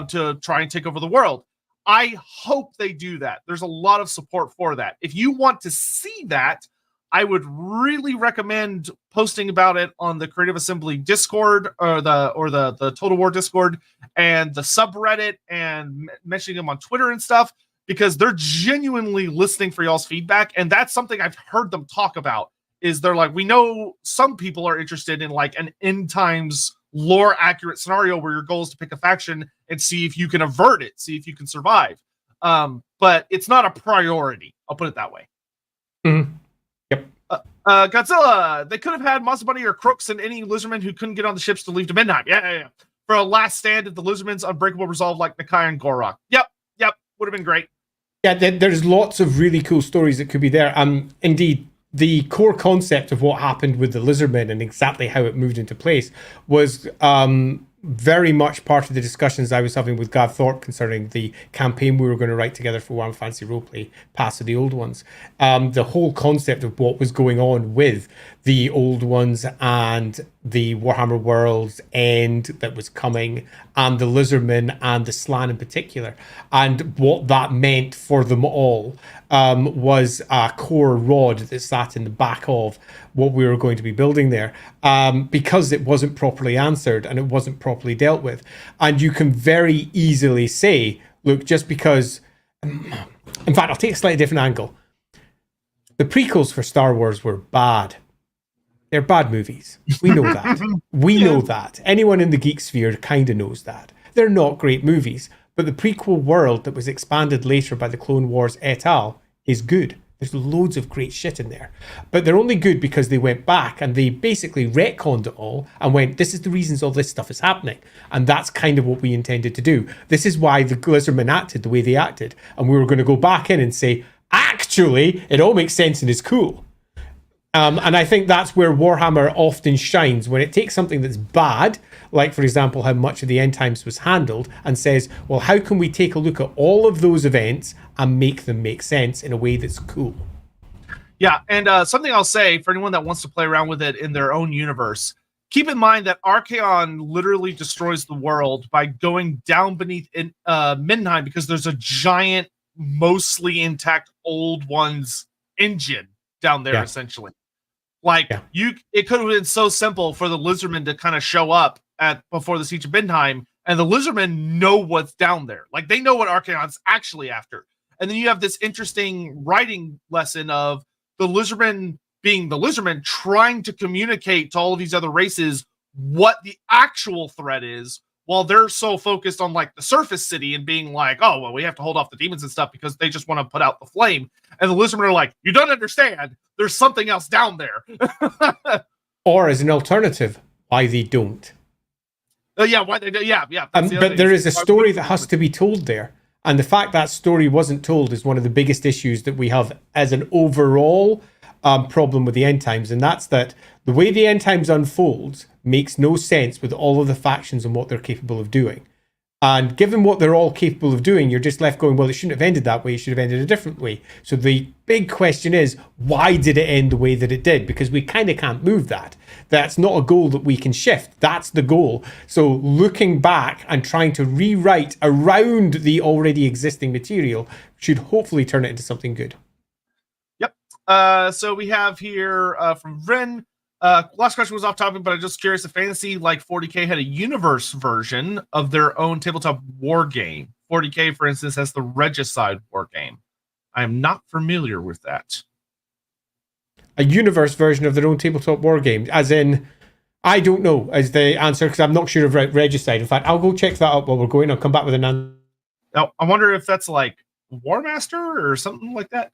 to try and take over the world. I hope they do that. There's a lot of support for that. If you want to see that, I would really recommend posting about it on the Creative Assembly Discord or the Total War Discord and the subreddit, and mentioning them on Twitter and stuff, because they're genuinely listening for y'all's feedback. And that's something I've heard them talk about, is they're like, we know some people are interested in like an end times lore accurate scenario where your goal is to pick a faction and see if you can avert it, see if you can survive. But it's not a priority. I'll put it that way. Mm-hmm. Yep. Godzilla, they could have had Mazdamundi or Crooks and any lizardmen who couldn't get on the ships to leave to Midnight. Yeah. For a last stand at the lizardmen's unbreakable resolve like Nakai and Gorok. Yep. Would have been great. Yeah, there's lots of really cool stories that could be there. Indeed, the core concept of what happened with the lizardmen and exactly how it moved into place was very much part of the discussions I was having with Gav Thorpe concerning the campaign we were going to write together for Warhammer Fantasy Roleplay, Pass of the Old Ones. The whole concept of what was going on with the Old Ones and the Warhammer World's End that was coming, and the Lizardmen and the Slann in particular, and what that meant for them all was a core rod that sat in the back of what we were going to be building there, because it wasn't properly answered and it wasn't properly dealt with. And you can very easily say, look, just because... In fact, I'll take a slightly different angle. The prequels for Star Wars were bad. They're bad movies. We know that. We know that. Anyone in the geek sphere kind of knows that. They're not great movies. But the prequel world that was expanded later by the Clone Wars et al. Is good. There's loads of great shit in there. But they're only good because they went back and they basically retconned it all and went, this is the reasons all this stuff is happening. And that's kind of what we intended to do. This is why the Lizardmen acted the way they acted. And we were going to go back in and say, actually, it all makes sense and is cool. And I think that's where Warhammer often shines, when it takes something that's bad, like, for example, how much of the end times was handled, and says, well, how can we take a look at all of those events and make them make sense in a way that's cool? Yeah, and something I'll say for anyone that wants to play around with it in their own universe, keep in mind that Archaon literally destroys the world by going down beneath Midnight, because there's a giant, mostly intact Old Ones engine down there, essentially. Like, it could have been so simple for the Lizardmen to kind of show up before the Siege of Midheim, and the Lizardmen know what's down there. Like, they know what Archaon's actually after. And then you have this interesting writing lesson of the Lizardmen being the Lizardmen, trying to communicate to all of these other races what the actual threat is, while they're so focused on like the surface city and being like, oh, well, we have to hold off the demons and stuff because they just want to put out the flame. And the Lizardmen are like, you don't understand. There's something else down there. Or as an alternative, why they don't. Why they do. Yeah. But there is a story that has to be told there. And the fact that story wasn't told is one of the biggest issues that we have as an overall problem with the end times. And that's that the way the end times unfolds makes no sense with all of the factions and what they're capable of doing. And given what they're all capable of doing, you're just left going, well, it shouldn't have ended that way. It should have ended a different way. So the big question is, why did it end the way that it did? Because we kind of can't move that. That's not a goal that we can shift. That's the goal. So looking back and trying to rewrite around the already existing material should hopefully turn it into something good. Yep. So we have here from Ren. Last question was off topic, but I'm just curious if Fantasy like 40K had a universe version of their own tabletop war game. 40K, for instance, has the Regicide war game. I am not familiar with that. A universe version of their own tabletop war game, as in, I don't know, as the answer, because I'm not sure of Regicide. In fact, I'll go check that out while we're going. I'll come back with an answer. Now, I wonder if that's like Warmaster or something like that.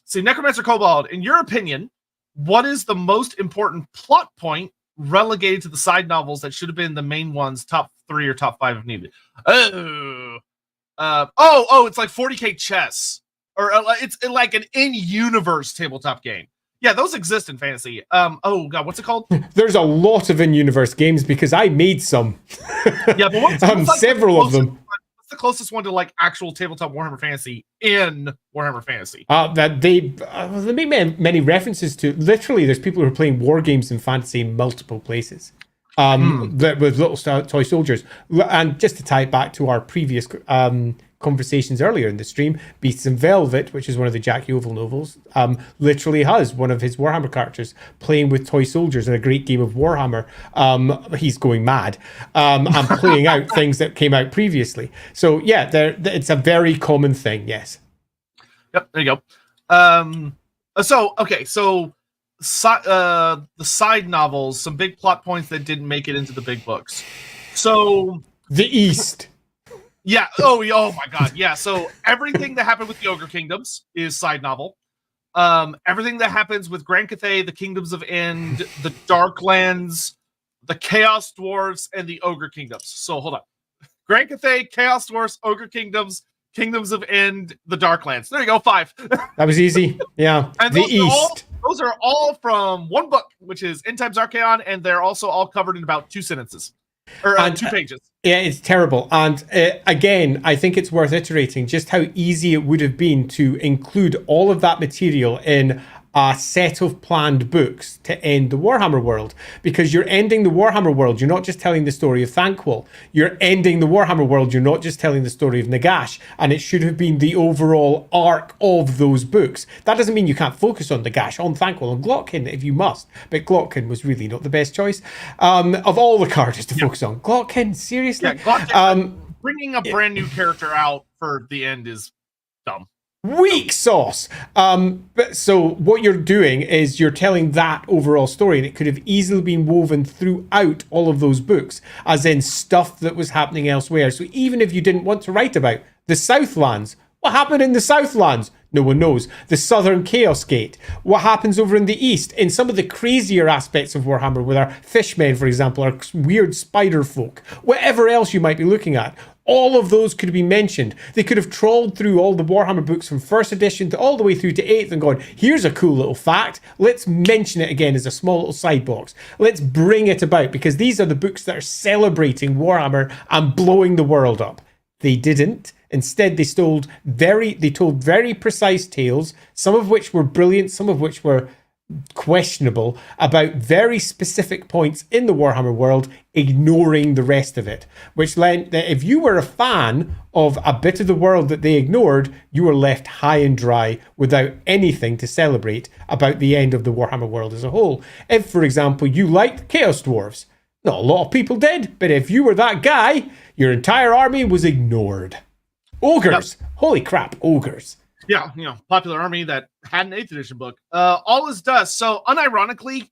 See, Necromancer Kobold, in your opinion, what is the most important plot point relegated to the side novels that should have been the main ones, top 3 or top 5 if needed? It's like 40K chess, or it's like an in-universe tabletop game. Yeah, those exist in fantasy. Oh god, what's it called? There's a lot of in-universe games because I made some. Yeah, but what's like several of them. What's the closest one to like actual tabletop Warhammer Fantasy in Warhammer Fantasy? That they make many references to. Literally, there's people who are playing war games in fantasy in multiple places. With little toy soldiers. And just to tie it back to our previous conversations earlier in the stream, Beasts in Velvet, which is one of the Jack Yeovil novels, literally has one of his Warhammer characters playing with toy soldiers in a great game of Warhammer. He's going mad and playing out things that came out previously. So yeah, it's a very common thing. Yes. Yep. There you go. So the side novels, some big plot points that didn't make it into the big books. So the East. Yeah. Oh my God. Yeah. So everything that happened with the Ogre Kingdoms is side novel. Everything that happens with Grand Cathay, the Kingdoms of End, the Darklands, the Chaos Dwarfs, and the Ogre Kingdoms. So hold on. Grand Cathay, Chaos Dwarfs, Ogre Kingdoms, Kingdoms of End, the Darklands. There you go. 5. That was easy. Yeah. And the East. Those are all from one book, which is End Times Archaon, and they're also all covered in about 2 sentences. Or 2 pages. Yeah, it's terrible. And again, I think it's worth iterating just how easy it would have been to include all of that material in a set of planned books to end the Warhammer world, because you're ending the Warhammer world. You're not just telling the story of Thanquol. You're ending the Warhammer world. You're not just telling the story of Nagash. And it should have been the overall arc of those books. That doesn't mean you can't focus on Nagash, on Thanquol, on Glotkin if you must. But Glotkin was really not the best choice of all the characters to focus on. Glotkin, seriously? Yeah, Glotkin, bringing a brand new character out for the end is dumb. Weak sauce. But so what you're doing is you're telling that overall story, and it could have easily been woven throughout all of those books, as in stuff that was happening elsewhere. So even if you didn't want to write about the Southlands, what happened in the Southlands? No one knows. The Southern Chaos Gate. What happens over in the East? In some of the crazier aspects of Warhammer, with our fishmen, for example, our weird spider folk, whatever else you might be looking at, all of those could be mentioned. They could have trawled through all the Warhammer books from 1st edition to all the way through to 8th and gone, here's a cool little fact. Let's mention it again as a small little side box. Let's bring it about, because these are the books that are celebrating Warhammer and blowing the world up. They didn't. Instead, they told very precise tales, some of which were brilliant, some of which were questionable, about very specific points in the Warhammer world, ignoring the rest of it, which meant that if you were a fan of a bit of the world that they ignored, you were left high and dry without anything to celebrate about the end of the Warhammer world as a whole. If, for example, you liked Chaos Dwarfs, not a lot of people did, but if you were that guy, your entire army was ignored. Ogres. Yep. Holy crap, ogres. Yeah, popular army that had an 8th edition book. All is dust. So, unironically,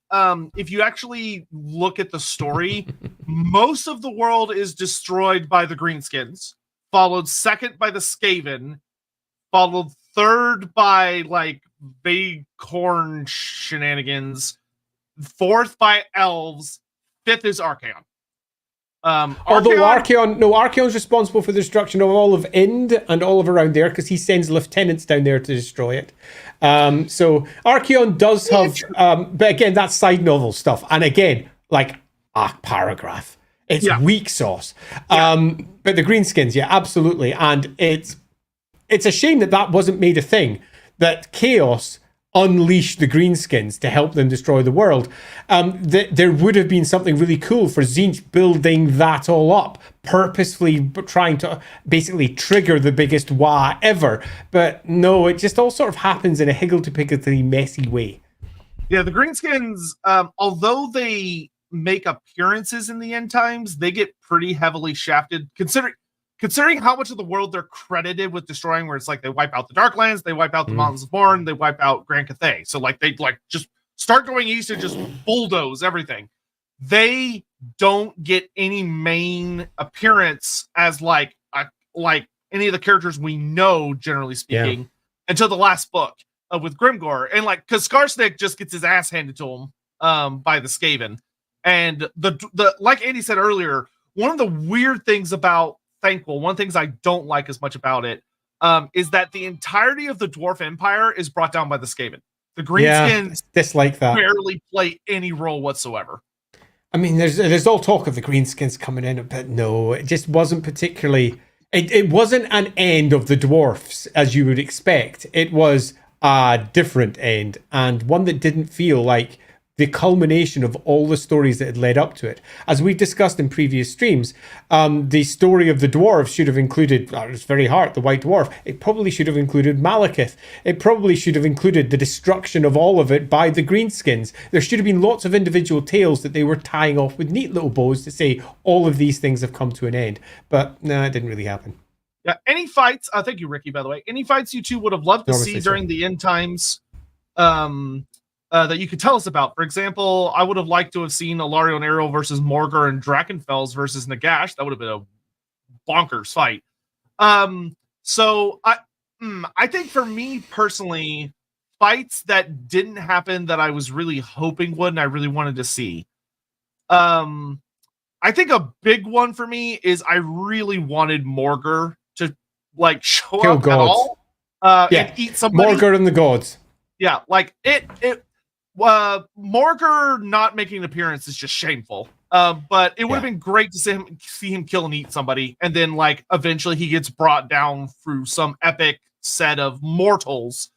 if you actually look at the story, most of the world is destroyed by the Greenskins, followed second by the Skaven, followed third by, Vaghorn shenanigans, 4th by Elves, 5th is Archaon. Although Archaon's responsible for the destruction of all of Ind and all of around there, because he sends lieutenants down there to destroy it. So Archaon does have, but again, that's side novel stuff. And again, a paragraph. It's weak sauce. But the Greenskins, absolutely. And it's a shame that wasn't made a thing, that Chaos unleash the Greenskins to help them destroy the world. There would have been something really cool for Tzeentch building that all up, purposefully trying to basically trigger the biggest wah ever. But no, it just all sort of happens in a higgledy-piggledy messy way. Yeah, the Greenskins, although they make appearances in the end times, they get pretty heavily shafted, considering how much of the world they're credited with destroying, where it's like they wipe out the Darklands, they wipe out the Mountains of Born, they wipe out Grand Cathay. So they just start going east and just bulldoze everything. They don't get any main appearance as like any of the characters we know, generally speaking, until the last book with Grimgor. And because Skarsnik just gets his ass handed to him by the Skaven. And the like Andy said earlier, one of the weird things about Thanquol, one of the things I don't like as much about it, is that the entirety of the Dwarf Empire is brought down by the Skaven. The Greenskins dislike that. Barely play any role whatsoever. I mean, there's all talk of the Greenskins coming in, but no, it just wasn't particularly. It wasn't an end of the dwarfs as you would expect. It was a different end, and one that didn't feel like the culmination of all the stories that had led up to it. As we've discussed in previous streams, the story of the dwarves should have included, its very heart, the White Dwarf. It probably should have included Malekith. It probably should have included the destruction of all of it by the Greenskins. There should have been lots of individual tales that they were tying off with neat little bows to say all of these things have come to an end. But no, it didn't really happen. Yeah, any fights, thank you, Ricky, by the way, any fights you two would have loved to see during the end times that you could tell us about. For example, I would have liked to have seen Alario and Arrow versus Morgar and Drakenfels versus Nagash. That would have been a bonkers fight. So I think for me personally, fights that didn't happen that I was really hoping would and I really wanted to see. I think a big one for me is I really wanted Morgar to like show Kill up gods. at all and eat somebody. Morgar and the gods. Yeah, like Morgar not making an appearance is just shameful. But it would have been great to see him kill and eat somebody, and then like eventually he gets brought down through some epic set of mortals,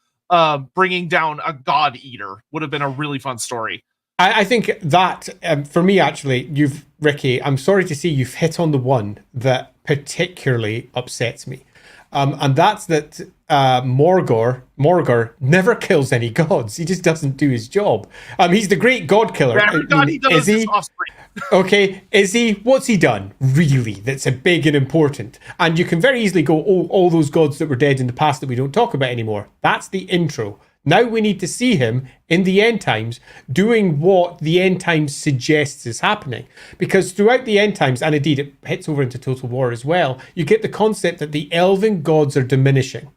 bringing down a god eater. Would have been a really fun story. I think that for me, actually, Ricky, I'm sorry to see you've hit on the one that particularly upsets me. And that's that Morgar never kills any gods. He just doesn't do his job. He's the great god killer. Every god he does is offspring. Okay, is he? What's he done, really, that's a big and important? And you can very easily go, oh, all those gods that were dead in the past that we don't talk about anymore. That's the intro. Now we need to see him in the end times doing what the end times suggests is happening. Because throughout the end times, and indeed it hits over into Total War as well, you get the concept that the elven gods are diminishing.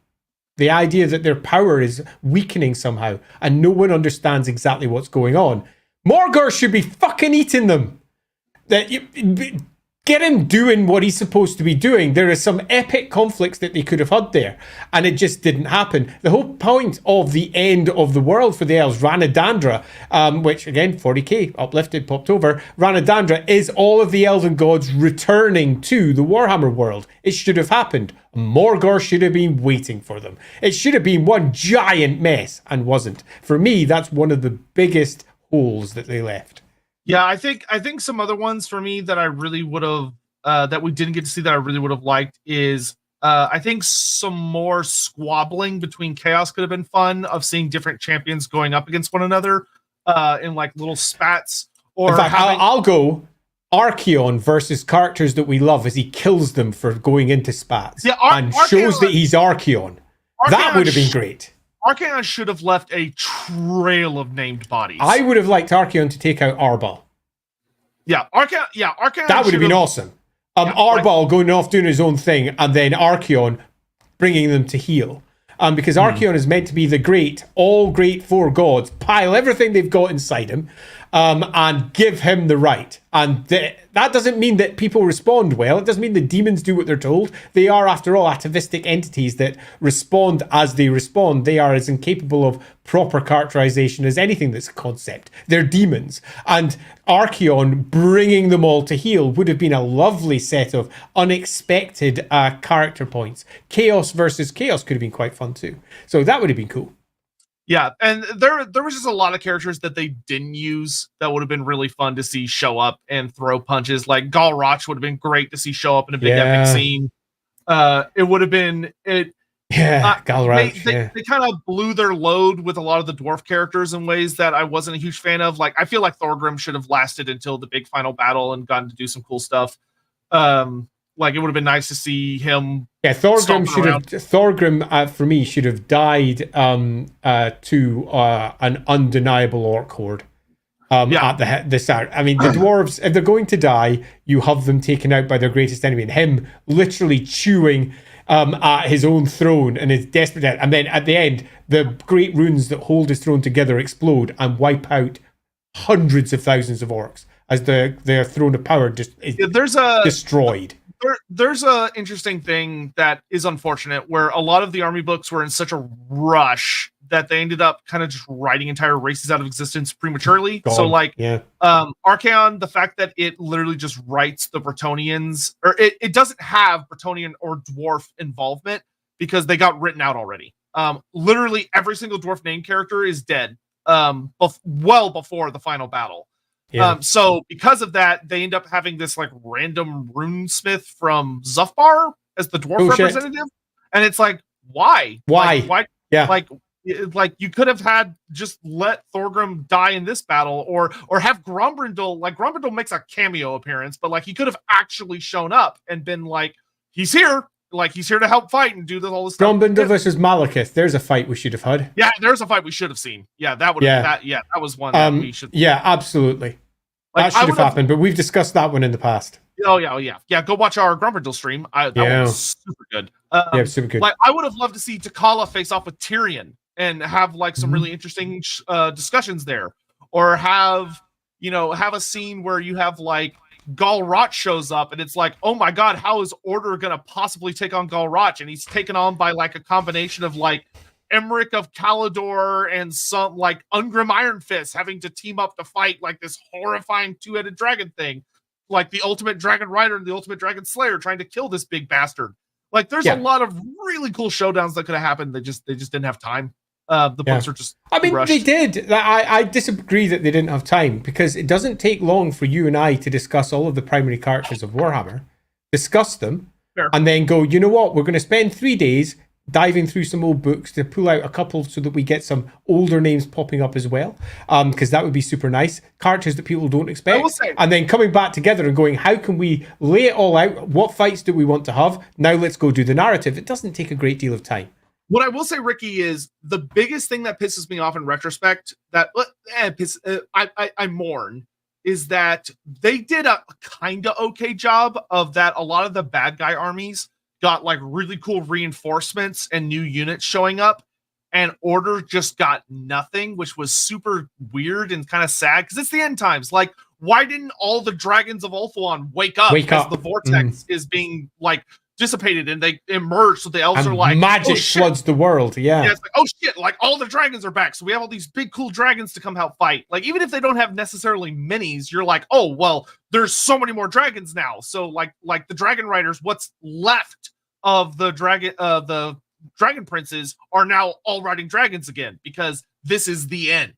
The idea that their power is weakening somehow, and no one understands exactly what's going on. Morgar should be fucking eating them. Get him doing what he's supposed to be doing. There are some epic conflicts that they could have had there, and it just didn't happen. The whole point of the end of the world for the elves, Ranadandra, which again, 40k, uplifted, popped over. Ranadandra is all of the elven gods returning to the Warhammer world. It should have happened. Morgar should have been waiting for them. It should have been one giant mess, and wasn't. For me, that's one of the biggest holes that they left. Yeah, I think some other ones for me that I really would have that we didn't get to see that I really would have liked is I think some more squabbling between Chaos could have been fun, of seeing different champions going up against one another in like little spats. Or in fact, I'll go Archaon versus characters that we love as he kills them for going into spats and shows that he's Archaon. That would have been great. Archaon should have left a trail of named bodies. I would have liked Archaon to take out Arbal. Yeah, Archaon. That would have been awesome. Arbal going off doing his own thing, and then Archaon bringing them to heel. Because Archaon is meant to be the all great four gods, pile everything they've got inside him, and give him the right. And that doesn't mean that people respond well. It doesn't mean the demons do what they're told. They are, after all, atavistic entities that respond as they respond. They are as incapable of proper characterization as anything that's a concept. They're demons. And Archaon bringing them all to heel would have been a lovely set of unexpected character points. Chaos versus Chaos could have been quite fun too. So that would have been cool. Yeah, and there was just a lot of characters that they didn't use that would have been really fun to see show up and throw punches. Like Galroch would have been great to see show up in a big epic scene. It would have been Galroch. They kind of blew their load with a lot of the dwarf characters in ways that I wasn't a huge fan of. Like I feel like Thorgrim should have lasted until the big final battle and gotten to do some cool stuff. Like it would have been nice to see him. Yeah, Thorgrim for me should have died to an undeniable orc horde at the start. I mean, the dwarves, if they're going to die, you have them taken out by their greatest enemy, and him literally chewing at his own throne and his desperate death. And then at the end, the great runes that hold his throne together explode and wipe hundreds of thousands of orcs as their throne of power just is destroyed. There's a interesting thing that is unfortunate, where a lot of the army books were in such a rush that they ended up kind of just writing entire races out of existence prematurely. So Archaon, the fact that it literally just writes the Bretonnians, or it doesn't have Bretonnian or dwarf involvement because they got written out already. Literally every single dwarf name character is dead well before the final battle. Yeah. So because of that, they end up having this like random runesmith from Zufbar as the dwarf representative, and it's like, why? Why? Yeah. Like you could have had just let Thorgrim die in this battle, or have Grombrindal. Like Grombrindal makes a cameo appearance, but like he could have actually shown up and been like, he's here. Like he's here to help fight and do all this stuff. Grombrindal versus Malekith. There's a fight we should have had. Yeah, there's a fight we should have seen. Yeah, that would have that was one that we should. Yeah, absolutely. Like, that should have happened, but we've discussed that one in the past. Oh yeah. Go watch our Grombrindal stream. That one was super good. Super good. Like I would have loved to see T'Challa face off with Tyrion and have like some really interesting discussions there, or have a scene where you have like Galrot shows up and it's like, oh my god, how is Order gonna possibly take on Galrot? And he's taken on by like a combination of like Emmerich of Calidor and some like Ungrim Iron Fist having to team up to fight like this horrifying two-headed dragon thing, like the ultimate dragon rider and the ultimate dragon slayer trying to kill this big bastard. Like there's a lot of really cool showdowns that could have happened. They just didn't have time. The books are just rushed. They did. I disagree that they didn't have time, because it doesn't take long for you and I to discuss all of the primary characters of Warhammer, discuss them, and then go, you know what, we're going to spend 3 days diving through some old books to pull out a couple so that we get some older names popping up as well, because that would be super nice. Characters that people don't expect. And then coming back together and going, how can we lay it all out? What fights do we want to have? Now let's go do the narrative. It doesn't take a great deal of time. What I will say, Ricky, is the biggest thing that pisses me off in retrospect, that I mourn, is that they did a kind of okay job of that. A lot of the bad guy armies got like really cool reinforcements and new units showing up, and Order just got nothing, which was super weird and kind of sad, because it's the end times. Like, why didn't all the dragons of Ulthuan wake up as the vortex is being like dissipated and they emerge, so the elves are like, magic floods the world. Yeah, it's like, oh shit, like all the dragons are back, so we have all these big cool dragons to come help fight. Like even if they don't have necessarily minis, you're like, oh well, there's so many more dragons now, so like the dragon riders, what's left of the dragon princes are now all riding dragons again, because this is the end.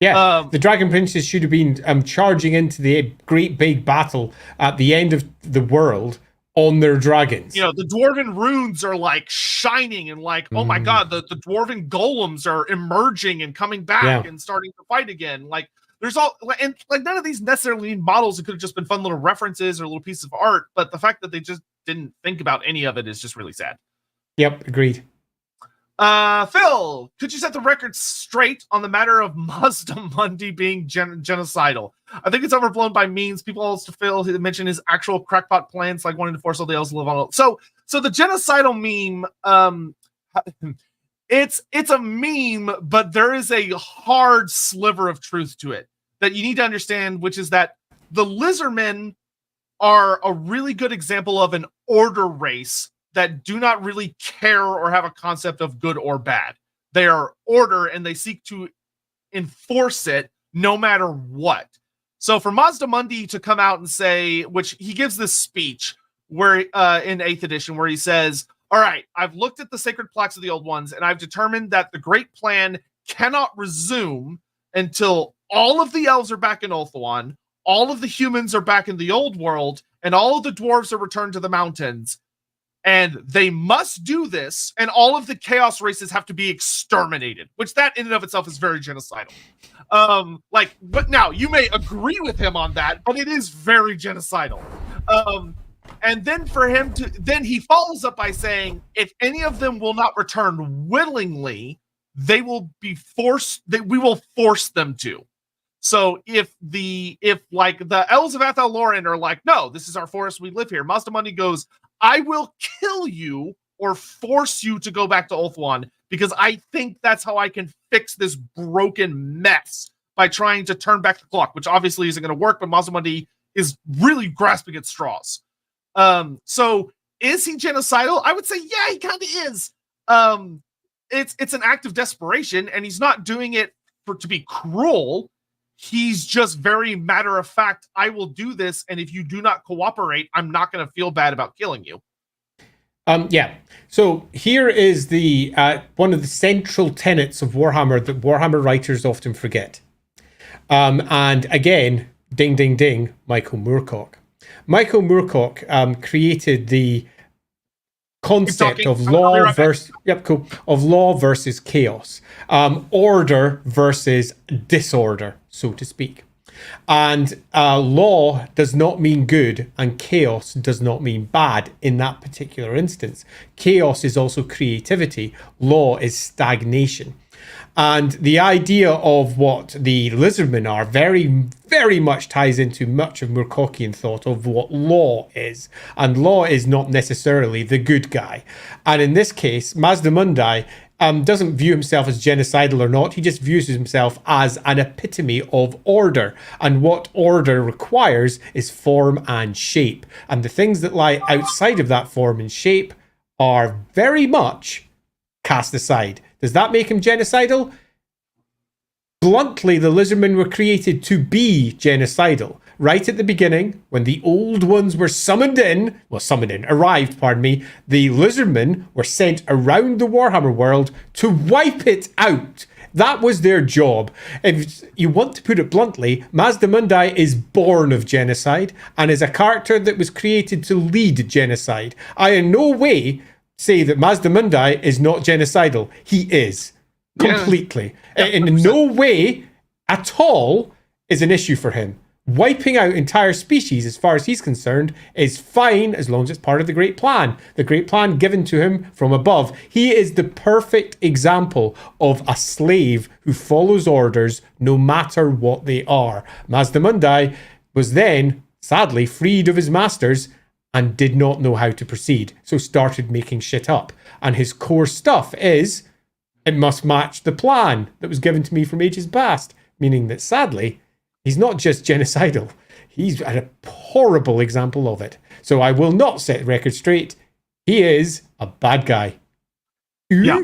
The dragon princes should have been charging into the great big battle at the end of the world on their dragons. The dwarven runes are like shining, and like, oh my god, the dwarven golems are emerging and coming back and starting to fight again. Like there's all, and like none of these necessarily need models. It could have just been fun little references or little pieces of art, but the fact that they just didn't think about any of it is just really sad. Yep, agreed. Phil, could you set the record straight on the matter of Mazdamundi being genocidal? I think it's overblown by memes. People also Phil mentioned his actual crackpot plans, like wanting to force all the elves to live on. So the genocidal meme, it's a meme, but there is a hard sliver of truth to it that you need to understand, which is that the lizardmen are a really good example of an order race that do not really care or have a concept of good or bad. They are order, and they seek to enforce it no matter what. So for Mazdamundi to come out and say, which he gives this speech where in 8th edition, where he says, all right, I've looked at the sacred plaques of the old ones, and I've determined that the great plan cannot resume until all of the elves are back in Ulthuan, all of the humans are back in the old world, and all of the dwarves are returned to the mountains. And they must do this, and all of the chaos races have to be exterminated, which that in and of itself is very genocidal. But now you may agree with him on that, but it is very genocidal. And then for him to, then he follows up by saying, if any of them will not return willingly, they will be forced, we will force them to. So if like the elves of Athel Loren are like, no, this is our forest, we live here, Mazdamundi goes, I will kill you or force you to go back to Ulthuan, because I think that's how I can fix this broken mess by trying to turn back the clock, which obviously isn't going to work, but Mazdamundi is really grasping at straws. So is he genocidal? I would say, yeah, he kind of is. It's an act of desperation, and he's not doing it to be cruel. He's just very matter of fact, I will do this, and if you do not cooperate, I'm not going to feel bad about killing you. Yeah. So here is the one of the central tenets of Warhammer that Warhammer writers often forget. And again, ding, ding, ding, Michael Moorcock. Michael Moorcock created the concept of law versus law versus chaos, order versus disorder, so to speak. And law does not mean good, and chaos does not mean bad in that particular instance. Chaos is also creativity. Law is stagnation. And the idea of what the lizardmen are very, very much ties into much of Moorcockian thought of what law is. And law is not necessarily the good guy. And in this case, Mazdamundi doesn't view himself as genocidal or not. He just views himself as an epitome of order. And what order requires is form and shape. And the things that lie outside of that form and shape are very much cast aside. Does that make him genocidal? Bluntly, the lizardmen were created to be genocidal. Right at the beginning, when the old ones were arrived, the lizardmen were sent around the Warhammer world to wipe it out. That was their job. If you want to put it bluntly, Mazdamundi is born of genocide and is a character that was created to lead genocide. I in no way say that Mazdamundi is not genocidal. He is. Completely. Yeah, in no way at all is an issue for him. Wiping out entire species, as far as he's concerned, is fine as long as it's part of the Great Plan. The Great Plan given to him from above. He is the perfect example of a slave who follows orders no matter what they are. Mazdamundi was then, sadly, freed of his masters and did not know how to proceed, so started making shit up. And his core stuff is, it must match the plan that was given to me from ages past, meaning that, sadly, he's not just genocidal. He's a horrible example of it. So I will not set the record straight. He is a bad guy. Yeah.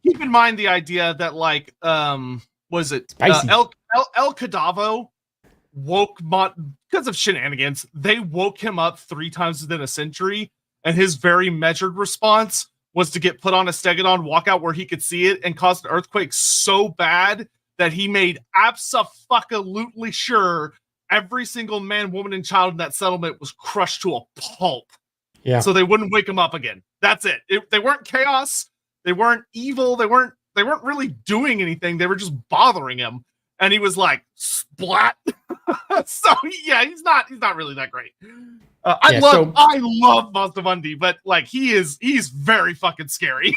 Keep in mind the idea that, like, was it El Cadavo woke because of shenanigans, they woke him up 3 times within a century, and his very measured response was to get put on a stegodon, walk out where he could see it, and cause an earthquake so bad that he made abso-fucking-lutely sure every single man, woman, and child in that settlement was crushed to a pulp. Yeah. So they wouldn't wake him up again. That's it. They weren't chaos. They weren't evil. They weren't really doing anything. They were just bothering him. And he was like, splat. So yeah, he's not really that great. I love Mazdamundi, but like he's very fucking scary.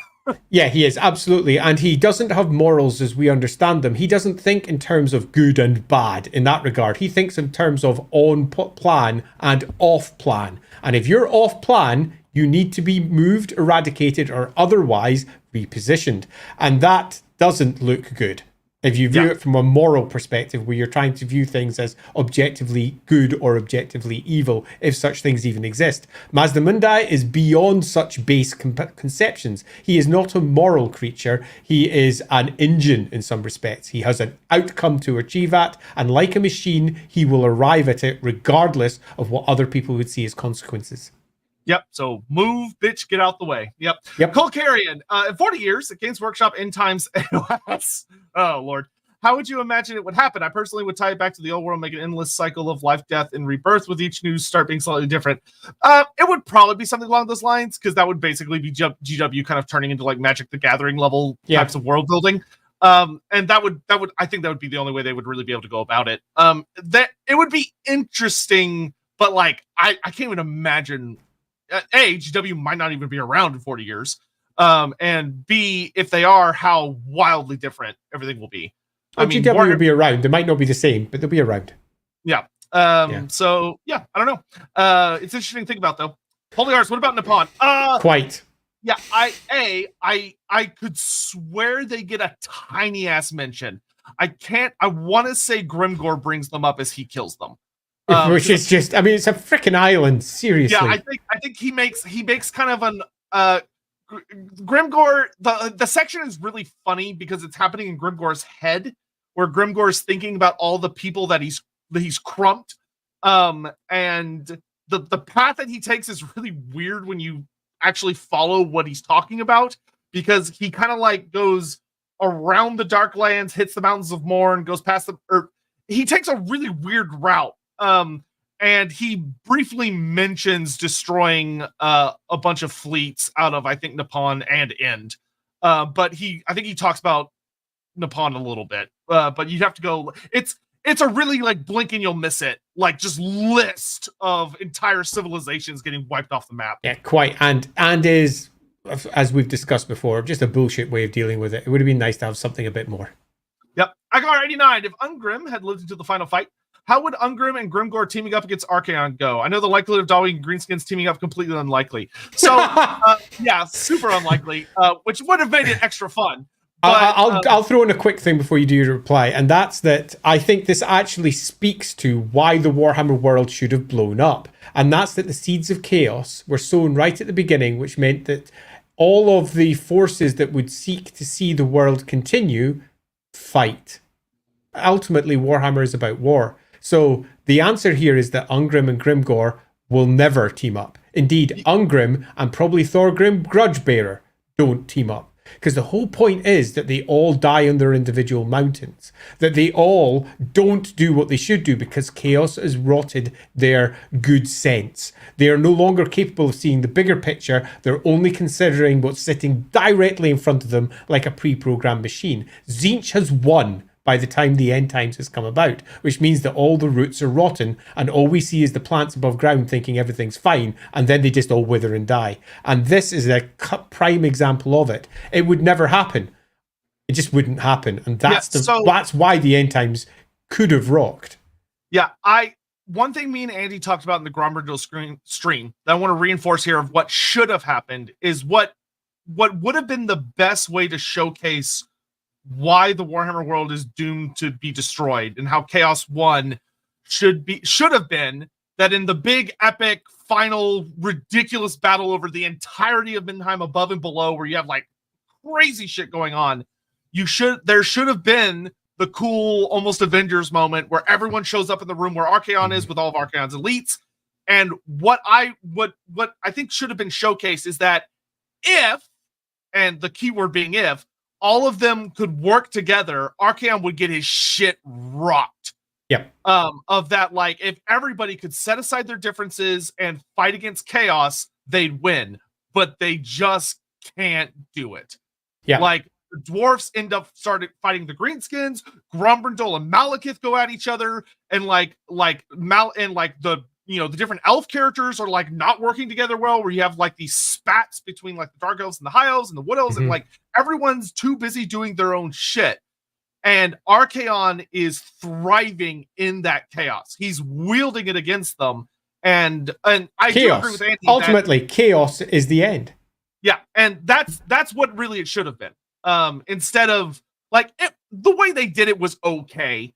Yeah, he is, absolutely. And he doesn't have morals as we understand them. He doesn't think in terms of good and bad in that regard. He thinks in terms of on plan and off plan. And if you're off plan, you need to be moved, eradicated, or otherwise repositioned. And that doesn't look good. If you view it from a moral perspective, where you're trying to view things as objectively good or objectively evil, if such things even exist. Mazdamundi is beyond such base conceptions. He is not a moral creature. He is an engine in some respects. He has an outcome to achieve at, and like a machine, he will arrive at it regardless of what other people would see as consequences. Yep. So move, bitch, get out the way. Yep. Cole Carrion, in 40 years at Games Workshop End Times NOS. Oh, Lord. How would you imagine it would happen? I personally would tie it back to the old world, make an endless cycle of life, death, and rebirth, with each new start being slightly different. It would probably be something along those lines, because that would basically be GW kind of turning into like Magic the Gathering level types of world building. And that would I think that would be the only way they would really be able to go about it. That it would be interesting, but like I can't even imagine. A, GW might not even be around in 40 years. And B, if they are, how wildly different everything will be. I mean, GW will be around. They might not be the same, but they'll be around. Yeah. So, yeah, I don't know. It's interesting to think about, though. Holy Arts, what about Nippon? Quite. Yeah, I could swear they get a tiny-ass mention. I want to say Grimgor brings them up as he kills them. Which is just, I mean, it's a freaking island, seriously. Yeah, I think he makes kind of an Grimgor, the section is really funny because it's happening in Grimgor's head, where Grimgor is thinking about all the people that he's crumped. And the path that he takes is really weird when you actually follow what he's talking about, because he kind of like goes around the Darklands, hits the Mountains of Morn, goes past he takes a really weird route. And he briefly mentions destroying a bunch of fleets out of, I think, Nippon and End. But I think he talks about Nippon a little bit. But you'd have to go. It's a really like blink and you'll miss it. Like just list of entire civilizations getting wiped off the map. Yeah, quite. And is, as we've discussed before, just a bullshit way of dealing with it. It would have been nice to have something a bit more. Yep. Agar 89. If Ungrim had lived into the final fight, how would Ungrim and Grimgor teaming up against Archaon go? I know the likelihood of Dawi and Greenskins teaming up completely unlikely. So, yeah, super unlikely, which would have made it extra fun. But, I'll throw in a quick thing before you do your reply, and that's that I think this actually speaks to why the Warhammer world should have blown up. And that's that the seeds of chaos were sown right at the beginning, which meant that all of the forces that would seek to see the world continue fight. Ultimately, Warhammer is about war. So the answer here is that Ungrim and Grimgor will never team up. Indeed, Ungrim and probably Thorgrim Grudgebearer don't team up. Because the whole point is that they all die on their individual mountains. That they all don't do what they should do because chaos has rotted their good sense. They are no longer capable of seeing the bigger picture. They're only considering what's sitting directly in front of them like a pre-programmed machine. Tzeentch has won by the time the end times has come about, which means that all the roots are rotten and all we see is the plants above ground thinking everything's fine, and then they just all wither and die. And this is a prime example of it. It would never happen. It just wouldn't happen. And that's why the end times could have rocked. Yeah, one thing me and Andy talked about in the Grombergil stream that I want to reinforce here of what should have happened is what would have been the best way to showcase why the Warhammer world is doomed to be destroyed and how Chaos 1 should have been that in the big epic final ridiculous battle over the entirety of Middenheim above and below where you have like crazy shit going on, there should have been the cool almost Avengers moment where everyone shows up in the room where Archaon is with all of Archaon's elites. And what I think should have been showcased is that if, and the keyword being if, all of them could work together, Archaon would get his shit rocked. Yep. Of that, like, if everybody could set aside their differences and fight against chaos, they'd win. But they just can't do it. Yeah. Like, the dwarfs started fighting the greenskins, Grombrindol and Malekith go at each other, and the different elf characters are like not working together well, where you have like these spats between like the dark elves and the high elves and the wood elves, and like everyone's too busy doing their own shit. And Archaon is thriving in that chaos. He's wielding it against them. And I do agree with Andy. Ultimately, chaos is the end. Yeah, and that's what really it should have been. Instead of the way they did it was okay.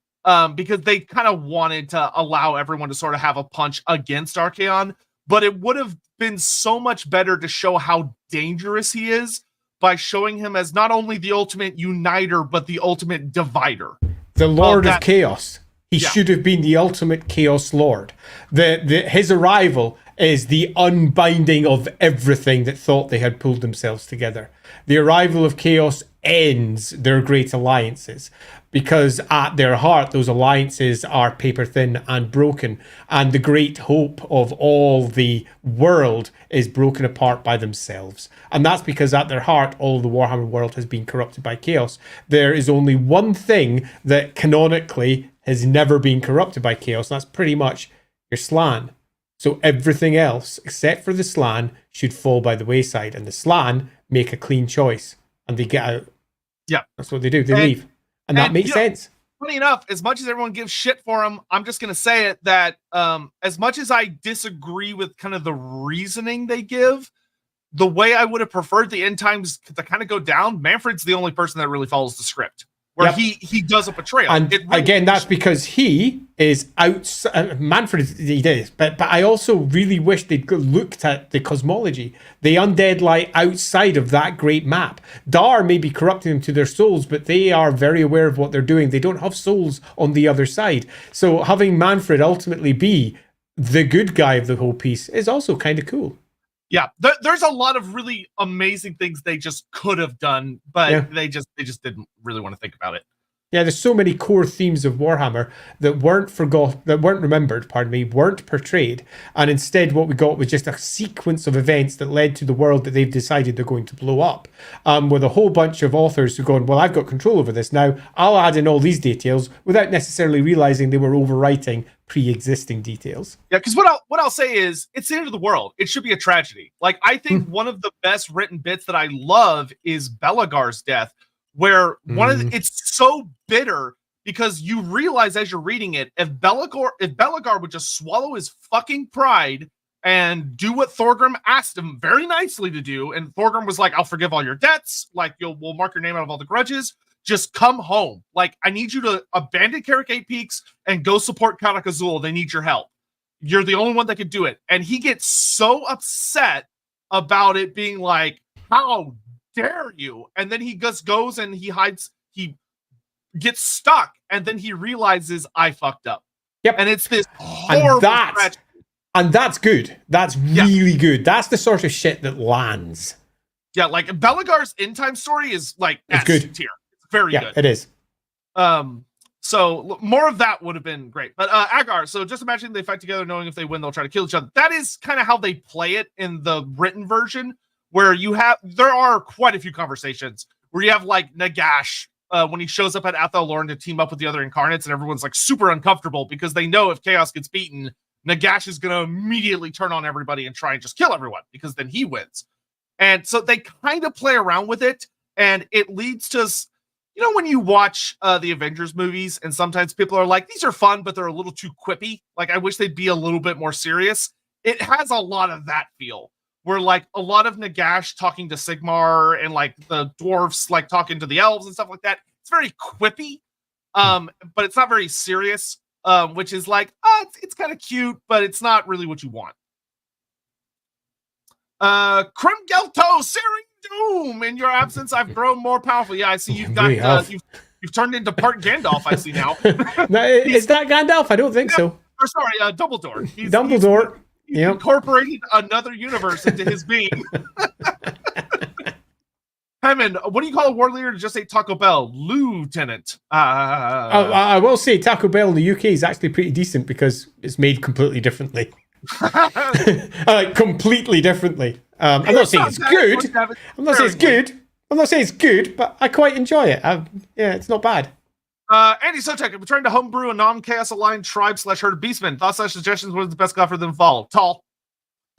Because they kind of wanted to allow everyone to sort of have a punch against Archaon, but it would have been so much better to show how dangerous he is by showing him as not only the ultimate uniter, but the ultimate divider. The Lord of Chaos. He should have been the ultimate Chaos Lord. His arrival is the unbinding of everything that thought they had pulled themselves together. The arrival of Chaos ends their great alliances, because at their heart, those alliances are paper thin and broken, and the great hope of all the world is broken apart by themselves. And that's because at their heart, all of the Warhammer world has been corrupted by chaos. There is only one thing that canonically has never been corrupted by chaos, and that's pretty much your Slann. So everything else, except for the Slann, should fall by the wayside, and the Slann make a clean choice, and they get out. Yeah. That's what they do. They leave. And that makes sense. Funny enough, as much as everyone gives shit for him, I'm just going to say it that as much as I disagree with kind of the reasoning they give, the way I would have preferred the end times to kind of go down, Manfred's the only person that really follows the script. Where he does a betrayal. And again, that's because he is outside. Manfred, he did. But I also really wish they'd looked at the cosmology. The undead lie outside of that great map. Dar may be corrupting them to their souls, but they are very aware of what they're doing. They don't have souls on the other side. So having Manfred ultimately be the good guy of the whole piece is also kind of cool. Yeah, there's a lot of really amazing things they just could have done, but they just didn't really want to think about it. Yeah, there's so many core themes of Warhammer that weren't remembered, weren't portrayed, and instead what we got was just a sequence of events that led to the world that they've decided they're going to blow up, with a whole bunch of authors who are going, well, I've got control over this now, I'll add in all these details without necessarily realizing they were overwriting pre-existing details. Yeah, because what I'll say is, it's the end of the world. It should be a tragedy. Like, I think one of the best written bits that I love is Belagar's death, where it's so bitter because you realize as you're reading it, if Belagar would just swallow his fucking pride and do what Thorgrim asked him very nicely to do, and Thorgrim was like, I'll forgive all your debts, like we'll mark your name out of all the grudges, just come home. Like, I need you to abandon Carrick 8 Peaks and go support Karak Azul. They need your help. You're the only one that could do it. And he gets so upset about it being like, how dare you? And then he just goes and he hides, he gets stuck, and then he realizes, I fucked up. Yep. And it's this horrible tragedy. And that's good. That's really good. That's the sort of shit that lands. Yeah, like Belagar's end time story is like, it's good tier. It's very good. It is. So more of that would have been great. But Agar, so just imagine they fight together knowing if they win, they'll try to kill each other. That is kind of how they play it in the written version, where there are quite a few conversations where you have like Nagash when he shows up at Athel Loren to team up with the other incarnates, and everyone's like super uncomfortable because they know if Chaos gets beaten, Nagash is going to immediately turn on everybody and try and just kill everyone because then he wins. And so they kind of play around with it, and it leads to, you know, when you watch the Avengers movies and sometimes people are like, these are fun, but they're a little too quippy. Like, I wish they'd be a little bit more serious. It has a lot of that feel, where like a lot of Nagash talking to Sigmar and like the dwarves like talking to the elves and stuff like that. It's very quippy, but it's not very serious, which is like, it's kind of cute, but it's not really what you want. Krimgelto, Searing Doom. In your absence, I've grown more powerful. Yeah, I see you've got you've turned into part Gandalf. I see now. No, is that Gandalf? I don't think so. Or sorry, Dumbledore. Dumbledore. He's incorporated another universe into his being. Hammond, what do you call a war leader to just say Taco Bell? Lieutenant. I will say Taco Bell in the UK is actually pretty decent because it's made completely differently. Completely differently. I'm not saying it's good. I'm not saying it's good, but I quite enjoy it. It's not bad. Andy Sotek, I'm trying to homebrew a non-chaos aligned tribe / herd of beastmen. Thoughts / suggestions? What is the best god for them to follow? Tall.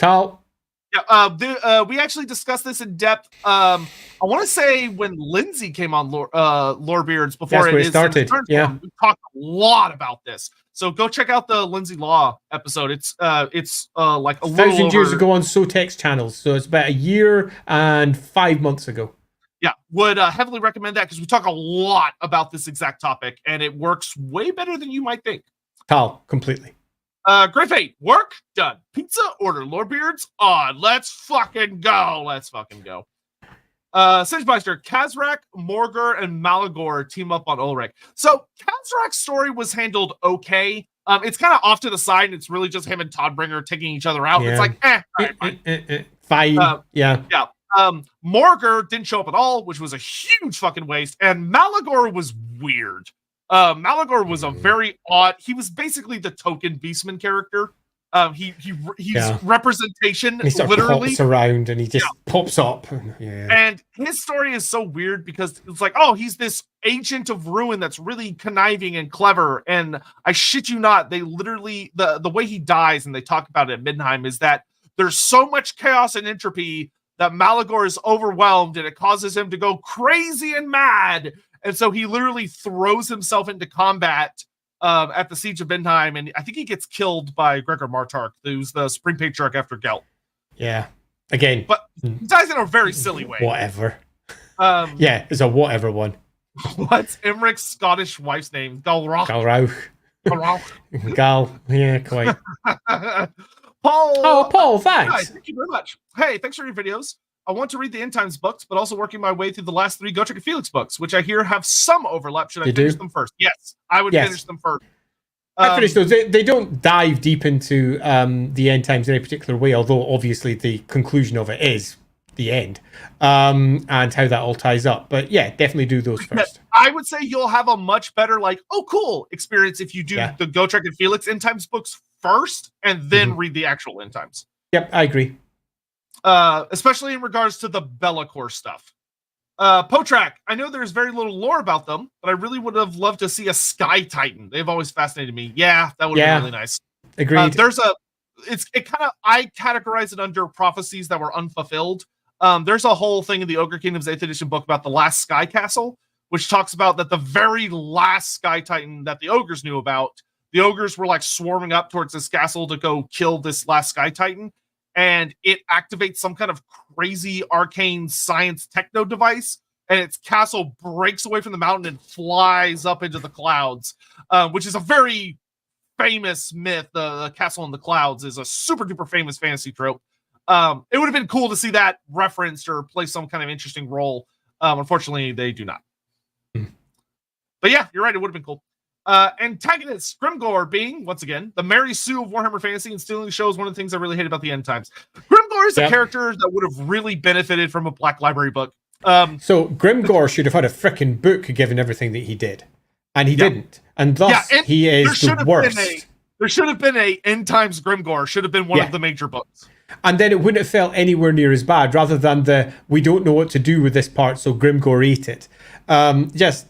Yeah, we actually discussed this in depth. I want to say when Lindsay came on Lorebeards before that's where it started. Yeah, we talked a lot about this. So go check out the Lindsay Law episode. It's like a 1,000 years ago on Sotek's channels. So it's about a year and 5 months ago. Yeah, would heavily recommend that because we talk a lot about this exact topic, and it works way better than you might think. Tal, completely. Great Fate, work done. Pizza order. Lorebeards on. Let's fucking go. Singemeister, Kazrak, Morgur, and Malagor team up on Ulrich. So Kazrak's story was handled okay. It's kind of off to the side, and it's really just him and Toddbringer taking each other out. Yeah. It's like, fine. Yeah. Morgur didn't show up at all, which was a huge fucking waste. And Malagor was weird. Malagor was a very odd. He was basically the token Beastman character. He's representation. He sort of literally pops around and he just pops up. Yeah. And his story is so weird because it's like, he's this agent of ruin that's really conniving and clever. And I shit you not, they literally the way he dies, and they talk about it at Middenheim, is that there's so much chaos and entropy that Malagor is overwhelmed, and it causes him to go crazy and mad. And so he literally throws himself into combat at the Siege of Middenheim, and I think he gets killed by Gregor Martark, who's the Spring Patriarch after Gelt. Yeah. Again. But he dies in a very silly way. Whatever. It's a whatever one. What's Emmeric's Scottish wife's name? Galrauch. Gal. Yeah, quite. Paul. Oh, Paul, thanks. Hi, thank you very much. Hey, thanks for your videos. I want to read the End Times books, but also working my way through the last 3 Gotrek and Felix books, which I hear have some overlap. Should I finish them first? Yes, I would finish them first. I finished those. They don't dive deep into the end times in any particular way, although obviously the conclusion of it is the end, and how that all ties up. But yeah, definitely do those first. I would say you'll have a much better, like, oh, cool experience if you do the Gotrek and Felix end times books first and then read the actual end times. Yep, I agree. Especially in regards to the Be'lakor stuff. Potrak, I know there's very little lore about them, but I really would have loved to see a Sky Titan. They've always fascinated me. Yeah, that would have been really nice. Agreed. I categorize it under prophecies that were unfulfilled. There's a whole thing in the Ogre Kingdom's 8th edition book about the last Sky Castle, which talks about that the very last Sky Titan that the ogres knew about, the ogres were like swarming up towards this castle to go kill this last Sky Titan, and it activates some kind of crazy arcane science techno device, and its castle breaks away from the mountain and flies up into the clouds, which is a very famous myth. The castle in the clouds is a super duper famous fantasy trope. It would have been cool to see that referenced or play some kind of interesting role. Unfortunately, they do not. But yeah, you're right. It would have been cool. Antagonist Grimgor being, once again, the Mary Sue of Warhammer Fantasy and stealing shows one of the things I really hate about the end times. Grimgor is a character that would have really benefited from a Black Library book. So Grimgor should have had a frickin' book given everything that he did. And he didn't. And thus, he is the worst. There should have been a End Times Grimgor. Should have been one of the major books. And then it wouldn't have felt anywhere near as bad, rather than the, we don't know what to do with this part, so Grimgor ate it.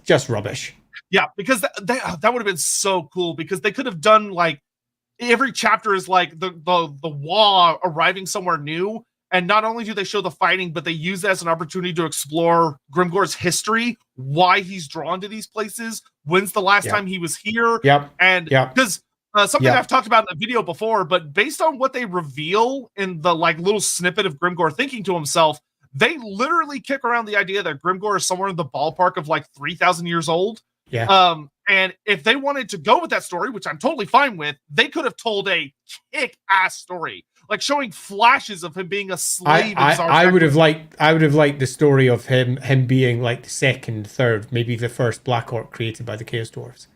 Just rubbish. Yeah, because that would have been so cool, because they could have done, like, every chapter is like the Wa arriving somewhere new, and not only do they show the fighting, but they use that as an opportunity to explore Grimgor's history, why he's drawn to these places, when's the last time he was here, and because something I've talked about in a video before, but based on what they reveal in the like little snippet of Grimgor thinking to himself, they literally kick around the idea that Grimgor is somewhere in the ballpark of like 3,000 years old. And if they wanted to go with that story, which I'm totally fine with, they could have told a kick-ass story, like showing flashes of him being a slave. I would have liked the story of him being like the second, third, maybe the first Black Orc created by the Chaos Dwarves.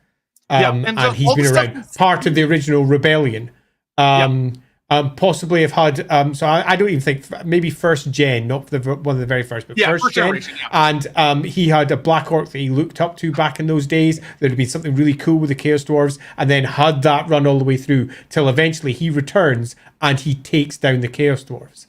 And he's been around, part of the original rebellion. Possibly have had, so I don't even think, maybe first gen, not one of the very first, but first gen. And he had a Black Orc that he looked up to back in those days. There'd been something really cool with the Chaos Dwarves, and then had that run all the way through till eventually he returns and he takes down the Chaos Dwarves.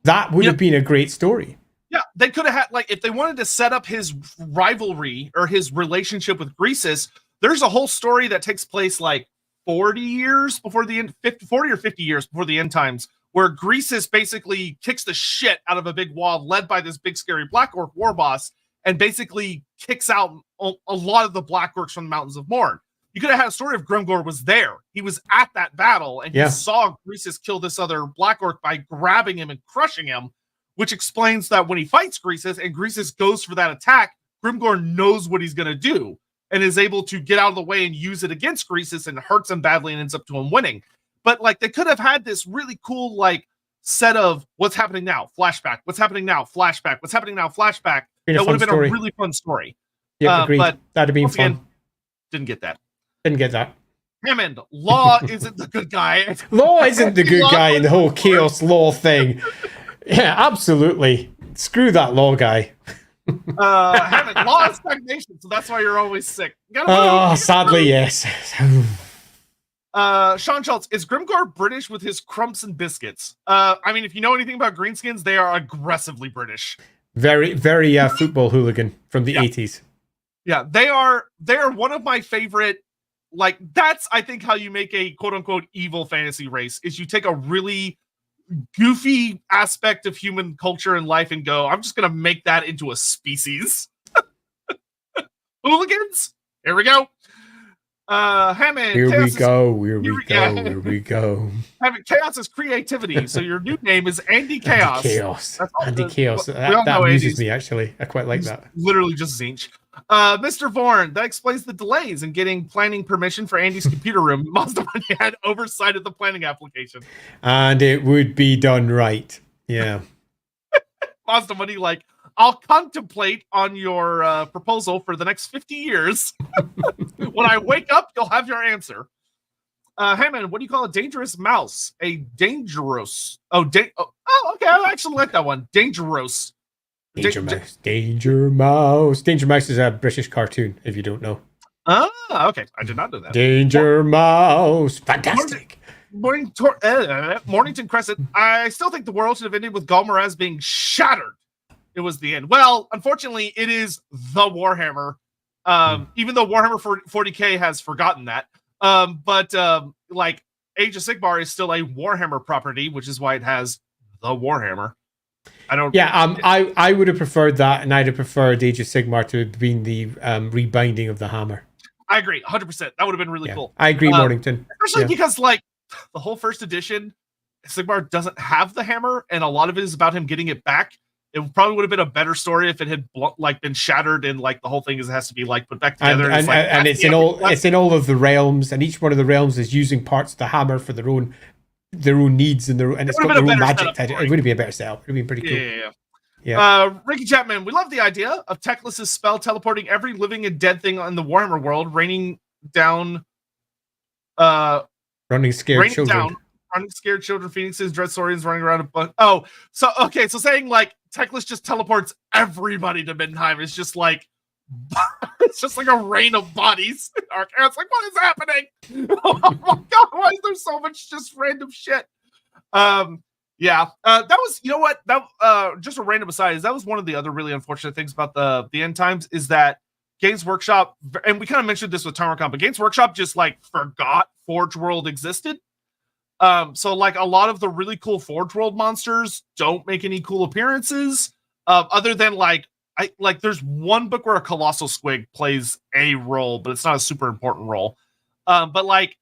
That would have been a great story. Yeah, they could have had, like, if they wanted to set up his rivalry or his relationship with Greasus, there's a whole story that takes place like 40 years before the end, 40 or 50 years before the end times, where Greasus basically kicks the shit out of a big wall led by this big scary Black Orc war boss, and basically kicks out a lot of the Black Orcs from the Mountains of Morn. You could have had a story of Grimgor was there. He was at that battle, and he saw Greasus kill this other Black Orc by grabbing him and crushing him, which explains that when he fights Greasus and Greasus goes for that attack, Grimgor knows what he's going to do and is able to get out of the way and use it against Greasus, and hurts him badly and ends up to him winning. But like, they could have had this really cool like set of what's happening now, flashback, what's happening now, flashback, what's happening now, flashback. That would have been a really fun story. Yeah, agreed. But that'd have been fun. Again, didn't get that. Hammond, Law isn't the good guy. Law isn't the good guy in the whole Chaos Law thing. Yeah, absolutely. Screw that Law guy. Hammond, Law is stagnation, so that's why you're always sick. Sadly, yes. Sean Schultz, is Grimgor British with his crumps and biscuits? I mean, if you know anything about Greenskins, they are aggressively British. Very, very football hooligan from the 80s. Yeah, they are one of my favorite. Like, that's, I think, how you make a quote-unquote evil fantasy race, is you take a really goofy aspect of human culture and life and go, I'm just going to make that into a species. Hooligans? Here we go. Hammond. Here we go. Hammond, Chaos is creativity, so your new name is Andy Chaos. Andy Chaos. That amuses me, actually. I quite like that. Literally just Zinch. Mr. Vorn, that explains the delays in getting planning permission for Andy's computer room. Mazdamundi had oversighted the planning application. And it would be done right. Yeah. Mazdamundi, like, I'll contemplate on your proposal for the next 50 years. When I wake up, you'll have your answer. Hammond, what do you call a dangerous mouse? A dangerous. Okay. I actually like that one. Dangerous. Danger Mouse. Danger Mouse. Danger Mouse is a British cartoon, if you don't know. Okay. I did not know that. Danger Mouse. Fantastic. Mornington Crescent. I still think the world should have ended with Galmaraz being shattered. It was the end. Well, unfortunately, it is the Warhammer. Even though Warhammer 40K has forgotten that. But like Age of Sigmar is still a Warhammer property, which is why it has the Warhammer. I would have preferred that, and I'd have preferred Age of Sigmar to have been the rebinding of the hammer. I agree, 100%. That would have been really cool. I agree, Mornington. Especially because, like, the whole first edition, Sigmar doesn't have the hammer, and a lot of it is about him getting it back. It probably would have been a better story if it had been shattered, and like the whole thing has to be like put back together. And it's in all of the realms, and each one of the realms is using parts of the hammer for their own needs and it's got their own magic. It would be a better setup. It would be pretty cool. Yeah. Ricky Chapman, we love the idea of Teclis's spell teleporting every living and dead thing in the Warhammer world, raining down. Running scared children. Running scared children, phoenixes, dread saurians running around so saying like Teclis just teleports everybody to Middenheim is just like it's just like a rain of bodies. It's like, what is happening? Oh my god, why is there so much just random shit? That was, you know what? That just a random aside is that was one of the other really unfortunate things about the end times is that Games Workshop, and we kind of mentioned this with TowerCon, but Games Workshop just like forgot Forge World existed. So like a lot of the really cool Forge World monsters don't make any cool appearances, other than there's one book where a colossal squig plays a role, but it's not a super important role. But like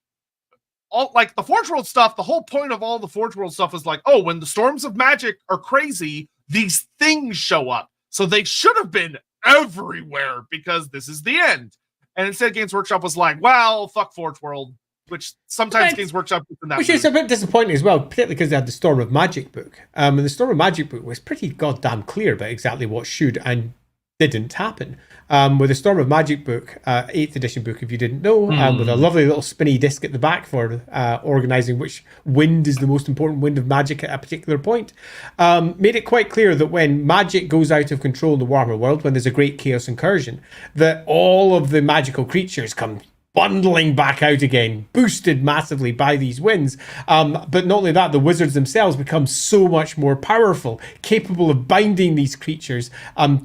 all like the Forge World stuff, the whole point of all the Forge World stuff is like, oh, when the storms of magic are crazy, these things show up. So they should have been everywhere because this is the end. And instead Games Workshop was like, well, fuck Forge World. Which sometimes Games Workshop is in that. Which is a bit disappointing as well, particularly because they had the Storm of Magic book. And the Storm of Magic book was pretty goddamn clear about exactly what should and didn't happen. With the Storm of Magic book, 8th edition book, if you didn't know, with a lovely little spinny disc at the back for organising which wind is the most important wind of magic at a particular point, made it quite clear that when magic goes out of control in the Warhammer world, when there's a great chaos incursion, that all of the magical creatures come bundling back out again, boosted massively by these winds. But not only that, the wizards themselves become so much more powerful, capable of binding these creatures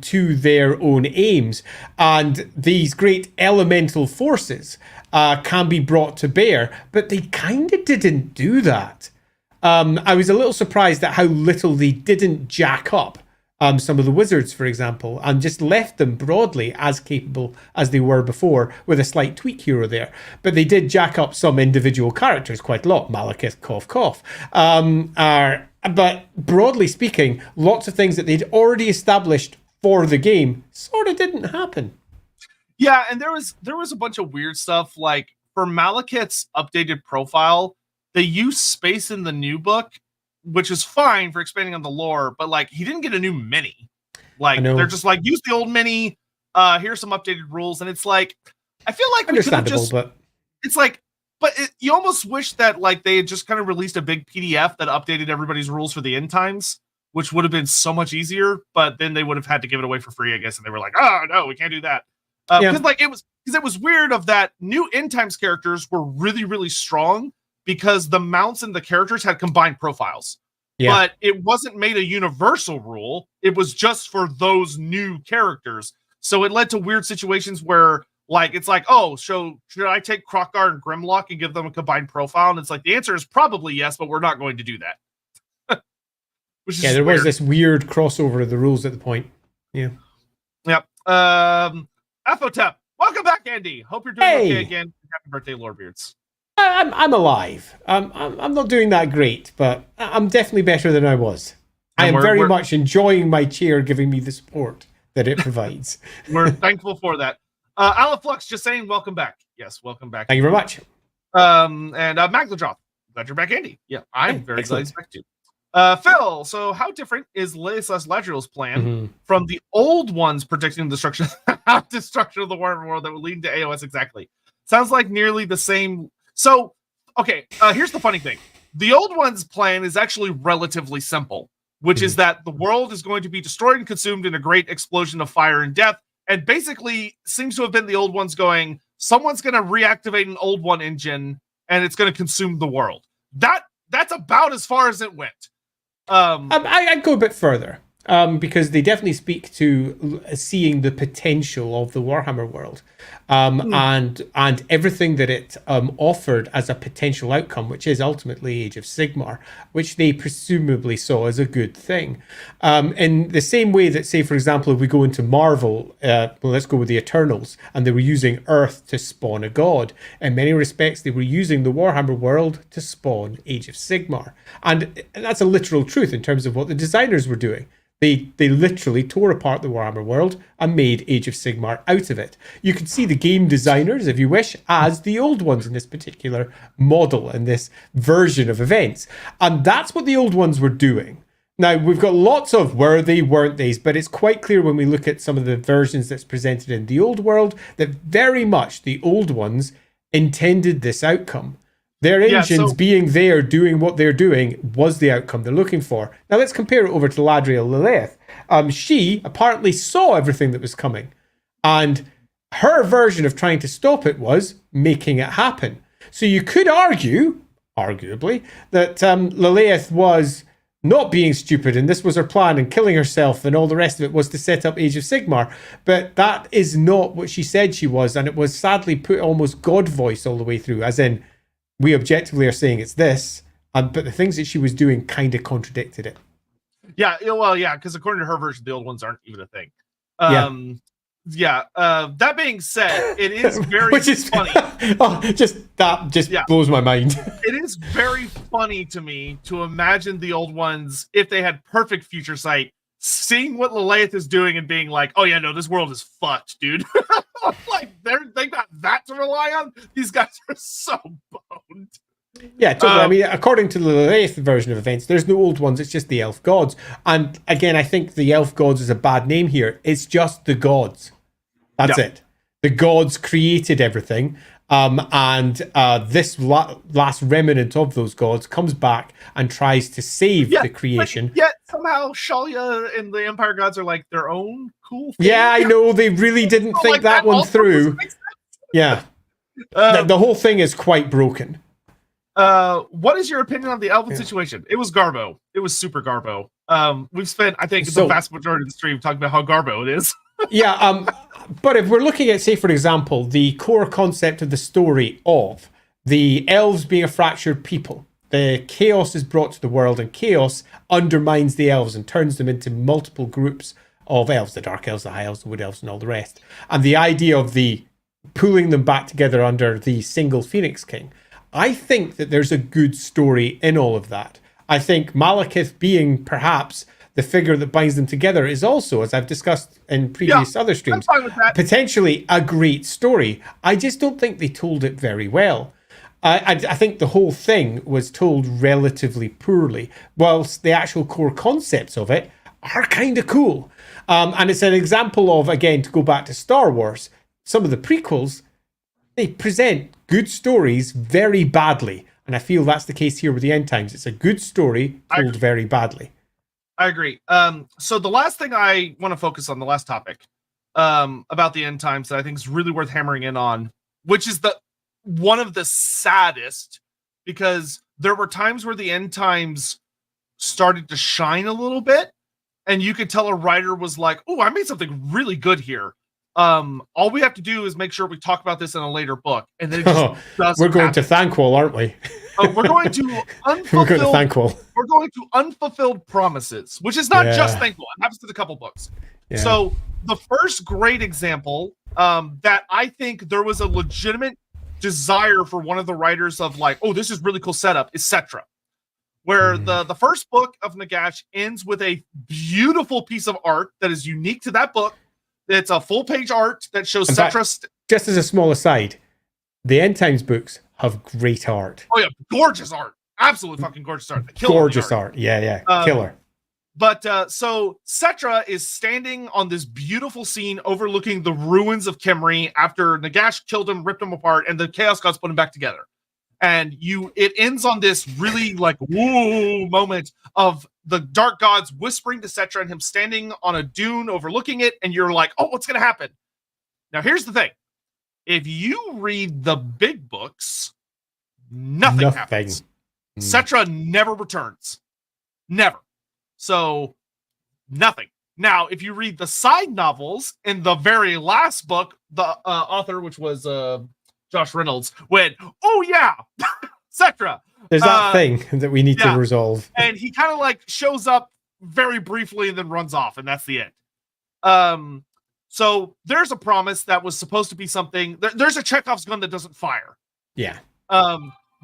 to their own aims. And these great elemental forces can be brought to bear, but they kind of didn't do that. I was a little surprised at how little they didn't jack up some of the wizards, for example, and just left them broadly as capable as they were before, with a slight tweak here or there. But they did jack up some individual characters quite a lot. Malekith, cough, cough. But broadly speaking, lots of things that they'd already established for the game sort of didn't happen. Yeah, and there was a bunch of weird stuff. Like, for Malekith's updated profile, they use space in the new book, which is fine for expanding on the lore, but like he didn't get a new mini. Like they're just like, use the old mini. Here's some updated rules, and it's like I feel like we could have just. But it's like, you almost wish that like they had just kind of released a big PDF that updated everybody's rules for the end times, which would have been so much easier. But then they would have had to give it away for free, I guess, and they were like, oh no, we can't do that. Because it was weird of that new end times characters were really, really strong because the mounts and the characters had combined profiles. Yeah. But it wasn't made a universal rule. It was just for those new characters. So it led to weird situations where, like, it's like, oh, so should I take Krockgar and Grimlock and give them a combined profile? And it's like, the answer is probably yes, but we're not going to do that. There was this weird crossover of the rules at the point. Yeah. Yep. Aphotep, welcome back, Andy. Hope you're doing okay again. Happy birthday, Lorebeards. I'm alive. I'm not doing that great, but I'm definitely better than I was. I am very much enjoying my chair giving me the support that it provides. We're thankful for that. Alaflux just saying welcome back. Yes, welcome back. Thank you very much. And Magladrop, glad you're back, Andy. Yeah, I'm very glad he's back too. Phil, so how different is Ladriel's plan from the old ones predicting the destruction of the Warhammer world that would lead to AOS exactly? Sounds like nearly the same. So okay, here's the funny thing. The Old One's plan is actually relatively simple, which is that the world is going to be destroyed and consumed in a great explosion of fire and death, and basically seems to have been the Old One's going, someone's going to reactivate an Old One engine, and it's going to consume the world. That's about as far as it went. I'd go a bit further. Because they definitely speak to seeing the potential of the Warhammer world, and everything that it offered as a potential outcome, which is ultimately Age of Sigmar, which they presumably saw as a good thing. In the same way that, say, for example, if we go into Marvel, let's go with the Eternals, and they were using Earth to spawn a god. In many respects, they were using the Warhammer world to spawn Age of Sigmar, and that's a literal truth in terms of what the designers were doing. They literally tore apart the Warhammer world and made Age of Sigmar out of it. You can see the game designers, if you wish, as the Old Ones in this particular model and this version of events. And that's what the Old Ones were doing. Now, we've got lots of were they, weren't they, but it's quite clear when we look at some of the versions that's presented in the Old World that very much the Old Ones intended this outcome. Their engines being there, doing what they're doing, was the outcome they're looking for. Now let's compare it over to Ladriel Lileath. She apparently saw everything that was coming, and her version of trying to stop it was making it happen. So you could argue, arguably, that Lileath was not being stupid, and this was her plan, and killing herself, and all the rest of it was to set up Age of Sigmar. But that is not what she said she was, and it was sadly put almost God voice all the way through, as in, we objectively are saying it's this, but the things that she was doing kind of contradicted it. Yeah, well, yeah, because according to her version, the Old Ones aren't even a thing. That being said, it is very funny. Blows my mind. It is very funny to me to imagine the Old Ones, if they had perfect future sight, seeing what Lileath is doing and being like, oh yeah, no, this world is fucked, dude. Like they got that to rely on. These guys are so boned. Yeah, totally. I mean, according to the Lileath version of events, there's no Old Ones, it's just the Elf Gods. And again, I think the Elf Gods is a bad name here. It's just the gods. That's it. The gods created everything. This last remnant of those gods comes back and tries to save the creation. Yet somehow Shalia and the Empire Gods are like their own cool thing. Yeah, I know. They really didn't think like that one through. Yeah. The whole thing is quite broken. What is your opinion on the Elven situation? It was Garbo. It was super Garbo. We've spent, I think, the vast majority of the stream talking about how Garbo it is. But if we're looking at, say, for example, the core concept of the story of the elves being a fractured people, the chaos is brought to the world, and chaos undermines the elves and turns them into multiple groups of elves, the dark elves, the high elves, the wood elves, and all the rest. And the idea of the pulling them back together under the single Phoenix King, I think that there's a good story in all of that. I think Malekith being perhaps the figure that binds them together is also, as I've discussed in previous other streams, potentially a great story. I just don't think they told it very well. I think the whole thing was told relatively poorly, whilst the actual core concepts of it are kind of cool. And it's an example of, again, to go back to Star Wars, some of the prequels, they present good stories very badly. And I feel that's the case here with the End Times. It's a good story told very badly. I agree. So the last thing I want to focus on, the last topic about the End Times that I think is really worth hammering in on, which is one of the saddest, because there were times where the End Times started to shine a little bit, and you could tell a writer was like, oh, I made something really good here. All we have to do is make sure we talk about this in a later book, and then it just doesn't We're going happen. to Thanquol, aren't we? We're going to unfulfilled promises, which is not just Thankful. It happens to a couple books. Yeah. So the first great example that I think there was a legitimate desire for one of the writers of like, oh, this is really cool setup, is Cetra, where the first book of Nagash ends with a beautiful piece of art that is unique to that book. It's a full page art that shows Cetra. Just as a small aside, the End Times books have great art. Oh yeah, gorgeous art. Absolutely fucking gorgeous art. Gorgeous art. Yeah. Killer. But so Cetra is standing on this beautiful scene overlooking the ruins of Khemri after Nagash killed him, ripped him apart, and the Chaos Gods put him back together. And it ends on this really like woo moment of the dark gods whispering to Cetra and him standing on a dune overlooking it, and you're like, oh, what's gonna happen? Now here's the thing. If you read the big books, nothing happens. Cetra never returns. Never. So nothing. Now, if you read the side novels in the very last book, the author, which was Josh Reynolds, went, oh yeah, Cetra. There's that thing that we need to resolve. And he kind of like shows up very briefly and then runs off, and that's the end. So there's a promise that was supposed to be something. There's a Chekhov's gun that doesn't fire. Yeah.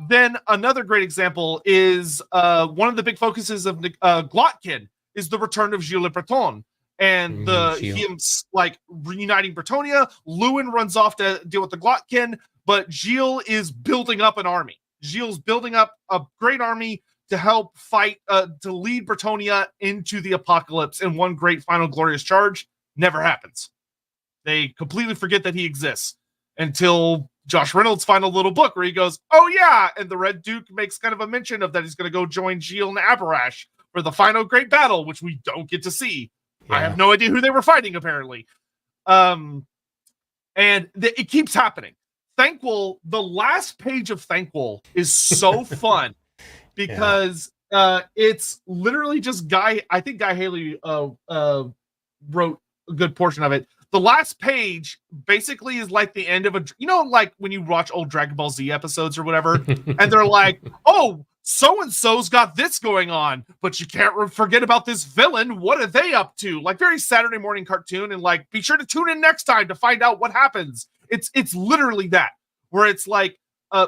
Then another great example is one of the big focuses of Glotkin is the return of Gilles Le Breton. And him like reuniting Bretonia. Lewin runs off to deal with the Glotkin, but Gilles is building up an army. Gilles building up a great army to help fight, to lead Bretonia into the apocalypse in one great final glorious charge. Never happens. They completely forget that he exists until Josh Reynolds' final little book where he goes, oh yeah, and the Red Duke makes kind of a mention of that he's going to go join Gilles and Abarash for the final great battle, which we don't get to see. Yeah. I have no idea who they were fighting, apparently. And it keeps happening. Thankwol, the last page of Thankwol is so fun because it's literally just I think Guy Haley wrote a good portion of it. The last page basically is like the end of like when you watch old Dragon Ball Z episodes or whatever, and they're like, oh, so-and-so's got this going on, but you can't forget about this villain. What are they up to? Like very Saturday morning cartoon, and like, be sure to tune in next time to find out what happens. It's literally that, where it's like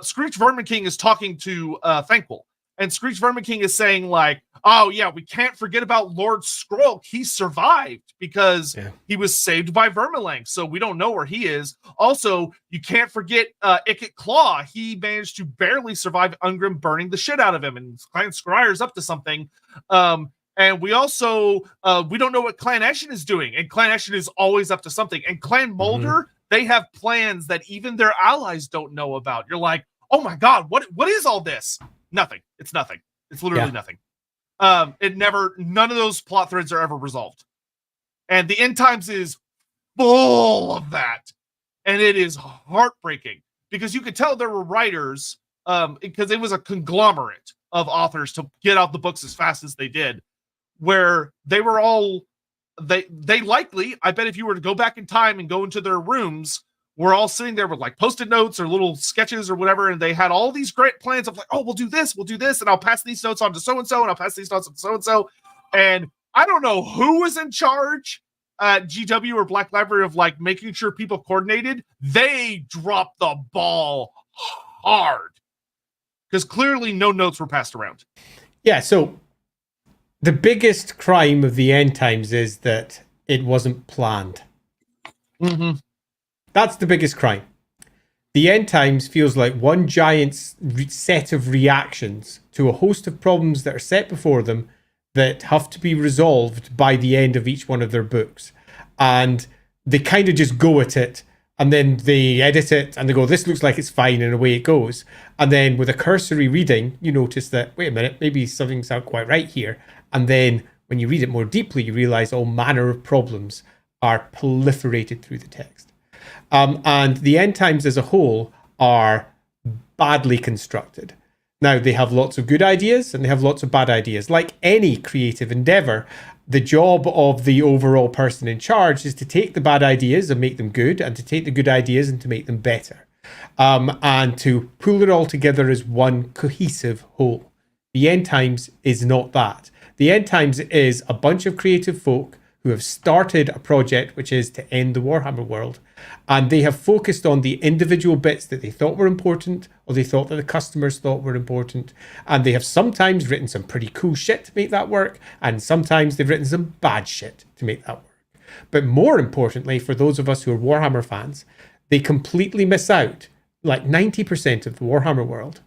Screech Vermin King is talking to Thankwol, and Screech Vermin King is saying like, oh yeah, we can't forget about Lord Skrulk. He survived because he was saved by Vermilang, so we don't know where he is. Also, you can't forget Ikit Claw. He managed to barely survive Ungrim burning the shit out of him, and Clan Scryer's up to something. And we also we don't know what Clan Eshin is doing, and Clan Eshin is always up to something. And Clan Mulder, they have plans that even their allies don't know about. You're like, oh my god, what is all this? Nothing. It's nothing. It's literally nothing. None of those plot threads are ever resolved. And the End Times is full of that. And it is heartbreaking because you could tell there were writers, because it was a conglomerate of authors to get out the books as fast as they did, where they were all, they likely, I bet if you were to go back in time and go into their rooms, we're all sitting there with like post-it notes or little sketches or whatever, and they had all these great plans of like, oh, we'll do this, and I'll pass these notes on to so-and-so, and I'll pass these notes on to so-and-so. And I don't know who was in charge at GW or Black Library of like making sure people coordinated. They dropped the ball hard because clearly no notes were passed around. Yeah, so the biggest crime of the End Times is that it wasn't planned. Mm-hmm. That's the biggest crime. The End Times feels like one giant set of reactions to a host of problems that are set before them that have to be resolved by the end of each one of their books. And they kind of just go at it, and then they edit it, and they go, this looks like it's fine, and away it goes. And then with a cursory reading, you notice that, wait a minute, maybe something's not quite right here. And then when you read it more deeply, you realize all manner of problems are proliferated through the text. And the End Times as a whole are badly constructed. Now, they have lots of good ideas and they have lots of bad ideas. Like any creative endeavor, the job of the overall person in charge is to take the bad ideas and make them good, and to take the good ideas and to make them better. And to pull it all together as one cohesive whole. The End Times is not that. The End Times is a bunch of creative folk who have started a project which is to end the Warhammer world, and they have focused on the individual bits that they thought were important, or they thought that the customers thought were important, and they have sometimes written some pretty cool shit to make that work, and sometimes they've written some bad shit to make that work. But more importantly, for those of us who are Warhammer fans, they completely miss out like 90% of the Warhammer world.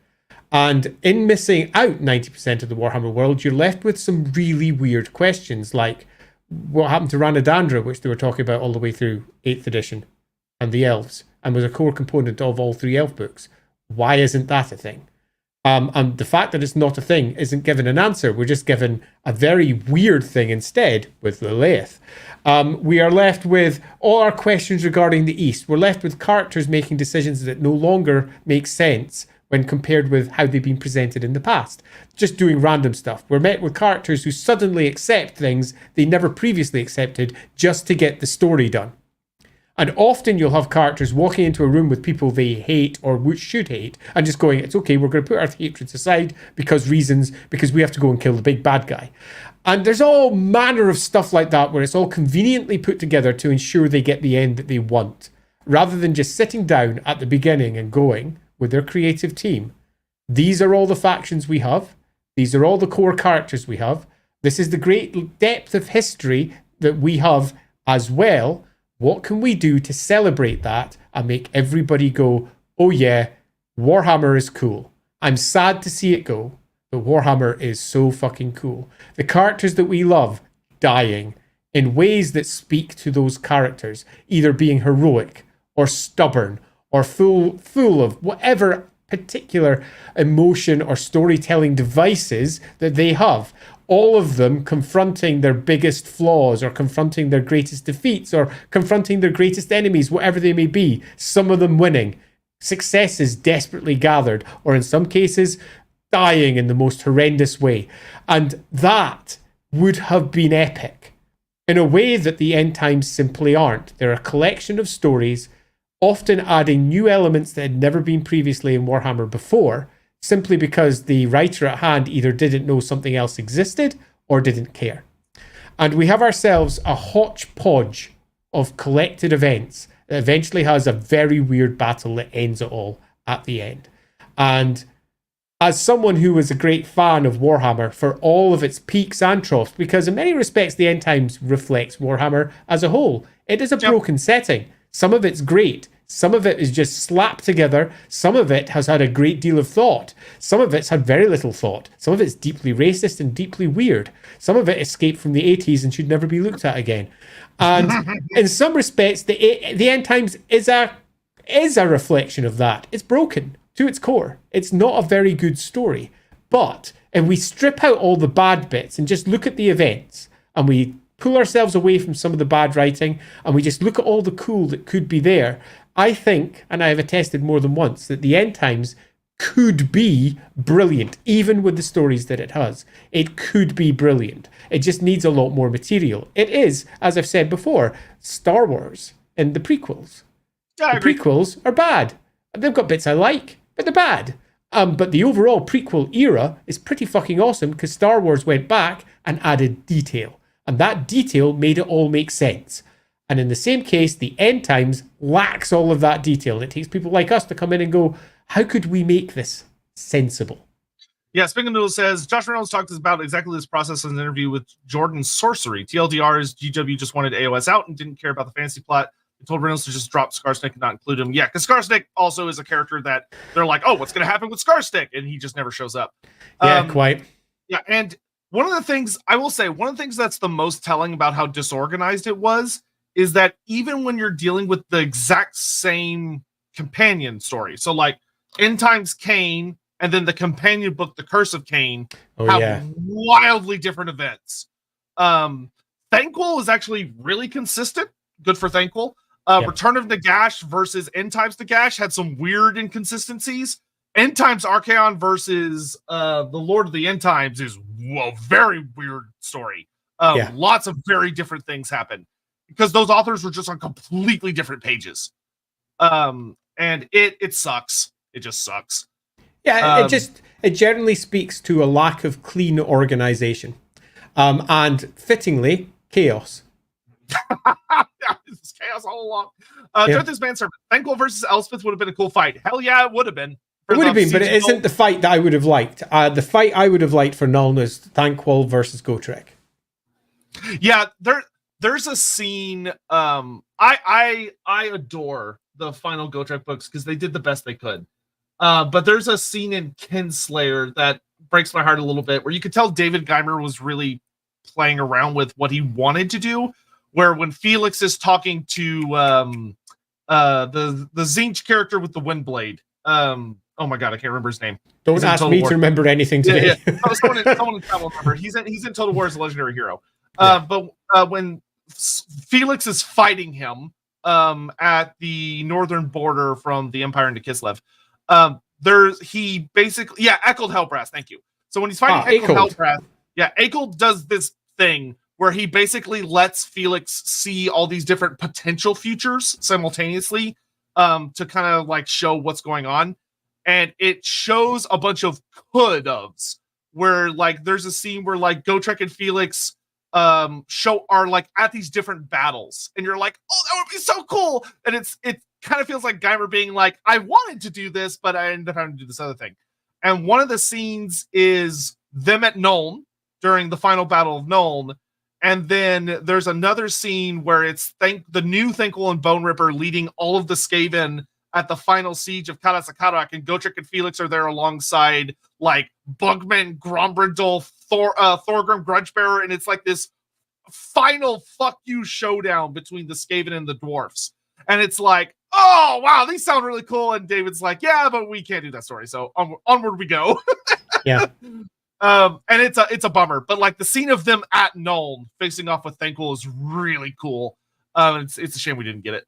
And in missing out 90% of the Warhammer world, you're left with some really weird questions like, what happened to Ranadandra, which they were talking about all the way through 8th edition, and the elves, and was a core component of all 3 elf books? Why isn't that a thing? And the fact that it's not a thing isn't given an answer. We're just given a very weird thing instead with Lileath. We are left with all our questions regarding the East. We're left with characters making decisions that no longer make sense when compared with how they've been presented in the past. Just doing random stuff. We're met with characters who suddenly accept things they never previously accepted just to get the story done. And often you'll have characters walking into a room with people they hate or should hate and just going, it's okay, we're going to put our hatreds aside because we have to go and kill the big bad guy. And there's all manner of stuff like that where it's all conveniently put together to ensure they get the end that they want, rather than just sitting down at the beginning and going with their creative team, these are all the factions we have. These are all the core characters we have. This is the great depth of history that we have as well. What can we do to celebrate that and make everybody go, oh yeah, Warhammer is cool. I'm sad to see it go, but Warhammer is so fucking cool. The characters that we love dying in ways that speak to those characters, either being heroic or stubborn or full of whatever particular emotion or storytelling devices that they have. All of them confronting their biggest flaws or confronting their greatest defeats or confronting their greatest enemies, whatever they may be. Some of them winning, successes desperately gathered, or in some cases, dying in the most horrendous way. And that would have been epic in a way that the end times simply aren't. They're a collection of stories, often adding new elements that had never been previously in Warhammer before, simply because the writer at hand either didn't know something else existed or didn't care. And we have ourselves a hodgepodge of collected events that eventually has a very weird battle that ends it all at the end. And as someone who was a great fan of Warhammer for all of its peaks and troughs, because in many respects the end times reflects Warhammer as a whole, it is a broken setting. Some of it's great. Some of it is just slapped together. Some of it has had a great deal of thought. Some of it's had very little thought. Some of it's deeply racist and deeply weird. Some of it escaped from the 80s and should never be looked at again. And in some respects, the end times is a reflection of that. It's broken to its core. It's not a very good story. But if we strip out all the bad bits and just look at the events, and we pull ourselves away from some of the bad writing, and we just look at all the cool that could be there, I think, and I have attested more than once, that the end times could be brilliant, even with the stories that it has. It could be brilliant. It just needs a lot more material. It is, as I've said before, Star Wars and the prequels. The prequels are bad. They've got bits I like, but they're bad. But the overall prequel era is pretty fucking awesome because Star Wars went back and added detail. And that detail made it all make sense. And in the same case, the end times lacks all of that detail. It takes people like us to come in and go, how could we make this sensible? Yeah, Spingle Noodle says, Josh Reynolds talked about exactly this process in an interview with Jordan Sorcery. TLDR is GW just wanted AOS out and didn't care about the fantasy plot. They told Reynolds to just drop Scarsnick and not include him. Yeah, because Scarsnick also is a character that they're like, oh, what's going to happen with Scarsnick? And he just never shows up. Yeah, quite. Yeah, and one of the things, I will say, one of the things that's the most telling about how disorganized it was is that even when you're dealing with the exact same companion story, so like End Times Cain and then the companion book, The Curse of Cain, have wildly different events. Thankful is actually really consistent. Good for Thankful. Return of Nagash versus End Times Nagash had some weird inconsistencies. End Times Archaon versus the Lord of the End Times is a very weird story. Lots of very different things happen because those authors were just on completely different pages. And it sucks. It just sucks. Yeah, it generally speaks to a lack of clean organization. And fittingly, chaos. This is chaos all along. Jonathan's Manservant. Thankful versus Elspeth would have been a cool fight. Hell yeah, it would have been. It would have been, but it isn't the fight that I would have liked. The fight I would have liked for Nuln is Thanquol versus Gotrek. Yeah, there's a scene. I adore the final Gotrek books because they did the best they could. But there's a scene in Kinslayer that breaks my heart a little bit, where you could tell David Geimer was really playing around with what he wanted to do. Where when Felix is talking to the Zinch character with the Windblade, oh my god, I can't remember his name. Don't ask me to remember anything today. Someone in Travel remember. He's in Total War as a legendary hero. But when Felix is fighting him at the northern border from the Empire into Kislev, he basically Echold Hellbrass. Thank you. So when he's fighting Echold Hellbrass, Echold does this thing where he basically lets Felix see all these different potential futures simultaneously to kind of like show what's going on. And it shows a bunch of could-ofs where like there's a scene where like Gotrek and Felix are like at these different battles, and you're like, oh, that would be so cool. And it kind of feels like Geimer being like, I wanted to do this, but I ended up having to do this other thing. And one of the scenes is them at Nuln during the final battle of Nuln. And then there's another scene where it's the new Thankful and Bone Ripper leading all of the Skaven at the final siege of Karasakarak, and Gotrek and Felix are there alongside like Bugman, Grombrindal, Thorgrim Grudgebearer, and it's like this final fuck you showdown between the Skaven and the dwarfs. And it's like, oh wow, these sound really cool. And David's like, yeah, but we can't do that story. So onward we go. Yeah. And it's a bummer, but like the scene of them at Nuln facing off with Thankful is really cool. It's a shame we didn't get it.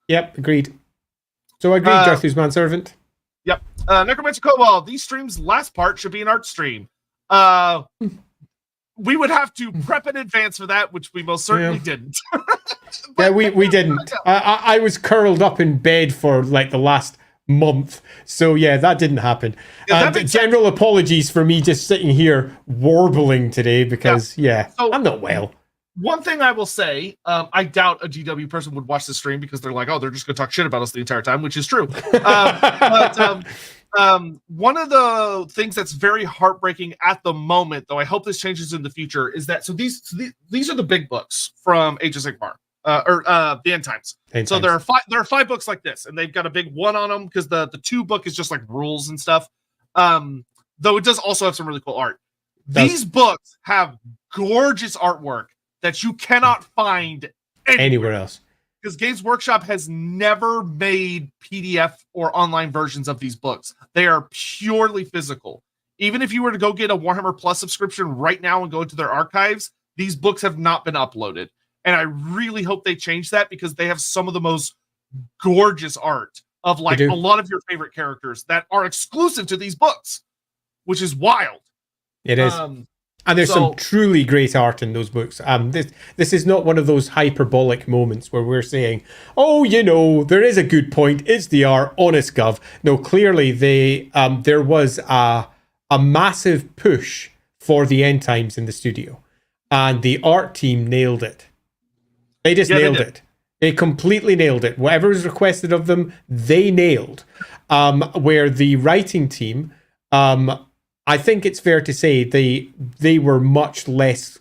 Yep, agreed. So I agree, Jarthu's manservant. Yep. Necromancer Cobalt, these streams last part should be an art stream. We would have to prep in advance for that, which we most certainly didn't. We didn't. I was curled up in bed for like the last month. So yeah, that didn't happen. General apologies for me just sitting here warbling today because so, I'm not well. One thing I will say, I doubt a GW person would watch the stream because they're like, oh, they're just going to talk shit about us the entire time, which is true. But one of the things that's very heartbreaking at the moment, though I hope this changes in the future, is that these are the big books from Age of Sigmar, or the End Times. So there are five books like this, and they've got a big one on them because the 2 book is just like rules and stuff. Though it does also have some really cool art. These books have gorgeous artwork that you cannot find anywhere else. Because Games Workshop has never made PDF or online versions of these books. They are purely physical. Even if you were to go get a Warhammer Plus subscription right now and go into their archives, these books have not been uploaded. And I really hope they change that because they have some of the most gorgeous art of like a lot of your favorite characters that are exclusive to these books, which is wild. It is. And there's some truly great art in those books. This is not one of those hyperbolic moments where we're saying, oh, there is a good point. It's the art, honest gov. No, clearly there was a massive push for the End Times in the studio. And the art team nailed it. They just nailed it. They completely nailed it. Whatever was requested of them, they nailed. Where the writing team... I think it's fair to say they were much less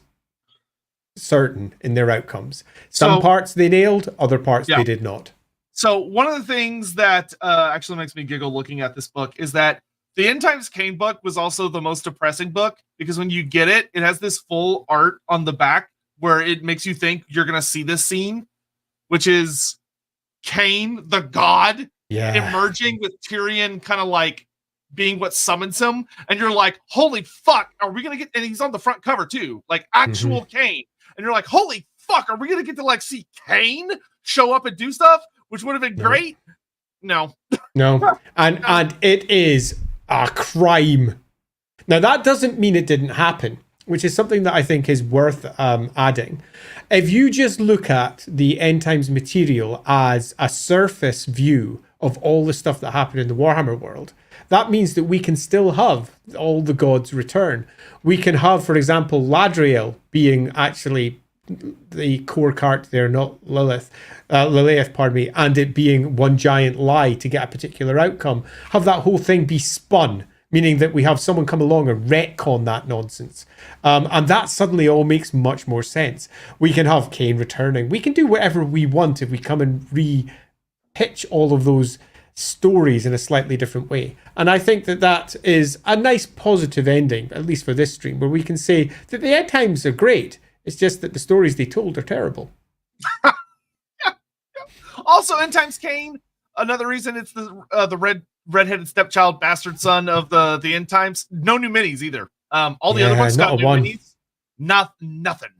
certain in their outcomes. Some parts they nailed, other parts they did not. So one of the things that actually makes me giggle looking at this book is that the End Times Kane book was also the most depressing book because when you get it, it has this full art on the back where it makes you think you're going to see this scene, which is Kane, the god, emerging with Tyrion kind of like being what summons him, and you're like, holy fuck, are we gonna get, and he's on the front cover too, like actual Kane, and you're like, holy fuck, are we gonna get to like see Kane show up and do stuff, which would have been great? No. And it is a crime. Now that doesn't mean it didn't happen, which is something that I think is worth adding. If you just look at the End Times material as a surface view of all the stuff that happened in the Warhammer world, that means that we can still have all the gods return. We can have, for example, Ladriel being actually the core character there, not Lileath, and it being one giant lie to get a particular outcome. Have that whole thing be spun, meaning that we have someone come along and retcon that nonsense. And that suddenly all makes much more sense. We can have Kane returning. We can do whatever we want if we come and re-pitch all of those stories in a slightly different way. And I think that is a nice positive ending, at least for this stream, where we can say that the End Times are great. It's just that the stories they told are terrible. Also, End Times Kane, another reason it's the red redheaded stepchild, bastard son of the end times. No new minis either. All the other ones got new minis. Nothing.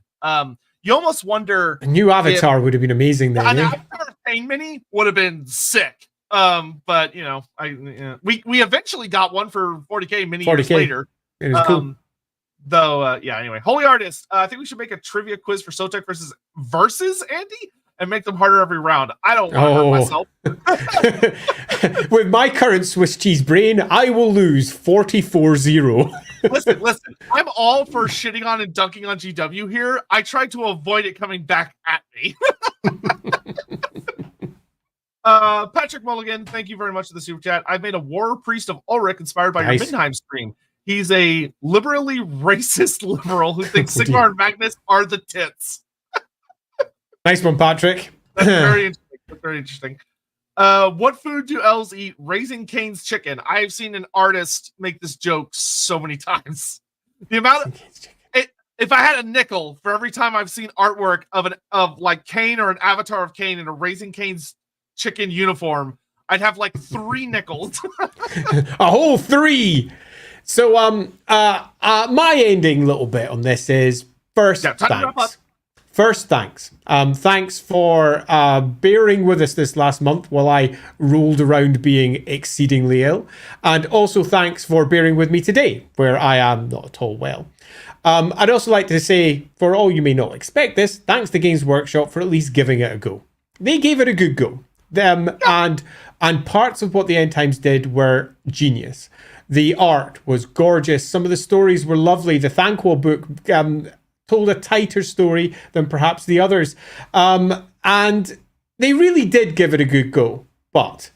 You almost wonder. A new avatar would have been amazing then. An avatar pain mini would have been sick. But you know, we eventually got one for 40K many years later. It was cool. Though, anyway, Holy Artist. I think we should make a trivia quiz for Sotek versus Andy and make them harder every round. I don't want to hurt myself. With my current Swiss cheese brain, I will lose 44-0. Listen. I'm all for shitting on and dunking on GW here. I tried to avoid it coming back at me. Patrick Mulligan, thank you very much for the super chat. I've made a war priest of Ulrich inspired by your Midheim stream. He's a liberally racist liberal who thinks Sigmar and Magnus are the tits. Nice one, Patrick. That's very interesting. What food do elves eat? Raising Cane's chicken. I've seen an artist make this joke so many times. The amount if I had a nickel for every time I've seen artwork of like Kane or an avatar of Kane in a Raising Cane's chicken uniform, I'd have like 3 nickels. A whole 3. So my ending little bit on this is thanks. Thanks for bearing with us this last month while I rolled around being exceedingly ill, and also thanks for bearing with me today where I am not at all well. I'd also like to say, for all you may not expect this, thanks to Games Workshop for at least giving it a go. They gave it a good go. And parts of what the End Times did were genius. The art was gorgeous. Some of the stories were lovely. The Thanquol book told a tighter story than perhaps the others. And they really did give it a good go. But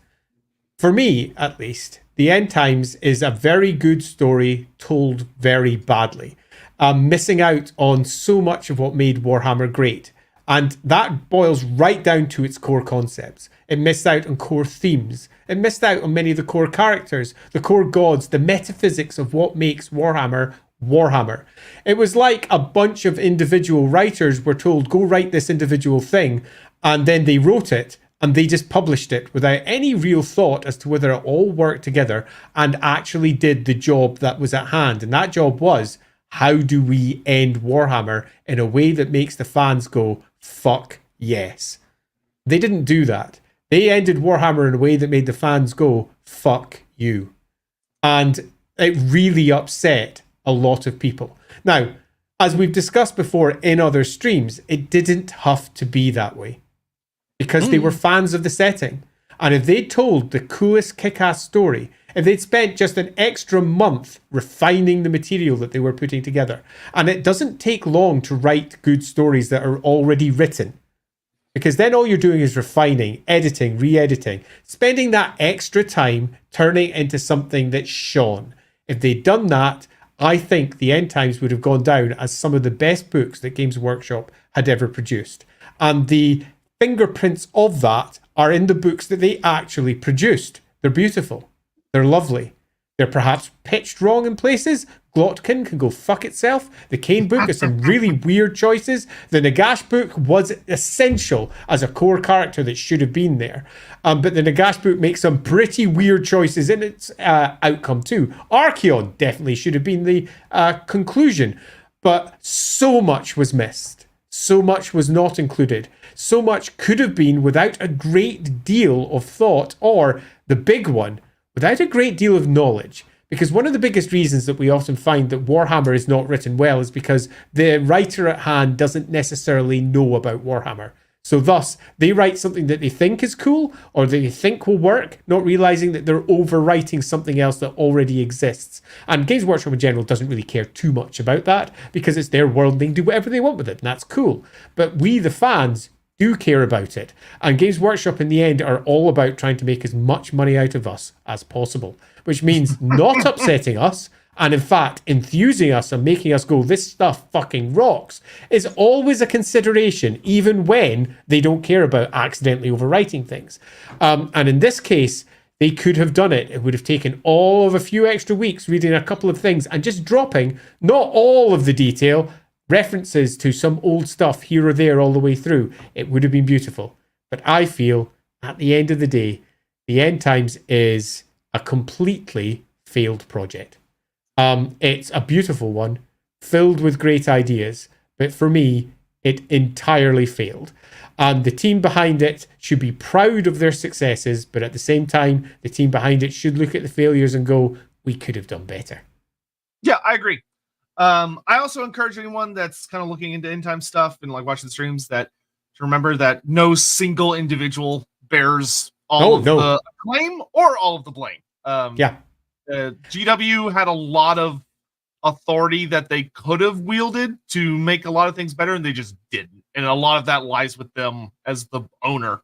for me, at least, the End Times is a very good story told very badly. Missing out on so much of what made Warhammer great. And that boils right down to its core concepts. It missed out on core themes. It missed out on many of the core characters, the core gods, the metaphysics of what makes Warhammer Warhammer. It was like a bunch of individual writers were told, go write this individual thing, and then they wrote it, and they just published it without any real thought as to whether it all worked together and actually did the job that was at hand. And that job was, how do we end Warhammer in a way that makes the fans go, fuck yes. They didn't do that. They ended Warhammer in a way that made the fans go, fuck you. And it really upset a lot of people. Now, as we've discussed before in other streams, it didn't have to be that way. Because they were fans of the setting. And if they'd told the coolest kick-ass story, if they'd spent just an extra month refining the material that they were putting together, and it doesn't take long to write good stories that are already written, because then all you're doing is refining, editing, re-editing, spending that extra time turning it into something that shone. If they'd done that, I think the End Times would have gone down as some of the best books that Games Workshop had ever produced. And the fingerprints of that are in the books that they actually produced. They're beautiful. They're lovely. They're perhaps pitched wrong in places. Glotkin can go fuck itself. The Kane book has some really weird choices. The Nagash book was essential as a core character that should have been there. But the Nagash book makes some pretty weird choices in its outcome too. Archeon definitely should have been the conclusion. But so much was missed. So much was not included. So much could have been without a great deal of thought, or the big one, without a great deal of knowledge. Because one of the biggest reasons that we often find that Warhammer is not written well is because the writer at hand doesn't necessarily know about Warhammer. So thus, they write something that they think is cool or that they think will work, not realizing that they're overwriting something else that already exists. And Games Workshop in general doesn't really care too much about that because it's their world and they can do whatever they want with it, and that's cool. But we, the fans, do care about it. And Games Workshop in the end are all about trying to make as much money out of us as possible, which means not upsetting us, and in fact enthusing us and making us go, this stuff fucking rocks, is always a consideration, even when they don't care about accidentally overwriting things. And in this case, they could have done it. It would have taken all of a few extra weeks reading a couple of things and just dropping, not all of the detail, references to some old stuff here or there all the way through. It would have been beautiful. But I feel, at the end of the day, the End Times is a completely failed project. It's a beautiful one, filled with great ideas, but for me, it entirely failed. And the team behind it should be proud of their successes, but at the same time, the team behind it should look at the failures and go, we could have done better. Yeah, I agree. I also encourage anyone that's kind of looking into end time stuff and like watching the streams to remember that no single individual bears all of the claim or all of the blame. GW had a lot of authority that they could have wielded to make a lot of things better, and they just didn't. And a lot of that lies with them as the owner,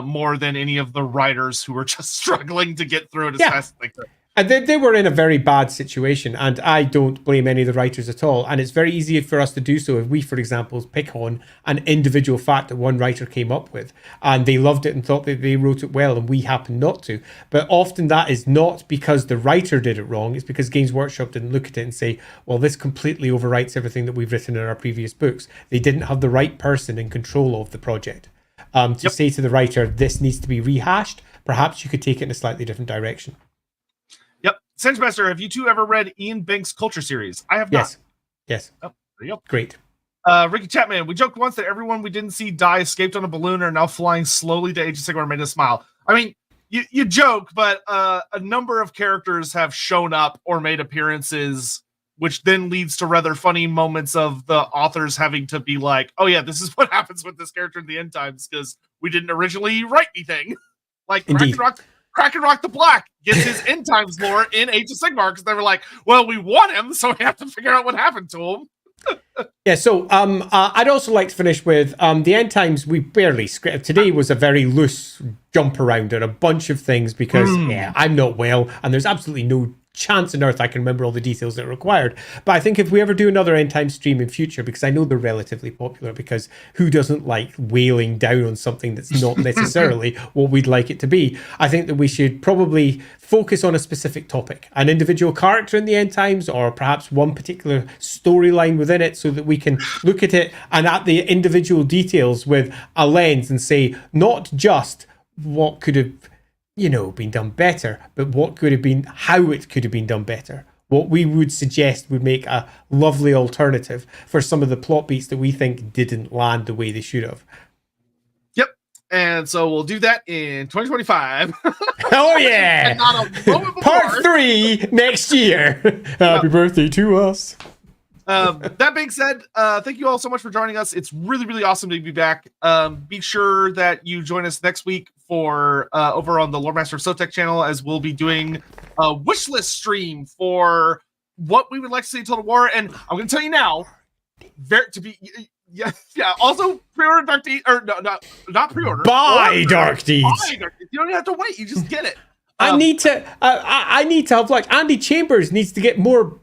more than any of the writers who were just struggling to get through it as fast as they could. And they were in a very bad situation, and I don't blame any of the writers at all. And it's very easy for us to do so if we, for example, pick on an individual fact that one writer came up with, and they loved it and thought that they wrote it well, and we happen not to. But often that is not because the writer did it wrong. It's because Games Workshop didn't look at it and say, well, this completely overwrites everything that we've written in our previous books. They didn't have the right person in control of the project to say to the writer, this needs to be rehashed. Perhaps you could take it in a slightly different direction. Yep. Sengemaster, have you two ever read Ian Banks' Culture series? I have not. Yes. Oh, there you go. Great. Ricky Chapman, we joked once that everyone we didn't see die escaped on a balloon and are now flying slowly to Age of Sigmar, made us smile. I mean, you joke, but a number of characters have shown up or made appearances, which then leads to rather funny moments of the authors having to be like, oh yeah, this is what happens with this character in the end times because we didn't originally write anything. Like Kraken Rock the Black gets his end times lore in Age of Sigmar because they were like, well, we want him, so we have to figure out what happened to him. So I'd also like to finish with the end times. We barely scripted. Today was a very loose jump around on a bunch of things because I'm not well, and there's absolutely no chance on earth I can remember all the details that are required. But I think if we ever do another end time stream in future, because I know they're relatively popular, because who doesn't like wailing down on something that's not necessarily what we'd like it to be, I think that we should probably focus on a specific topic, an individual character in the end times, or perhaps one particular storyline within it, so that we can look at it and at the individual details with a lens and say, not just what could have been done better, but what could have been, how it could have been done better. What we would suggest would make a lovely alternative for some of the plot beats that we think didn't land the way they should have. Yep. And so we'll do that in 2025. Oh yeah! Not a moment before. Part 3 next year. Happy birthday to us. That being said, thank you all so much for joining us. It's really, really awesome to be back. Be sure that you join us next week for over on the Loremaster of Sotek channel, as we'll be doing a wish list stream for what we would like to see in Total War. And I'm going to tell you now, also pre-order Dark Deeds, or no, not pre-order. Buy Dark Deeds. Buy Dark Deeds. You don't have to wait. You just get it. I need to have, like, Andy Chambers needs to get more,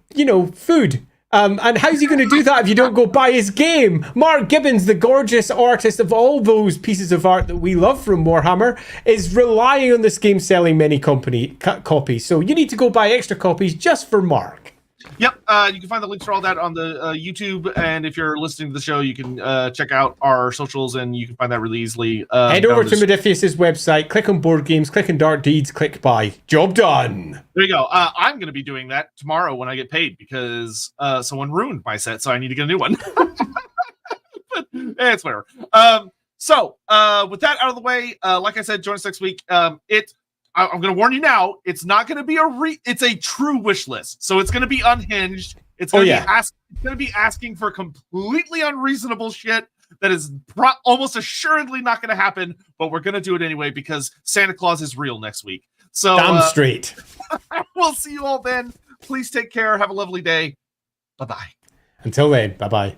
food. And how's he going to do that if you don't go buy his game? Mark Gibbons, the gorgeous artist of all those pieces of art that we love from Warhammer, is relying on this game selling many copies. So you need to go buy extra copies just for Mark. Yep. You can find the links for all that on the YouTube. And if you're listening to the show, you can check out our socials, and you can find that really easily. Head over to Modiphius's website, click on Board Games, click on Dark Deeds, click buy. Job done. There you go. I'm going to be doing that tomorrow when I get paid because someone ruined my set, so I need to get a new one. But it's whatever. So with that out of the way, like I said, join us next week. I'm going to warn you now. It's not going to be it's a true wish list. So it's going to be unhinged. It's going to be asking for completely unreasonable shit that is almost assuredly not going to happen, but we're going to do it anyway because Santa Claus is real next week. So damn straight. We'll see you all then. Please take care. Have a lovely day. Bye-bye. Until then, bye-bye.